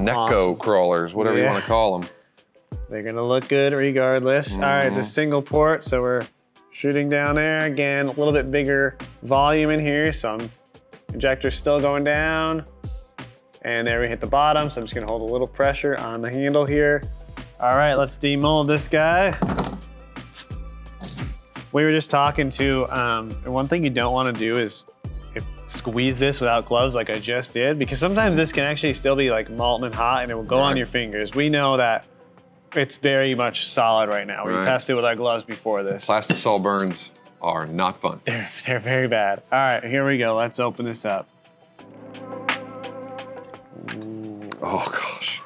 crawlers, whatever you want to call them. They're gonna look good regardless. All right, it's a single port, so we're shooting down there. Again, a little bit bigger volume in here, so injector's still going down. And there we hit the bottom, so I'm just gonna hold a little pressure on the handle here. All right, let's demold this guy. We were just talking to, one thing you don't wanna do is squeeze this without gloves like I just did, because sometimes this can actually still be like molten and hot and it will go on your fingers. We know that it's very much solid right now. We tested with our gloves before this. Plastisol burns are not fun. They're very bad. All right, here we go. Let's open this up. Oh gosh.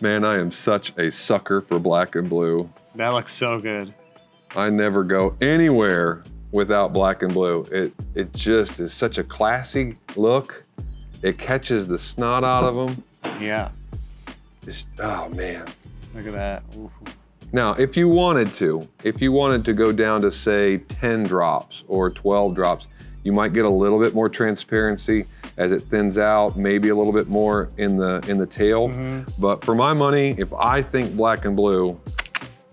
Man, I am such a sucker for black and blue. That looks so good. I never go anywhere without black and blue. It just is such a classy look. It catches the snot out of them. Yeah. Oh man. Look at that. Ooh. Now, if you wanted to go down to say 10 drops or 12 drops, you might get a little bit more transparency as it thins out, maybe a little bit more in the tail. But for my money, if I think black and blue,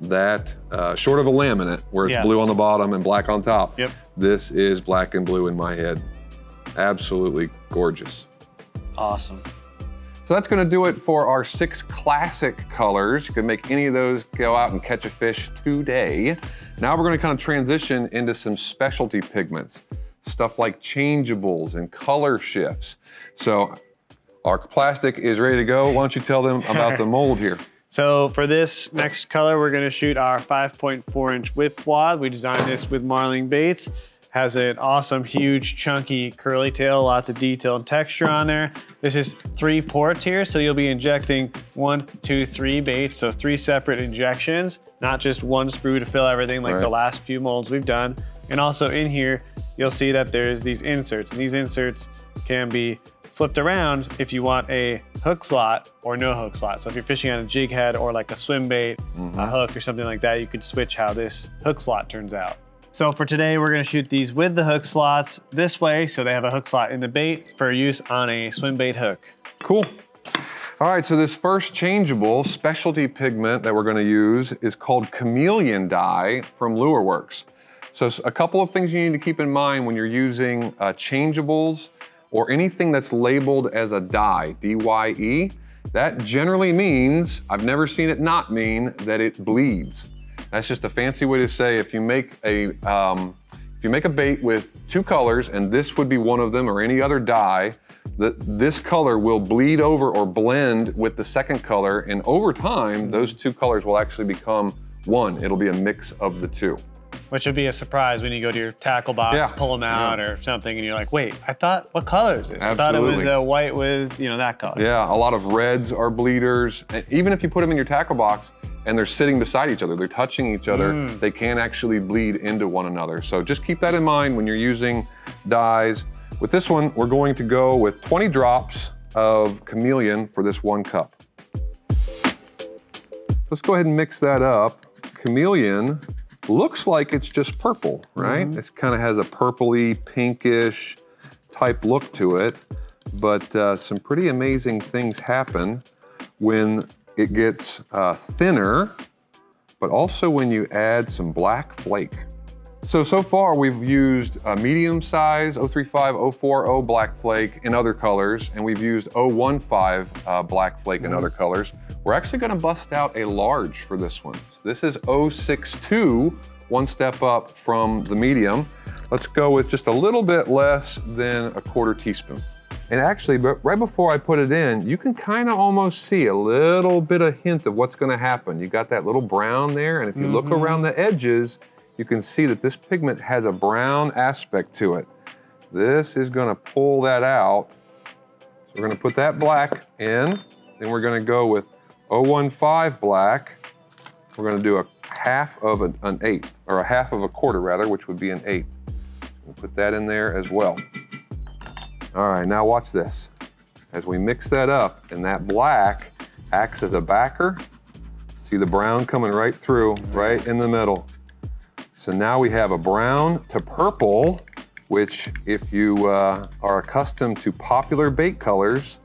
that short of a laminate where it's blue on the bottom and black on top, this is black and blue in my head. Absolutely gorgeous. Awesome. So that's gonna do it for our 6 classic colors. You can make any of those go out and catch a fish today. Now we're gonna kind of transition into some specialty pigments, stuff like changeables and color shifts. So our plastic is ready to go. Why don't you tell them about the mold here? So for this next color, we're gonna shoot our 5.4-inch whip wad. We designed this with marling baits. Has an awesome, huge, chunky curly tail, lots of detail and texture on there. This is 3 ports here, so you'll be injecting 1, 2, 3 baits, so 3 separate injections, not just one sprue to fill everything like the last few molds we've done. And also in here, you'll see that there's these inserts, and these inserts can be flipped around if you want a hook slot or no hook slot. So if you're fishing on a jig head or like a swim bait, a hook or something like that, you could switch how this hook slot turns out. So for today, we're gonna shoot these with the hook slots this way, so they have a hook slot in the bait for use on a swim bait hook. Cool. All right, so this first changeable specialty pigment that we're gonna use is called Chameleon dye from LureWorks. So a couple of things you need to keep in mind when you're using changeables or anything that's labeled as a dye, D-Y-E, that generally means, I've never seen it not mean, that it bleeds. That's just a fancy way to say if you make a bait with two colors, and this would be one of them or any other dye, this color will bleed over or blend with the second color, and over time, those two colors will actually become one. It'll be a mix of the two. Which would be a surprise when you go to your tackle box, pull them out or something, and you're like, wait, what color is this? Absolutely. I thought it was white with, that color. Yeah, a lot of reds are bleeders. And even if you put them in your tackle box and they're sitting beside each other, they're touching each other, they can actually bleed into one another. So just keep that in mind when you're using dyes. With this one, we're going to go with 20 drops of Chameleon for this 1 cup. Let's go ahead and mix that up. Chameleon looks like it's just purple, right? It kind of has a purpley, pinkish type look to it, but some pretty amazing things happen when it gets thinner, but also when you add some black flake. So far we've used a medium size 035, 040 black flake in other colors, and we've used 015 black flake in other colors. We're actually gonna bust out a large for this one. So this is 062, 1 step up from the medium. Let's go with just a little bit less than 1/4 teaspoon. And actually, right before I put it in, you can kind of almost see a little bit of hint of what's gonna happen. You got that little brown there, and if you look around the edges, you can see that this pigment has a brown aspect to it. This is gonna pull that out. So we're gonna put that black in, then we're gonna go with 015 black. We're gonna do a half of an eighth, or a half of a quarter rather, which would be an eighth. We'll put that in there as well. All right, now watch this. As we mix that up, and that black acts as a backer, see the brown coming right through, right in the middle. So now we have a brown to purple, which if you are accustomed to popular bait colors,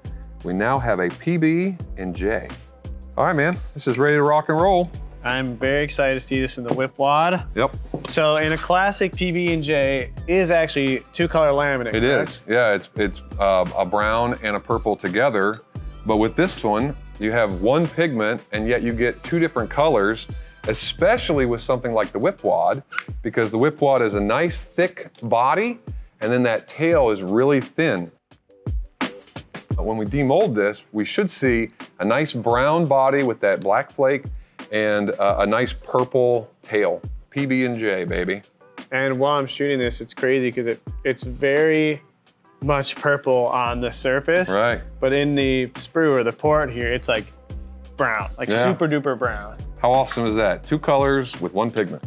we now have a PB and J. All right, man, this is ready to rock and roll. I'm very excited to see this in the whip wad. Yep. So in a classic PB&J is actually 2-color laminate. It is, yeah, it's a brown and a purple together. But with this one, you have 1 pigment and yet you get 2 different colors, especially with something like the whip wad, because the whip wad is a nice thick body and then that tail is really thin. When we demold this, we should see a nice brown body with that black flake and a nice purple tail. PB&J, baby. And while I'm shooting this, it's crazy because it's very much purple on the surface. Right. But in the sprue or the port here, it's like brown, like super duper brown. How awesome is that? 2 colors with 1 pigment.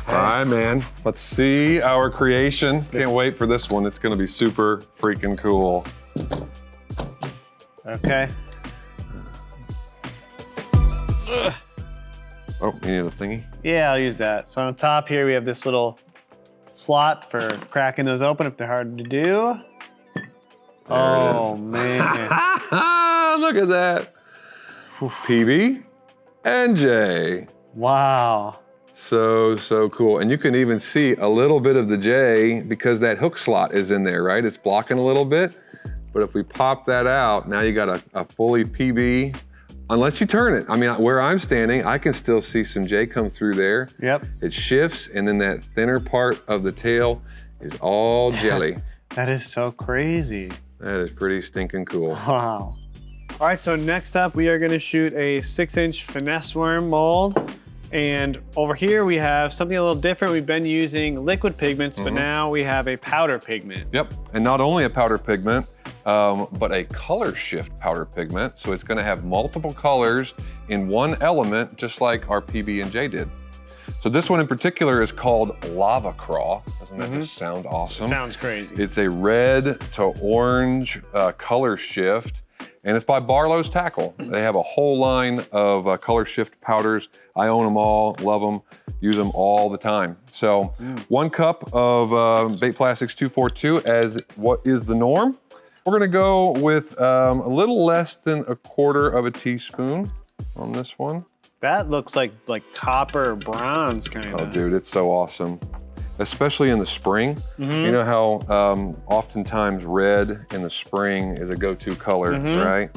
All right, man. Let's see our creation. Can't wait for this one. It's gonna be super freaking cool. Okay. Oh, you need a thingy? Yeah, I'll use that. So on top here, we have this little slot for cracking those open if they're hard to do. Oh, man. Look at that. PB and J. Wow. So cool. And you can even see a little bit of the J because that hook slot is in there, right? It's blocking a little bit. But if we pop that out, now you got a fully PB, unless you turn it. I mean, where I'm standing, I can still see some J come through there. Yep. It shifts, and then that thinner part of the tail is all jelly. That is so crazy. That is pretty stinking cool. Wow. All right, so next up, we are gonna shoot a 6-inch finesse worm mold. And over here, we have something a little different. We've been using liquid pigments, but now we have a powder pigment. Yep, and not only a powder pigment, but a color shift powder pigment. So it's gonna have multiple colors in one element, just like our PB&J did. So this one in particular is called Lava Craw. Doesn't that just sound awesome? It sounds crazy. It's a red to orange color shift, and it's by Barlow's Tackle. They have a whole line of color shift powders. I own them all, love them. use them all the time. So 1 cup of Bait Plastics 242 as what is the norm. We're gonna go with a little less than 1/4 teaspoon on this one. That looks like copper bronze kind of. Oh dude, it's so awesome. Especially in the spring. You know how oftentimes red in the spring is a go-to color, right?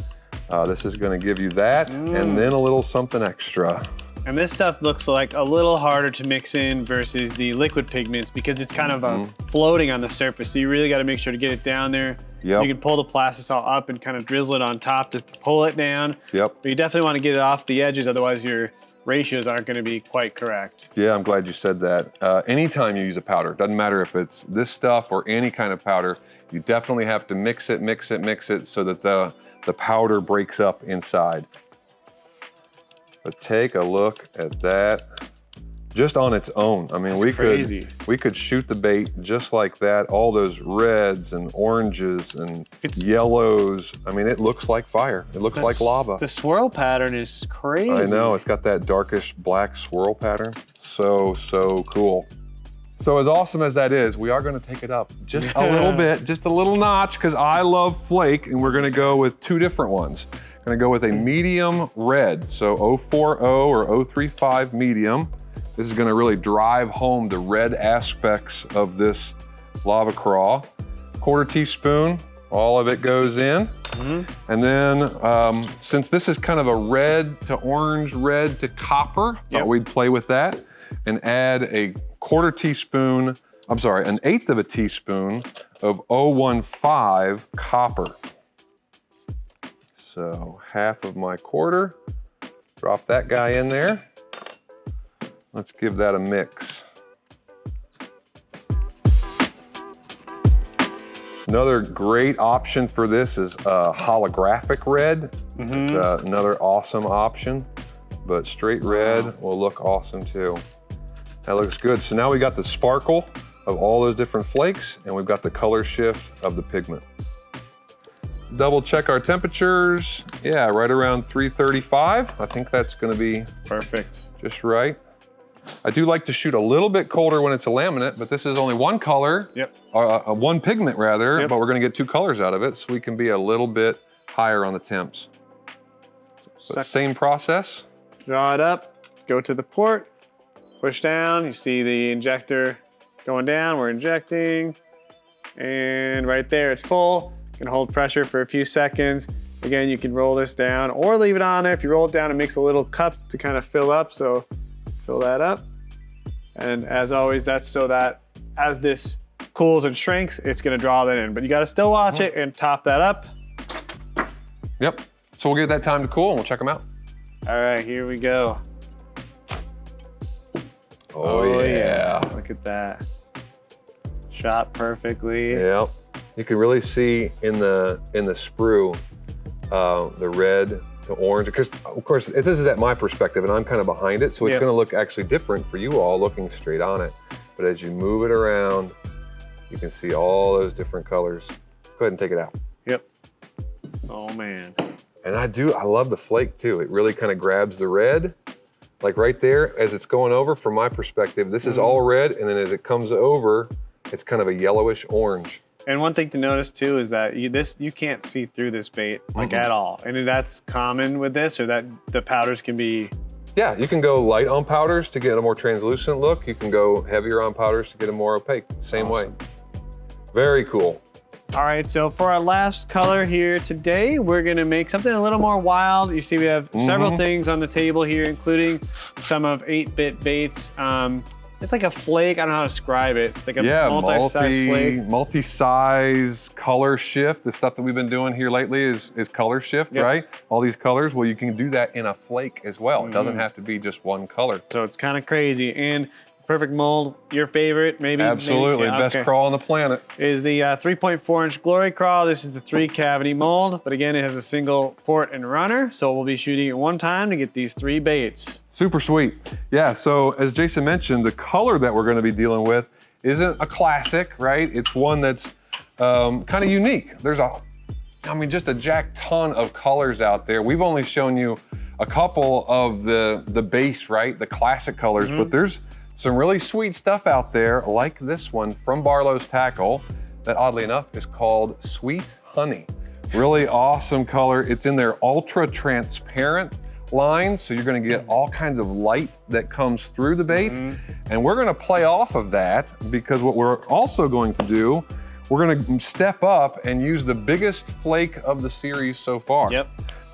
This is gonna give you that and then a little something extra. And this stuff looks like a little harder to mix in versus the liquid pigments because it's kind of floating on the surface. So you really gotta make sure to get it down there. Yep. You can pull the Plastisol up and kind of drizzle it on top to pull it down. Yep. But you definitely wanna get it off the edges, otherwise your ratios aren't gonna be quite correct. Yeah, I'm glad you said that. Anytime you use a powder, doesn't matter if it's this stuff or any kind of powder, you definitely have to mix it so that the powder breaks up inside. But take a look at that just on its own. I mean, we could shoot the bait just like that. All those reds and oranges and yellows. I mean, it looks like fire. It looks like lava. The swirl pattern is crazy. I know, it's got that darkish black swirl pattern. So cool. So as awesome as that is, we are gonna take it up just a little bit, just a little notch, because I love Flake, and we're gonna go with 2 different ones. Gonna go with a medium red, so 040 or 035 medium. This is gonna really drive home the red aspects of this lava craw. 1/4 teaspoon, all of it goes in. And then, since this is kind of a red to orange, red to copper, thought we'd play with that and add a 1/4 teaspoon, I'm sorry, 1/8 teaspoon of 015 copper. So half of my 1/4, drop that guy in there. Let's give that a mix. Another great option for this is holographic red. It's another awesome option, but straight red will look awesome too. That looks good. So now we got the sparkle of all those different flakes, and we've got the color shift of the pigment. Double check our temperatures. Yeah, right around 335. I think that's gonna be perfect. Just right. I do like to shoot a little bit colder when it's a laminate, but this is only 1 color, one pigment rather, but we're gonna get 2 colors out of it, so we can be a little bit higher on the temps. But same process. Draw it up, go to the port, push down, you see the injector going down, we're injecting, and right there it's full. You can hold pressure for a few seconds. Again, you can roll this down or leave it on there. If you roll it down, it makes a little cup to kind of fill up, so fill that up. And as always, that's so that as this cools and shrinks, it's gonna draw that in. But you gotta still watch it and top that up. Yep, so we'll give that time to cool and we'll check them out. All right, here we go. Oh yeah. Look at that. Shot perfectly. Yep. You can really see in the sprue the red to orange, because of course this is at my perspective and I'm kind of behind it, so it's going to look actually different for you all looking straight on it. But as you move it around, you can see all those different colors. Let's go ahead and take it out. Yep. Oh man. And I love the flake too. It really kind of grabs the red, like right there as it's going over. From my perspective, this is all red, and then as it comes over, it's kind of a yellowish orange. And one thing to notice too is that you can't see through this bait like at all. And that's common with this, or that the powders can be. Yeah, you can go light on powders to get a more translucent look. You can go heavier on powders to get a more opaque, same way. Very cool. All right, so for our last color here today, we're gonna make something a little more wild. You see we have several things on the table here, including some of 8-bit baits. It's like a flake, I don't know how to describe it. It's like a multi-size flake. Multi-size color shift. The stuff that we've been doing here lately is color shift, right? All these colors, well, you can do that in a flake as well. It doesn't have to be just one color. So it's kind of crazy. And perfect mold, your favorite, maybe? Absolutely, best crawl on the planet. Is the 3.4-inch Glory Crawl. This is the 3-cavity mold, but again, it has a single port and runner, so we'll be shooting it one time to get these 3 baits. Super sweet. Yeah, so as Jason mentioned, the color that we're gonna be dealing with isn't a classic, right? It's one that's kind of unique. There's just a jack ton of colors out there. We've only shown you a couple of the base, right? The classic colors, but there's some really sweet stuff out there like this one from Barlow's Tackle that oddly enough is called Sweet Honey. Really awesome color. It's in their ultra transparent line, so you're gonna get all kinds of light that comes through the bait. And we're gonna play off of that because what we're also going to do, we're gonna step up and use the biggest flake of the series so far. Yep.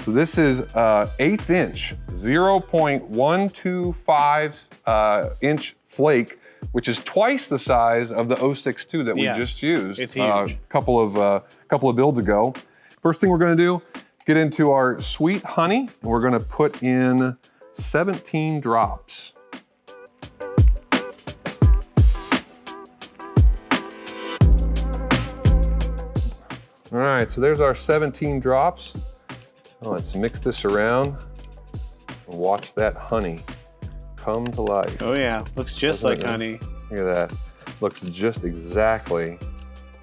So this is 1/8 inch, 0.125 inch flake, which is twice the size of the 062 that we just used. It's huge. A couple of builds ago. First thing we're gonna do, get into our Sweet Honey, and we're gonna put in 17 drops. All right, so there's our 17 drops. Let's mix this around and watch that honey come to life. Oh yeah, looks just like honey. Look at that. Looks just exactly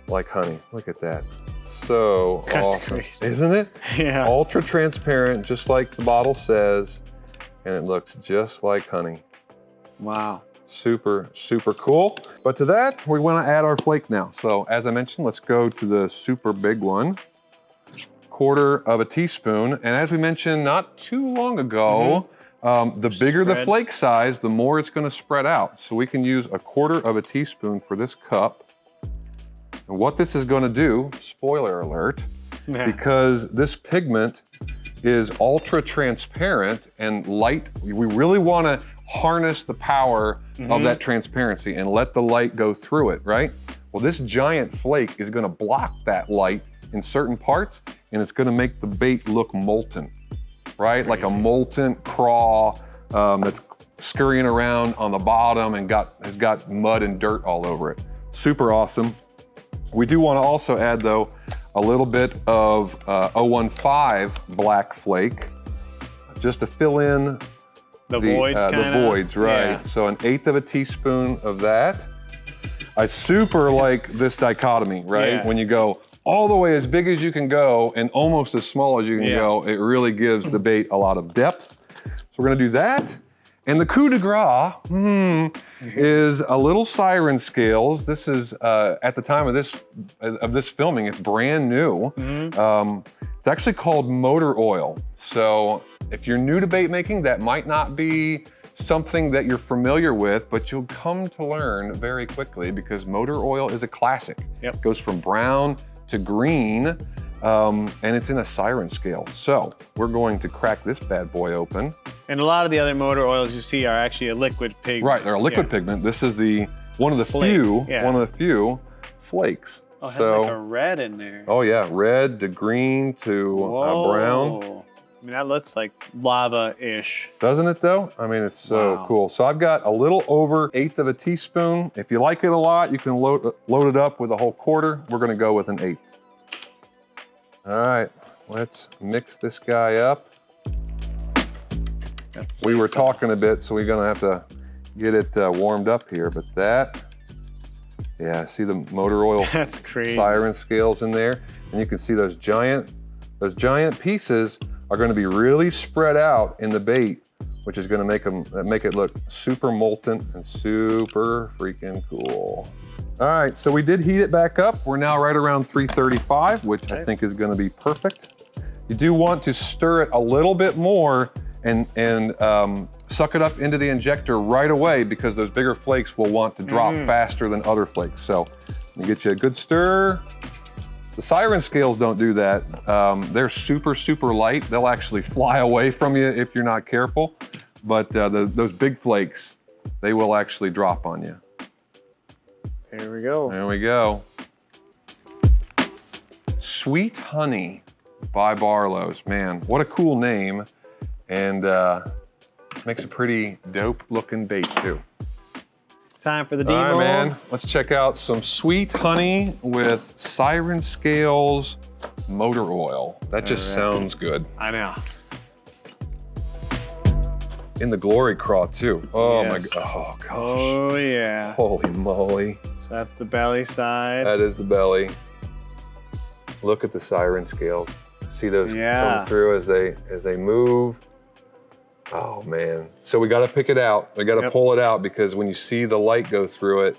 like honey. Look at that. So That's awesome, crazy. isn't it? Yeah. Ultra transparent, just like the bottle says, and it looks just like honey. Wow. Super, super cool. But to that, we want to add our flake now. So as I mentioned, let's go to the super big one. 1/4 teaspoon. And as we mentioned not too long ago, the bigger the flake size, the more it's going to spread out. So we can use 1/4 teaspoon for this cup. And what this is going to do, spoiler alert, because this pigment is ultra transparent and light, we really want to harness the power of that transparency and let the light go through it, right? Well, this giant flake is going to block that light in certain parts, and it's going to make the bait look molten, right? Like a molten craw that's scurrying around on the bottom and has got mud and dirt all over it. Super awesome. We do want to also add, though, a little bit of 015 black flake just to fill in the voids, right? Yeah. So 1/8 teaspoon of that. I super like this dichotomy, right? Yeah. When you go all the way as big as you can go and almost as small as you can go, it really gives the bait a lot of depth. So we're gonna do that. And the coup de grace is a little siren scales. This is, at the time of this filming, it's brand new. It's actually called motor oil. So if you're new to bait making, that might not be something that you're familiar with, but you'll come to learn very quickly because motor oil is a classic. Yep. It goes from brown to green, and it's in a siren scale. So we're going to crack this bad boy open. And a lot of the other motor oils you see are actually a liquid pigment. Right, they're a liquid pigment. This is one of the few flakes. Oh, it has like a red in there. Oh yeah, red to green to brown. I mean, that looks like lava-ish. Doesn't it though? I mean, it's so cool. So I've got a little over 1/8 teaspoon. If you like it a lot, you can load it up with a whole 1/4. We're gonna go with 1/8. All right, let's mix this guy up. We were talking a bit, so we're gonna have to get it warmed up here, but yeah, see the motor oil That's crazy. siren scales in there, and you can see those giant pieces are going to be really spread out in the bait, which is going to make it look super molten and super freaking cool. All right, so we did heat it back up. We're now right around 335, which I think is going to be perfect. You do want to stir it a little bit more and suck it up into the injector right away because those bigger flakes will want to drop faster than other flakes. So let me get you a good stir. The siren scales don't do that. They're super, super light. They'll actually fly away from you if you're not careful. But those big flakes, they will actually drop on you. There we go. There we go. Sweet Honey by Barlow's. Man, what a cool name. And makes a pretty dope looking bait too. Time for the All demold. right, man. Let's check out some Sweet Honey with siren scales motor oil. That just sounds good. I know. In the glory craw too. Oh my Yes. god. Oh gosh. Oh yeah. Holy moly. So that's the belly side. That is the belly. Look at the siren scales. See those come through as they move. Oh man. So we gotta pick it out. We gotta pull it out because when you see the light go through it,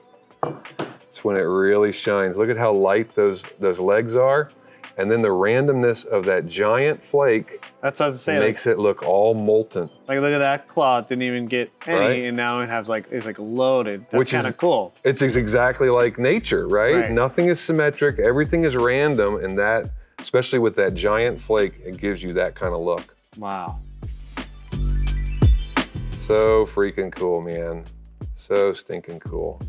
it's when it really shines. Look at how light those legs are. And then the randomness of that giant flake that's what I was saying. Makes it look all molten. Like look at that claw, it didn't even get any, and now it has like it's like loaded. That's kind of cool. It's exactly like nature, right? Nothing is symmetric, everything is random, and that, especially with that giant flake, it gives you that kind of look. Wow. So freaking cool, man. So stinking cool.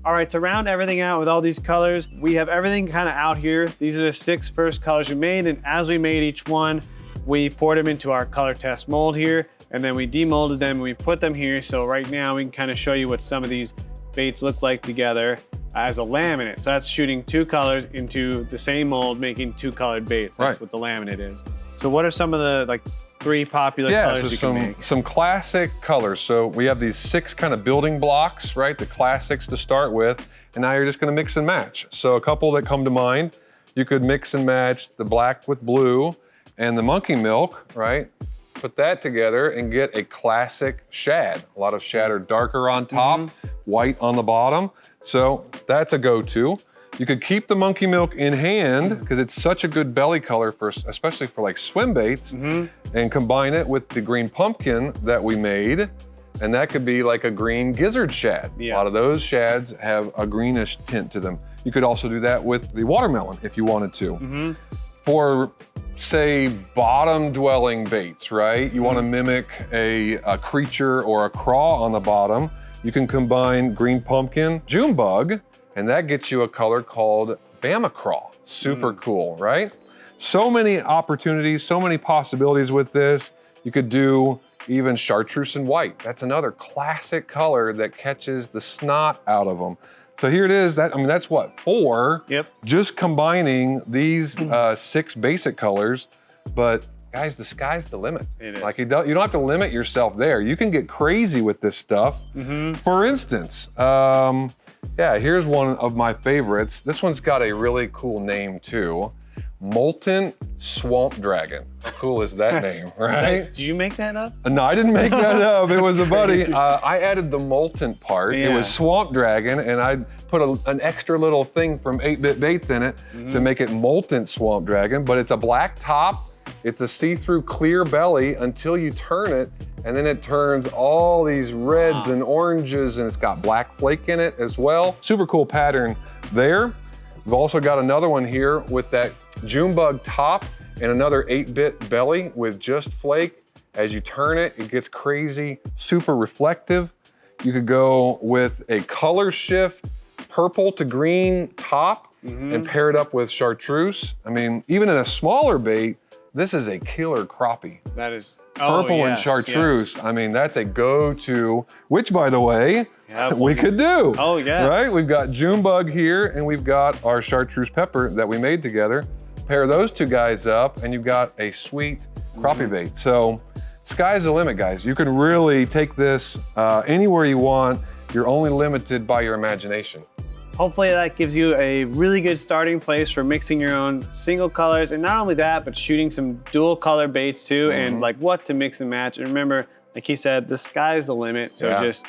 All right, to round everything out with all these colors, we have everything kind of out here. These are the 6 first colors we made, and as we made each one, we poured them into our color test mold here, and then we demolded them and we put them here. So right now we can kind of show you what some of these baits look like together as a laminate. So that's shooting 2 colors into the same mold, making 2 colored baits. That's what the laminate is. So what are some of the like 3 popular colors you can make? Some classic colors. So we have these 6 kind of building blocks, right? The classics to start with, and now you're just gonna mix and match. So a couple that come to mind, you could mix and match the black with blue and the monkey milk, right? Put that together and get a classic shad. A lot of shad are darker on top, white on the bottom. So that's a go-to. You could keep the monkey milk in hand because it's such a good belly color for, especially for like swim baits, and combine it with the green pumpkin that we made. And that could be like a green gizzard shad. A lot of those shads have a greenish tint to them. You could also do that with the watermelon if you wanted to. For say bottom dwelling baits, right? You want to mimic a creature or a craw on the bottom. You can combine green pumpkin, June bug, and that gets you a color called Bama Craw. Super cool, right? So many opportunities, so many possibilities with this. You could do even chartreuse and white. That's another classic color that catches the snot out of them. So here it is. That, I mean, that's what, 4? Just combining these 6 basic colors, but guys, the sky's the limit. It is. Like you don't have to limit yourself there. You can get crazy with this stuff. For instance, yeah, here's one of my favorites. This one's got a really cool name too. Molten Swamp Dragon. How cool is that name, right? Did you make that up? No, I didn't make that up. It was a buddy. I added the Molten part. It was Swamp Dragon, and I put an extra little thing from 8-Bit Baits in it to make it Molten Swamp Dragon, but it's a black top. It's a see-through clear belly until you turn it, and then it turns all these reds and oranges, and it's got black flake in it as well. Super cool pattern there. We've also got another one here with that June bug top and another 8-bit belly with just flake. As you turn it, it gets crazy, super reflective. You could go with a color shift, purple to green top, and pair it up with chartreuse. I mean, even in a smaller bait, this is a killer crappie. That is purple and chartreuse. I mean, that's a go-to, which by the way, we could do. Right? We've got June bug here and we've got our chartreuse pepper that we made together. Pair those 2 guys up and you've got a sweet crappie bait. So sky's the limit, guys. You can really take this anywhere you want. You're only limited by your imagination. Hopefully that gives you a really good starting place for mixing your own single colors, and not only that, but shooting some dual color baits too, and like what to mix and match. And remember, like he said, the sky's the limit, so just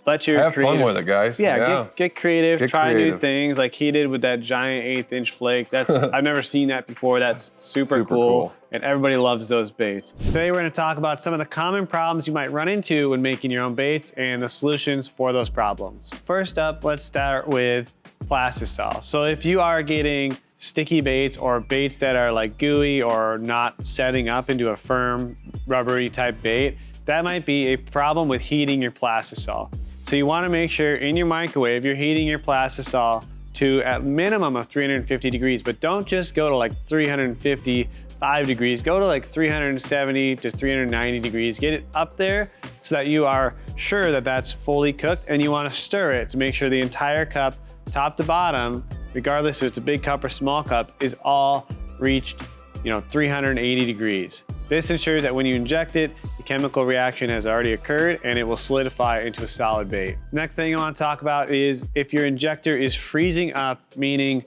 let your have fun with it, guys. Get creative, try new things like he did with that giant 1/8-inch flake. That's I've never seen that before. That's super cool, and everybody loves those baits. Today we're going to talk about some of the common problems you might run into when making your own baits and the solutions for those problems. First up, let's start with Plastisol. So if you are getting sticky baits or baits that are like gooey or not setting up into a firm rubbery type bait, that might be a problem with heating your Plastisol. So you want to make sure in your microwave you're heating your Plastisol to a minimum of 350 degrees, but don't just go to like 355 degrees, go to like 370 to 390 degrees. Get it up there so that you are sure that that's fully cooked, and you want to stir it to make sure the entire cup, top to bottom, regardless if it's a big cup or small cup, is all reached 380 degrees. This ensures that when you inject it, the chemical reaction has already occurred and it will solidify into a solid bait. Next thing I want to talk about is if your injector is freezing up, meaning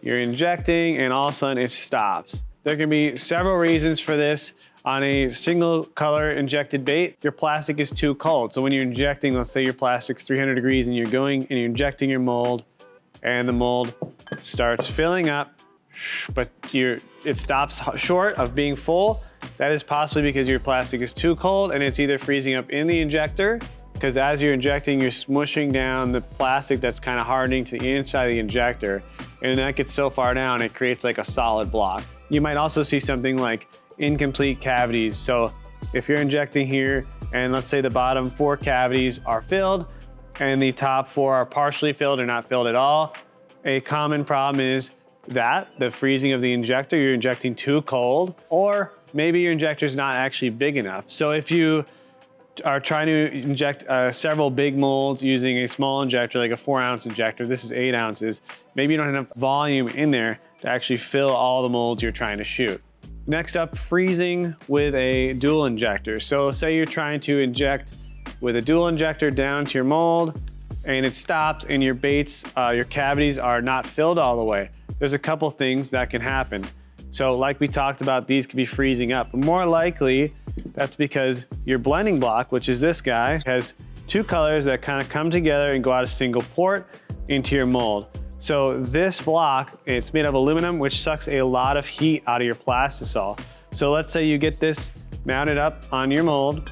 you're injecting and all of a sudden it stops. There can be several reasons for this. On a single color injected bait, your plastic is too cold. So when you're injecting, let's say your plastic's 300 degrees and you're going and you're injecting your mold and the mold starts filling up, but it stops short of being full. That is possibly because your plastic is too cold and it's either freezing up in the injector, because as you're injecting, you're smushing down the plastic that's kind of hardening to the inside of the injector. And that gets so far down, it creates like a solid block. You might also see something like incomplete cavities. So if you're injecting here and let's say the bottom 4 cavities are filled and the top 4 are partially filled or not filled at all, a common problem is that the freezing of the injector, you're injecting too cold, or maybe your injector is not actually big enough. So if you are trying to inject several big molds using a small injector, like a 4-ounce injector, this is 8 ounces, maybe you don't have enough volume in there to actually fill all the molds you're trying to shoot. Next up, freezing with a dual injector. So say you're trying to inject with a dual injector down to your mold and it stops and your baits, your cavities are not filled all the way. There's a couple things that can happen. So like we talked about, these could be freezing up. More likely, that's because your blending block, which is this guy, has 2 colors that kind of come together and go out a single port into your mold. So this block, it's made of aluminum, which sucks a lot of heat out of your Plastisol. So let's say you get this mounted up on your mold,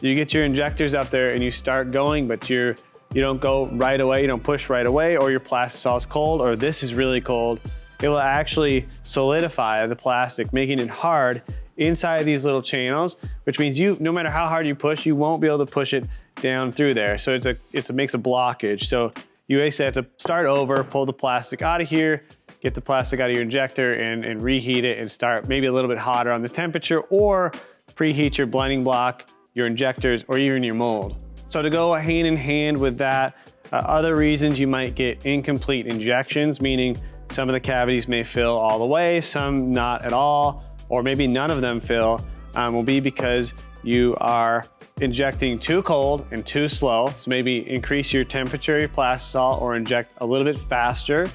you get your injectors up there and you start going, but you don't go right away, you don't push right away, or your Plastisol is cold, or this is really cold. It will actually solidify the plastic, making it hard inside these little channels, which means no matter how hard you push, you won't be able to push it down through there. So it makes a blockage. So you basically have to start over, pull the plastic out of here, get the plastic out of your injector and reheat it and start maybe a little bit hotter on the temperature, or preheat your blending block, your injectors, or even your mold. So to go hand in hand with that, other reasons you might get incomplete injections, meaning some of the cavities may fill all the way, some not at all, or maybe none of them fill, will be because you are injecting too cold and too slow. So maybe increase your temperature, your Plastisol, or inject a little bit faster.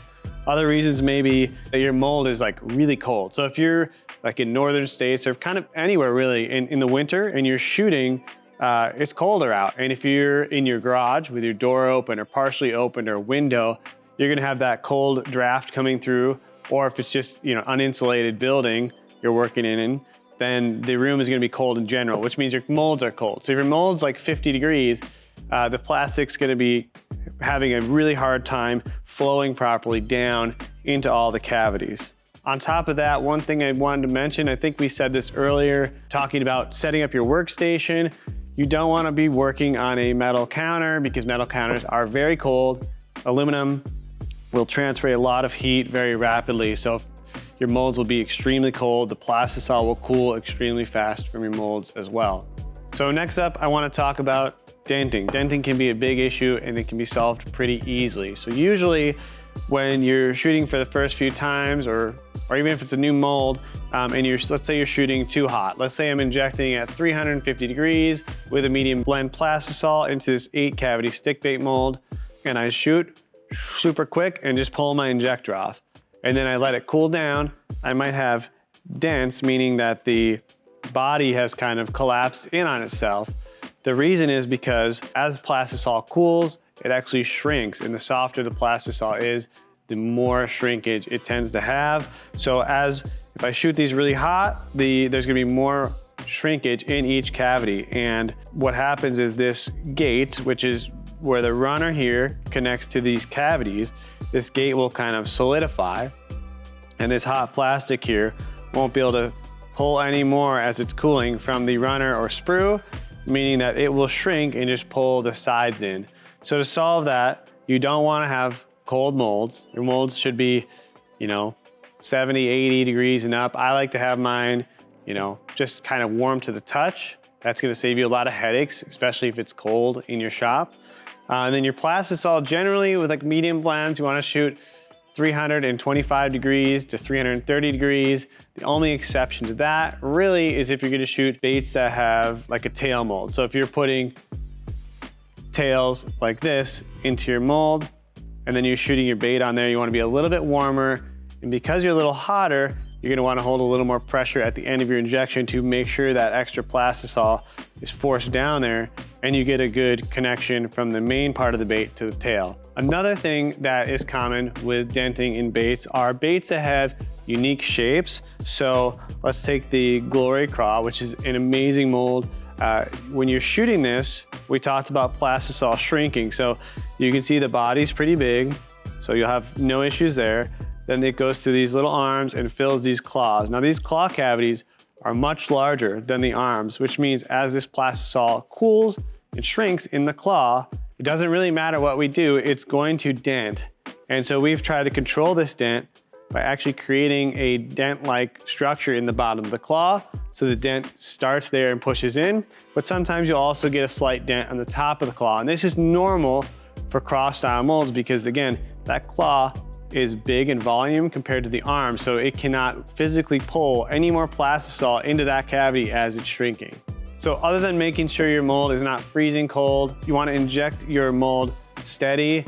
Other reasons may be that your mold is like really cold. So if you're like in northern states or kind of anywhere really in the winter and you're shooting, it's colder out. And if you're in your garage with your door open or partially open or window, you're gonna have that cold draft coming through. Or if it's just uninsulated building you're working in, then the room is gonna be cold in general, which means your molds are cold. So if your mold's like 50 degrees, the plastic's gonna be having a really hard time flowing properly down into all the cavities. On top of that, one thing I wanted to mention, I think we said this earlier, talking about setting up your workstation. You don't wanna be working on a metal counter because metal counters are very cold. Aluminum will transfer a lot of heat very rapidly. So your molds will be extremely cold. The Plastisol will cool extremely fast from your molds as well. So next up, I wanna talk about denting. Denting can be a big issue and it can be solved pretty easily. So usually when you're shooting for the first few times, or even if it's a new mold, and let's say you're shooting too hot. Let's say I'm injecting at 350 degrees with a medium blend Plastisol into this 8 cavity stick bait mold, and I shoot super quick and just pull my injector off. And then I let it cool down. I might have dents, meaning that the body has kind of collapsed in on itself. The reason is because as Plastisol cools, it actually shrinks, and the softer the Plastisol is, the more shrinkage it tends to have. So if I shoot these really hot, there's gonna be more shrinkage in each cavity. And what happens is this gate, which is where the runner here connects to these cavities, this gate will kind of solidify, and this hot plastic here won't be able to pull any more as it's cooling from the runner or sprue, meaning that it will shrink and just pull the sides in. So to solve that, you don't wanna have cold molds. Your molds should be, 70, 80 degrees and up. I like to have mine, just kind of warm to the touch. That's gonna save you a lot of headaches, especially if it's cold in your shop. And then your Plastisol, generally with like medium blends, you wanna shoot 325 degrees to 330 degrees. The only exception to that really is if you're gonna shoot baits that have like a tail mold. So if you're putting tails like this into your mold, and then you're shooting your bait on there, you wanna be a little bit warmer. And because you're a little hotter, you're gonna wanna hold a little more pressure at the end of your injection to make sure that extra plastisol is forced down there and you get a good connection from the main part of the bait to the tail. Another thing that is common with denting in baits are baits that have unique shapes. So let's take the Glory Craw, which is an amazing mold. When you're shooting this, we talked about plastisol shrinking. So you can see the body's pretty big, so you'll have no issues there. Then it goes through these little arms and fills these claws. Now these claw cavities are much larger than the arms, which means as this plastisol cools and shrinks in the claw, it doesn't really matter what we do, it's going to dent. And so we've tried to control this dent by actually creating a dent-like structure in the bottom of the claw. So the dent starts there and pushes in, but sometimes you'll also get a slight dent on the top of the claw. And this is normal for craw style molds because again, that claw is big in volume compared to the arm, so it cannot physically pull any more plastisol into that cavity as it's shrinking. So other than making sure your mold is not freezing cold, you want to inject your mold steady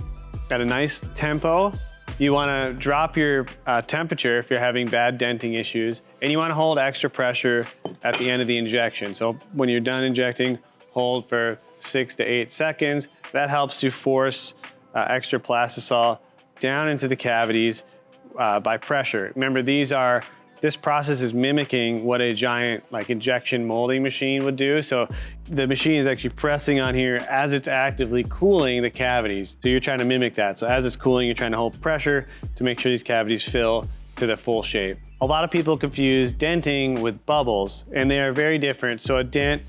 at a nice tempo. You want to drop your temperature if you're having bad denting issues, and you want to hold extra pressure at the end of the injection. So when you're done injecting, hold for 6 to 8 seconds. That helps to force extra plastisol down into the cavities by pressure. Remember, this process is mimicking what a giant injection molding machine would do. So the machine is actually pressing on here as it's actively cooling the cavities. So you're trying to mimic that. So as it's cooling, you're trying to hold pressure to make sure these cavities fill to the full shape. A lot of people confuse denting with bubbles, and they are very different. So a dent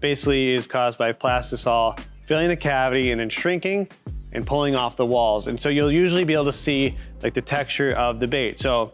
basically is caused by plastisol filling the cavity and then shrinking and pulling off the walls. And so you'll usually be able to see the texture of the bait. So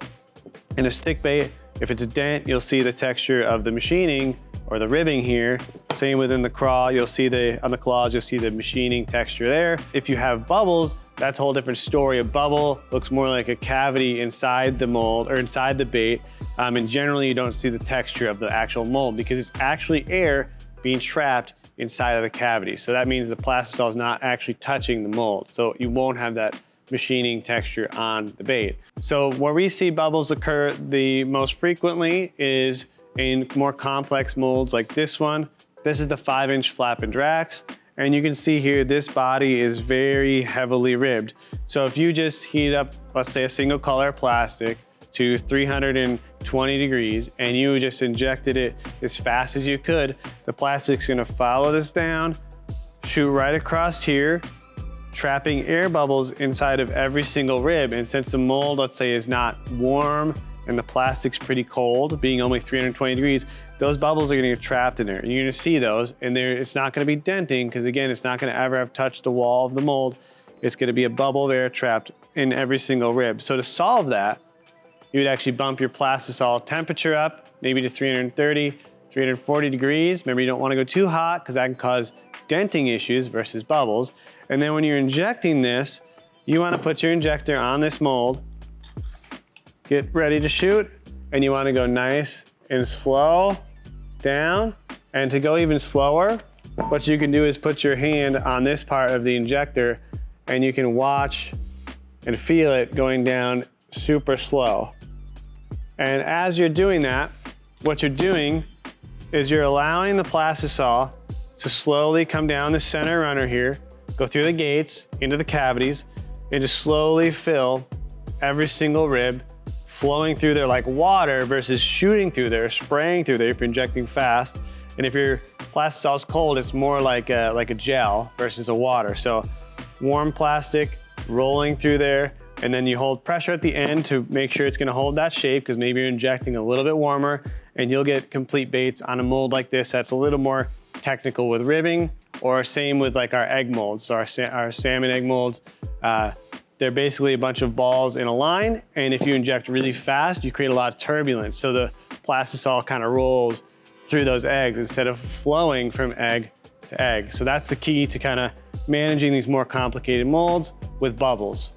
in a stick bait, if it's a dent, you'll see the texture of the machining or the ribbing here. Same within the craw, on the claws, you'll see the machining texture there. If you have bubbles, that's a whole different story. A bubble looks more like a cavity inside the mold or inside the bait. And generally you don't see the texture of the actual mold because it's actually air being trapped inside of the cavity. So that means the plastisol is not actually touching the mold. So you won't have that machining texture on the bait. So where we see bubbles occur the most frequently is in more complex molds like this one. This is the 5-inch flap and Drax. And you can see here, this body is very heavily ribbed. So if you just heat up, let's say a single color plastic to 320 degrees and you just injected it as fast as you could, the plastic's gonna follow this down, shoot right across here, trapping air bubbles inside of every single rib. And since the mold, let's say, is not warm and the plastic's pretty cold, being only 320 degrees, those bubbles are gonna get trapped in there. And you're gonna see those, and it's not gonna be denting, because again, it's not gonna ever have touched the wall of the mold. It's gonna be a bubble of air trapped in every single rib. So to solve that, you would actually bump your plastisol temperature up, maybe to 330, 340 degrees. Remember, you don't wanna go too hot, because that can cause denting issues versus bubbles. And then when you're injecting this, you wanna put your injector on this mold, get ready to shoot, and you wanna go nice and slow down. And to go even slower, what you can do is put your hand on this part of the injector and you can watch and feel it going down super slow. And as you're doing that, what you're doing is you're allowing the plastisol to slowly come down the center runner here, go through the gates, into the cavities, and to slowly fill every single rib, flowing through there like water versus shooting through there, spraying through there if you're injecting fast. And if your plastisol's cold, it's more like a gel versus a water. So warm plastic rolling through there, and then you hold pressure at the end to make sure it's gonna hold that shape, because maybe you're injecting a little bit warmer, and you'll get complete baits on a mold like this that's a little more technical with ribbing, or same with like our egg molds. So our salmon egg molds, they're basically a bunch of balls in a line, and if you inject really fast, you create a lot of turbulence. So the plastisol kind of rolls through those eggs instead of flowing from egg to egg. So that's the key to kind of managing these more complicated molds with bubbles.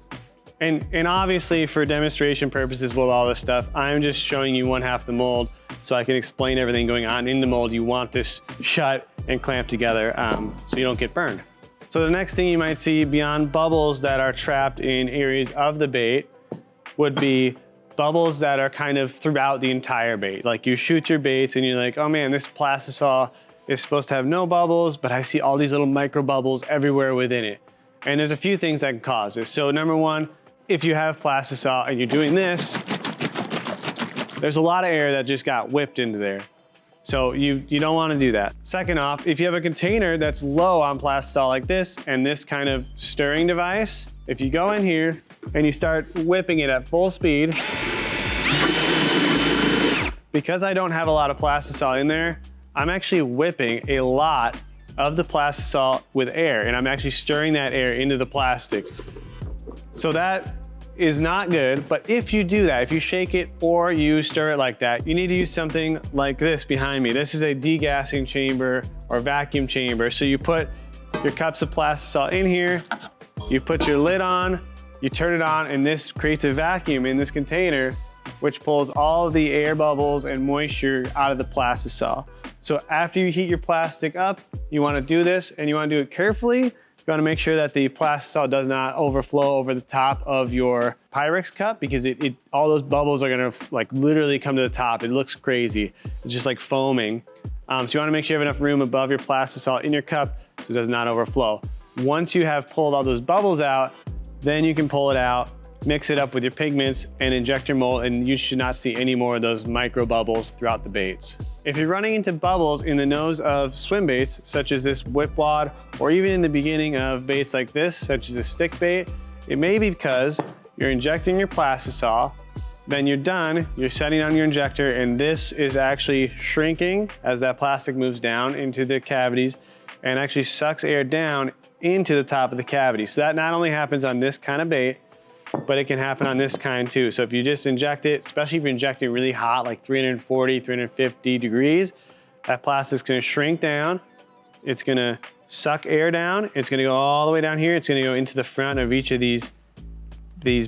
And obviously for demonstration purposes with all this stuff, I'm just showing you one half the mold so I can explain everything going on in the mold. You want this shut and clamped together so you don't get burned. So the next thing you might see beyond bubbles that are trapped in areas of the bait would be bubbles that are kind of throughout the entire bait. Like you shoot your baits and you're like, oh man, this Plastisol is supposed to have no bubbles, but I see all these little micro bubbles everywhere within it. And there's a few things that can cause this. So number one, if you have Plastisol and you're doing this, there's a lot of air that just got whipped into there. So you don't want to do that. Second off, if you have a container that's low on Plastisol like this and this kind of stirring device, if you go in here and you start whipping it at full speed, because I don't have a lot of Plastisol in there, I'm actually whipping a lot of the Plastisol with air, and I'm actually stirring that air into the plastic. So that is not good, but if you do that, if you shake it or you stir it like that, you need to use something like this behind me. This is a degassing chamber or vacuum chamber. So you put your cups of Plastisol in here, you put your lid on, you turn it on, and this creates a vacuum in this container, which pulls all of the air bubbles and moisture out of the Plastisol. So after you heat your plastic up, you want to do this, and you want to do it carefully. You want to make sure that the Plastisol does not overflow over the top of your Pyrex cup, because all those bubbles are going to like literally come to the top. It looks crazy. It's just like foaming. So you want to make sure you have enough room above your Plastisol in your cup so it does not overflow. Once you have pulled all those bubbles out, then you can pull it out, mix it up with your pigments and inject your mold, and you should not see any more of those micro bubbles throughout the baits. If you're running into bubbles in the nose of swim baits, such as this whip wad, or even in the beginning of baits like this, such as a stick bait, it may be because you're injecting your Plastisol, then you're done, you're setting on your injector, and this is actually shrinking as that plastic moves down into the cavities and actually sucks air down into the top of the cavity. So that not only happens on this kind of bait, but it can happen on this kind too. So if you just inject it, especially if you're injecting really hot, like 340, 350 degrees, that plastic's gonna shrink down. It's gonna suck air down. It's gonna go all the way down here. It's gonna go into the front of each of these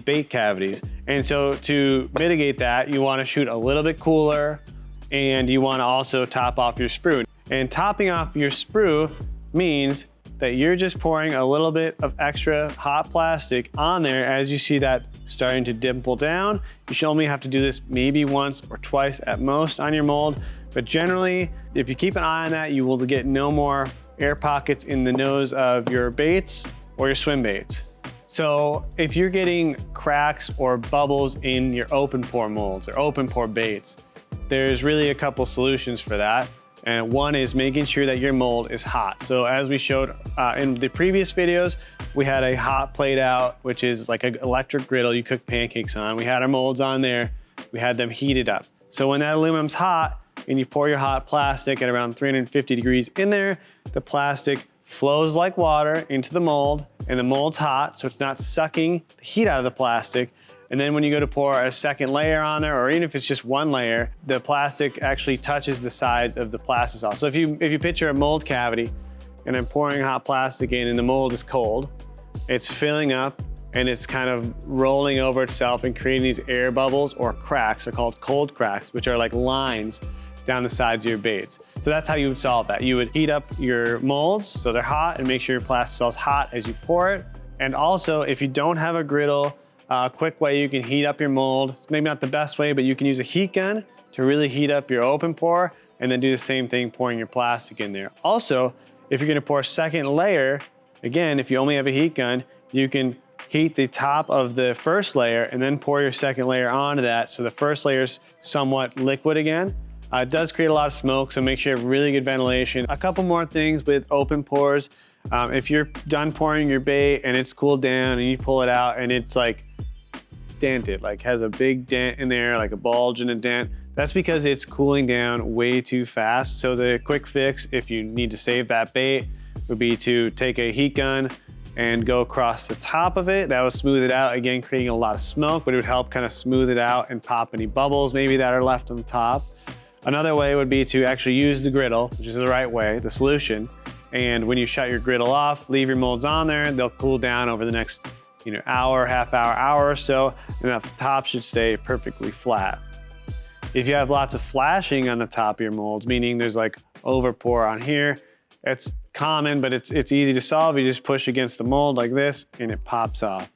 bait cavities. And so to mitigate that, you wanna shoot a little bit cooler, and you wanna also top off your sprue. And topping off your sprue means that you're just pouring a little bit of extra hot plastic on there as you see that starting to dimple down. You should only have to do this maybe once or twice at most on your mold, but generally, if you keep an eye on that, you will get no more air pockets in the nose of your baits or your swim baits. So if you're getting cracks or bubbles in your open pore molds or open pore baits, there's really a couple solutions for that. And one is making sure that your mold is hot. So as we showed in the previous videos, we had a hot plate out, which is like an electric griddle you cook pancakes on. We had our molds on there. We had them heated up. So when that aluminum's hot and you pour your hot plastic at around 350 degrees in there, the plastic flows like water into the mold, and the mold's hot, so it's not sucking the heat out of the plastic. And then when you go to pour a second layer on there, or even if it's just one layer, the plastic actually touches the sides of the Plastisol. So if you picture a mold cavity and I'm pouring hot plastic in and the mold is cold, it's filling up and it's kind of rolling over itself and creating these air bubbles or cracks. They're called cold cracks, which are like lines down the sides of your baits. So that's how you would solve that. You would heat up your molds so they're hot and make sure your Plastisol's hot as you pour it. And also, if you don't have a griddle, a quick way you can heat up your mold, it's maybe not the best way, but you can use a heat gun to really heat up your open pore and then do the same thing pouring your plastic in there. Also, if you're gonna pour a second layer, again, if you only have a heat gun, you can heat the top of the first layer and then pour your second layer onto that so the first layer is somewhat liquid again. It does create a lot of smoke, so make sure you have really good ventilation. A couple more things with open pores. If you're done pouring your bait and it's cooled down and you pull it out and it's like dented, like has a big dent in there, like a bulge in a dent, that's because it's cooling down way too fast. So the quick fix, if you need to save that bait, would be to take a heat gun and go across the top of it. That would smooth it out, again, creating a lot of smoke, but it would help kind of smooth it out and pop any bubbles maybe that are left on the top. Another way would be to actually use the griddle, which is the right way, the solution. And when you shut your griddle off, leave your molds on there, they'll cool down over the next hour, half hour, hour or so, and the top should stay perfectly flat. If you have lots of flashing on the top of your molds, meaning there's like overpour on here, it's common, but it's easy to solve. You just push against the mold like this and it pops off.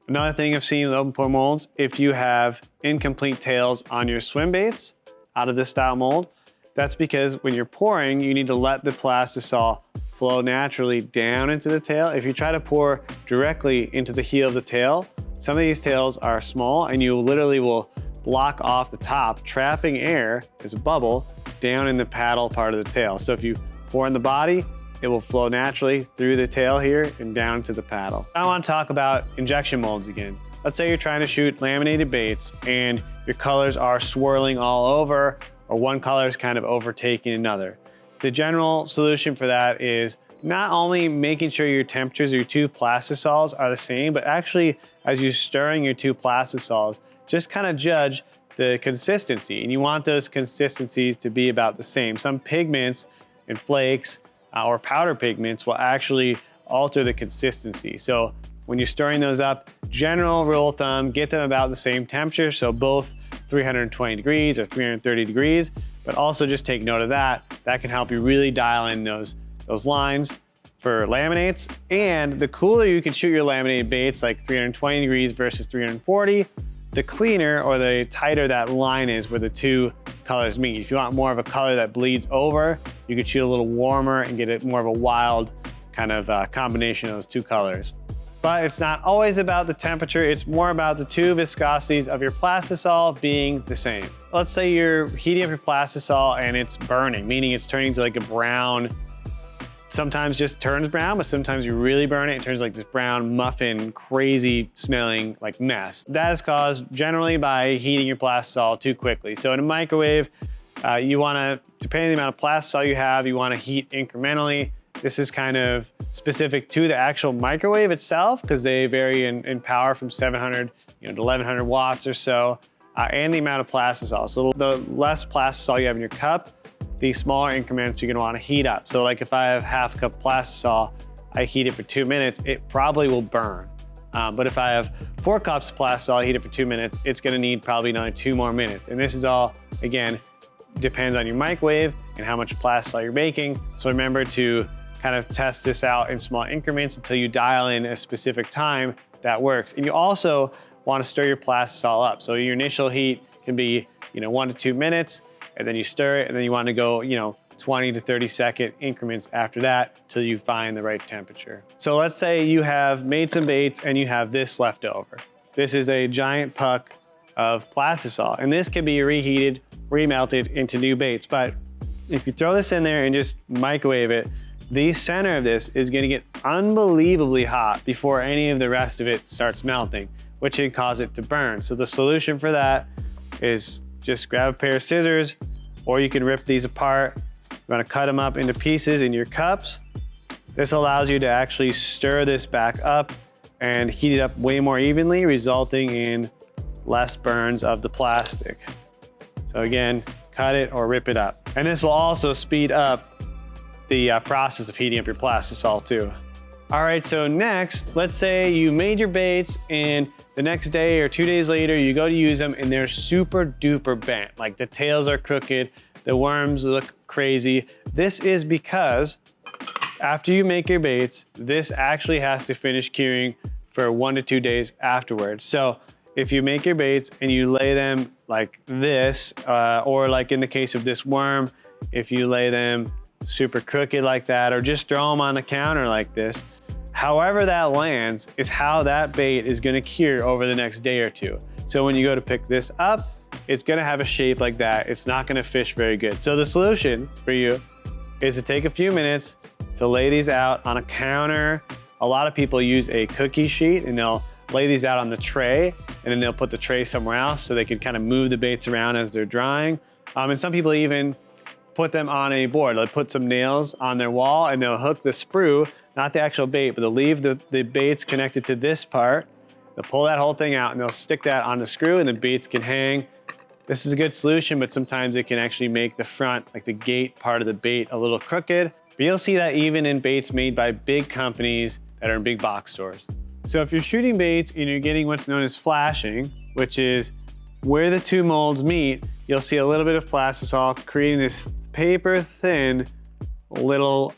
Another thing I've seen with open pore molds, if you have incomplete tails on your swim baits out of this style mold, that's because when you're pouring, you need to let the Plastisol flow naturally down into the tail. If you try to pour directly into the heel of the tail, some of these tails are small and you literally will block off the top, trapping air as a bubble down in the paddle part of the tail. So if you pour in the body, it will flow naturally through the tail here and down to the paddle. I want to talk about injection molds again. Let's say you're trying to shoot laminated baits and your colors are swirling all over, or one color is kind of overtaking another. The general solution for that is not only making sure your temperatures of your two Plastisols are the same, but actually as you're stirring your two Plastisols, just kind of judge the consistency. And you want those consistencies to be about the same. Some pigments and flakes or powder pigments will actually alter the consistency. So when you're stirring those up, general rule of thumb, get them about the same temperature. So both 320 degrees or 330 degrees, but also just take note of that. That can help you really dial in those lines for laminates. And the cooler you can shoot your laminated baits, like 320 degrees versus 340, the cleaner or the tighter that line is where the two colors meet. If you want more of a color that bleeds over, you could shoot a little warmer and get it more of a wild kind of combination of those two colors. But it's not always about the temperature, it's more about the two viscosities of your Plastisol being the same. Let's say you're heating up your Plastisol and it's burning, meaning it's turning to like a brown, sometimes just turns brown, but sometimes you really burn it, it turns like this brown muffin, crazy smelling like mess. That is caused generally by heating your Plastisol too quickly. So in a microwave, you wanna, depending on the amount of Plastisol you have, you wanna heat incrementally. This is kind of specific to the actual microwave itself because they vary in power from 700 to 1100 watts or so, and the amount of Plastisol. So the less Plastisol you have in your cup, the smaller increments you're gonna wanna heat up. So like if I have half a cup of Plastisol, I heat it for 2 minutes, it probably will burn. But if I have 4 cups of Plastisol, I heat it for 2 minutes, it's gonna need probably another 2 more minutes. And this is all, again, depends on your microwave and how much Plastisol you're making. So remember to kind of test this out in small increments until you dial in a specific time that works. And you also want to stir your Plastisol up. So your initial heat can be 1 to 2 minutes, and then you stir it, and then you want to go 20 to 30 second increments after that till you find the right temperature. So let's say you have made some baits and you have this left over. This is a giant puck of Plastisol, and this can be reheated, remelted into new baits. But if you throw this in there and just microwave it, the center of this is gonna get unbelievably hot before any of the rest of it starts melting, which can cause it to burn. So the solution for that is just grab a pair of scissors, or you can rip these apart. You wanna cut them up into pieces in your cups. This allows you to actually stir this back up and heat it up way more evenly, resulting in less burns of the plastic. So again, cut it or rip it up. And this will also speed up the process of heating up your Plastisol too. All right, so next, let's say you made your baits and the next day or 2 days later, you go to use them and they're super duper bent. Like the tails are crooked, the worms look crazy. This is because after you make your baits, this actually has to finish curing for 1 to 2 days afterwards. So if you make your baits and you lay them like this, or like in the case of this worm, if you lay them super crooked like that, or just throw them on the counter like this, however that lands is how that bait is gonna cure over the next day or two. So when you go to pick this up, it's gonna have a shape like that. It's not gonna fish very good. So the solution for you is to take a few minutes to lay these out on a counter. A lot of people use a cookie sheet and they'll lay these out on the tray, and then they'll put the tray somewhere else so they can kind of move the baits around as they're drying. And some people even put them on a board. They'll put some nails on their wall and they'll hook the sprue, not the actual bait, but they'll leave the baits connected to this part. They'll pull that whole thing out and they'll stick that on the screw and the baits can hang. This is a good solution, but sometimes it can actually make the front, like the gate part of the bait, a little crooked. But you'll see that even in baits made by big companies that are in big box stores. So if you're shooting baits and you're getting what's known as flashing, which is where the two molds meet, you'll see a little bit of Plastisol creating this paper thin little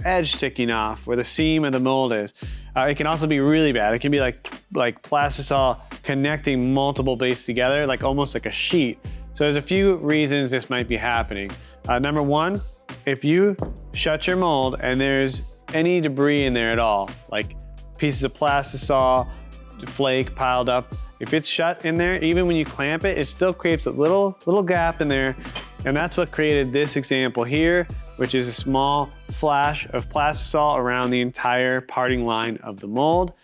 edge sticking off where the seam of the mold is. It can also be really bad. It can be like like Plastisol connecting multiple baits together, like almost like a sheet. So there's a few reasons this might be happening. Number one, if you shut your mold and there's any debris in there at all, like pieces of Plastisol, flake piled up, if it's shut in there, even when you clamp it, it still creates a little gap in there. And that's what created this example here, which is a small flash of Plastisol around the entire parting line of the mold.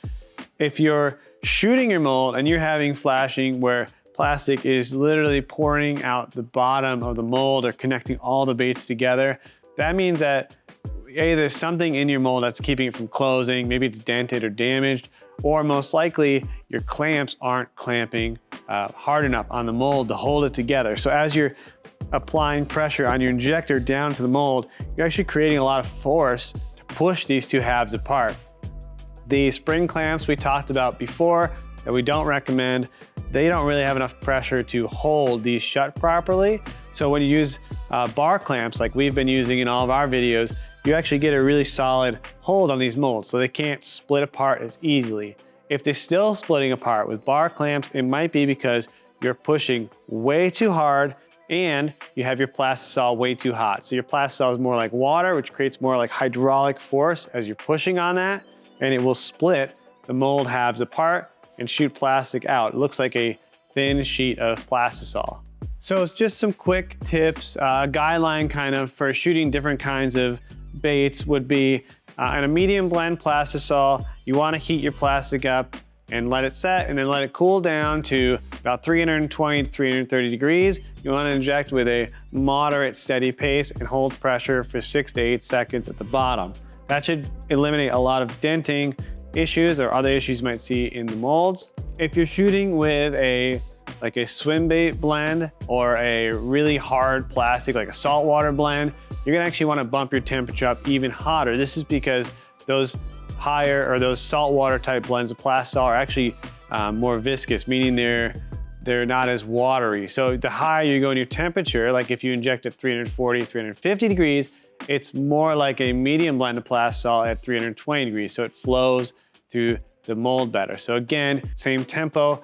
If you're shooting your mold and you're having flashing where plastic is literally pouring out the bottom of the mold or connecting all the baits together, that means that there's something in your mold that's keeping it from closing. Maybe it's dented or damaged, or most likely your clamps aren't clamping hard enough on the mold to hold it together. So as you're applying pressure on your injector down to the mold, you're actually creating a lot of force to push these two halves apart. The spring clamps we talked about before that we don't recommend, they don't really have enough pressure to hold these shut properly. So when you use bar clamps like we've been using in all of our videos, you actually get a really solid hold on these molds so they can't split apart as easily. If they're still splitting apart with bar clamps, it might be because you're pushing way too hard and you have your Plastisol way too hot. So your Plastisol is more like water, which creates more like hydraulic force as you're pushing on that, and it will split the mold halves apart and shoot plastic out. It looks like a thin sheet of Plastisol. So it's just some quick tips, guideline kind of for shooting different kinds of baits would be in a medium blend Plastisol, you want to heat your plastic up and let it set and then let it cool down to about 320 to 330 degrees. You want to inject with a moderate steady pace and hold pressure for 6 to 8 seconds at the bottom. That should eliminate a lot of denting issues or other issues you might see in the molds. If you're shooting with like a Swimbait blend or a really hard plastic like a saltwater blend, you're gonna actually wanna bump your temperature up even hotter. This is because those higher or those saltwater type blends of Plastisol are actually more viscous, meaning they're not as watery. So the higher you go in your temperature, like if you inject at 340, 350 degrees, it's more like a medium blend of Plastisol at 320 degrees. So it flows through the mold better. So again, same tempo,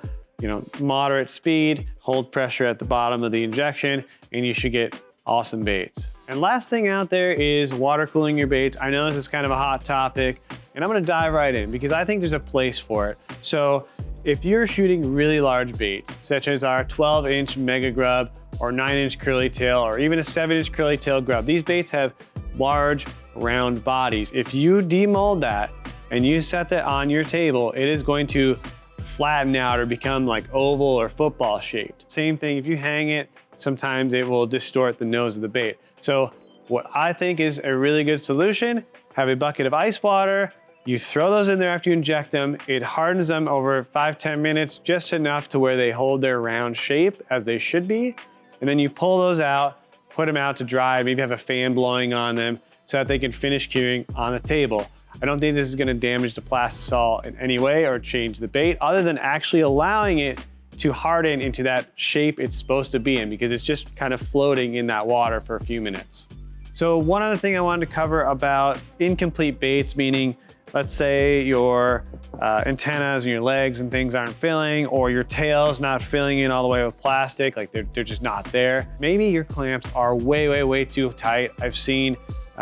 moderate speed, hold pressure at the bottom of the injection, and you should get awesome baits. And last thing out there is water cooling your baits. I know this is kind of a hot topic, and I'm gonna dive right in because I think there's a place for it. So if you're shooting really large baits, such as our 12-inch mega grub or 9-inch curly tail, or even a 7-inch curly tail grub, these baits have large round bodies. If you demold that and you set that on your table, it is going to flatten out or become like oval or football shaped. Same thing, if you hang it, sometimes it will distort the nose of the bait. So what I think is a really good solution, have a bucket of ice water, you throw those in there after you inject them, it hardens them over 5-10 minutes, just enough to where they hold their round shape as they should be. And then you pull those out, put them out to dry, maybe have a fan blowing on them so that they can finish curing on the table. I don't think this is gonna damage the Plastisol in any way or change the bait, other than actually allowing it to harden into that shape it's supposed to be in, because it's just kind of floating in that water for a few minutes. So one other thing I wanted to cover about incomplete baits, meaning let's say your antennas and your legs and things aren't filling, or your tail's not filling in all the way with plastic, like they're just not there. Maybe your clamps are way too tight. I've seen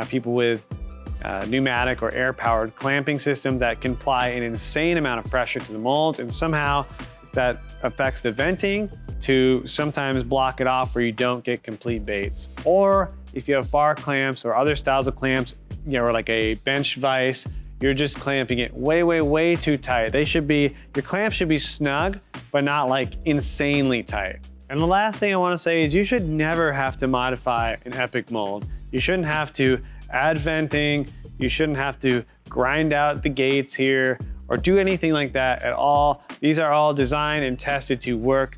people with pneumatic or air-powered clamping systems that can apply an insane amount of pressure to the molds, and somehow that affects the venting to sometimes block it off where you don't get complete baits. Or if you have bar clamps or other styles of clamps, or like a bench vise, you're just clamping it way too tight. Your clamps should be snug, but not like insanely tight. And the last thing I wanna say is you should never have to modify an Epic mold. You shouldn't have to add venting, you shouldn't have to grind out the gates here or do anything like that at all. These are all designed and tested to work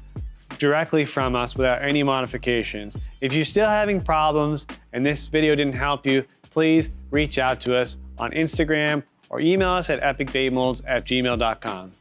directly from us without any modifications. If you're still having problems and this video didn't help you, please reach out to us on Instagram or email us at epicbaitmolds@gmail.com.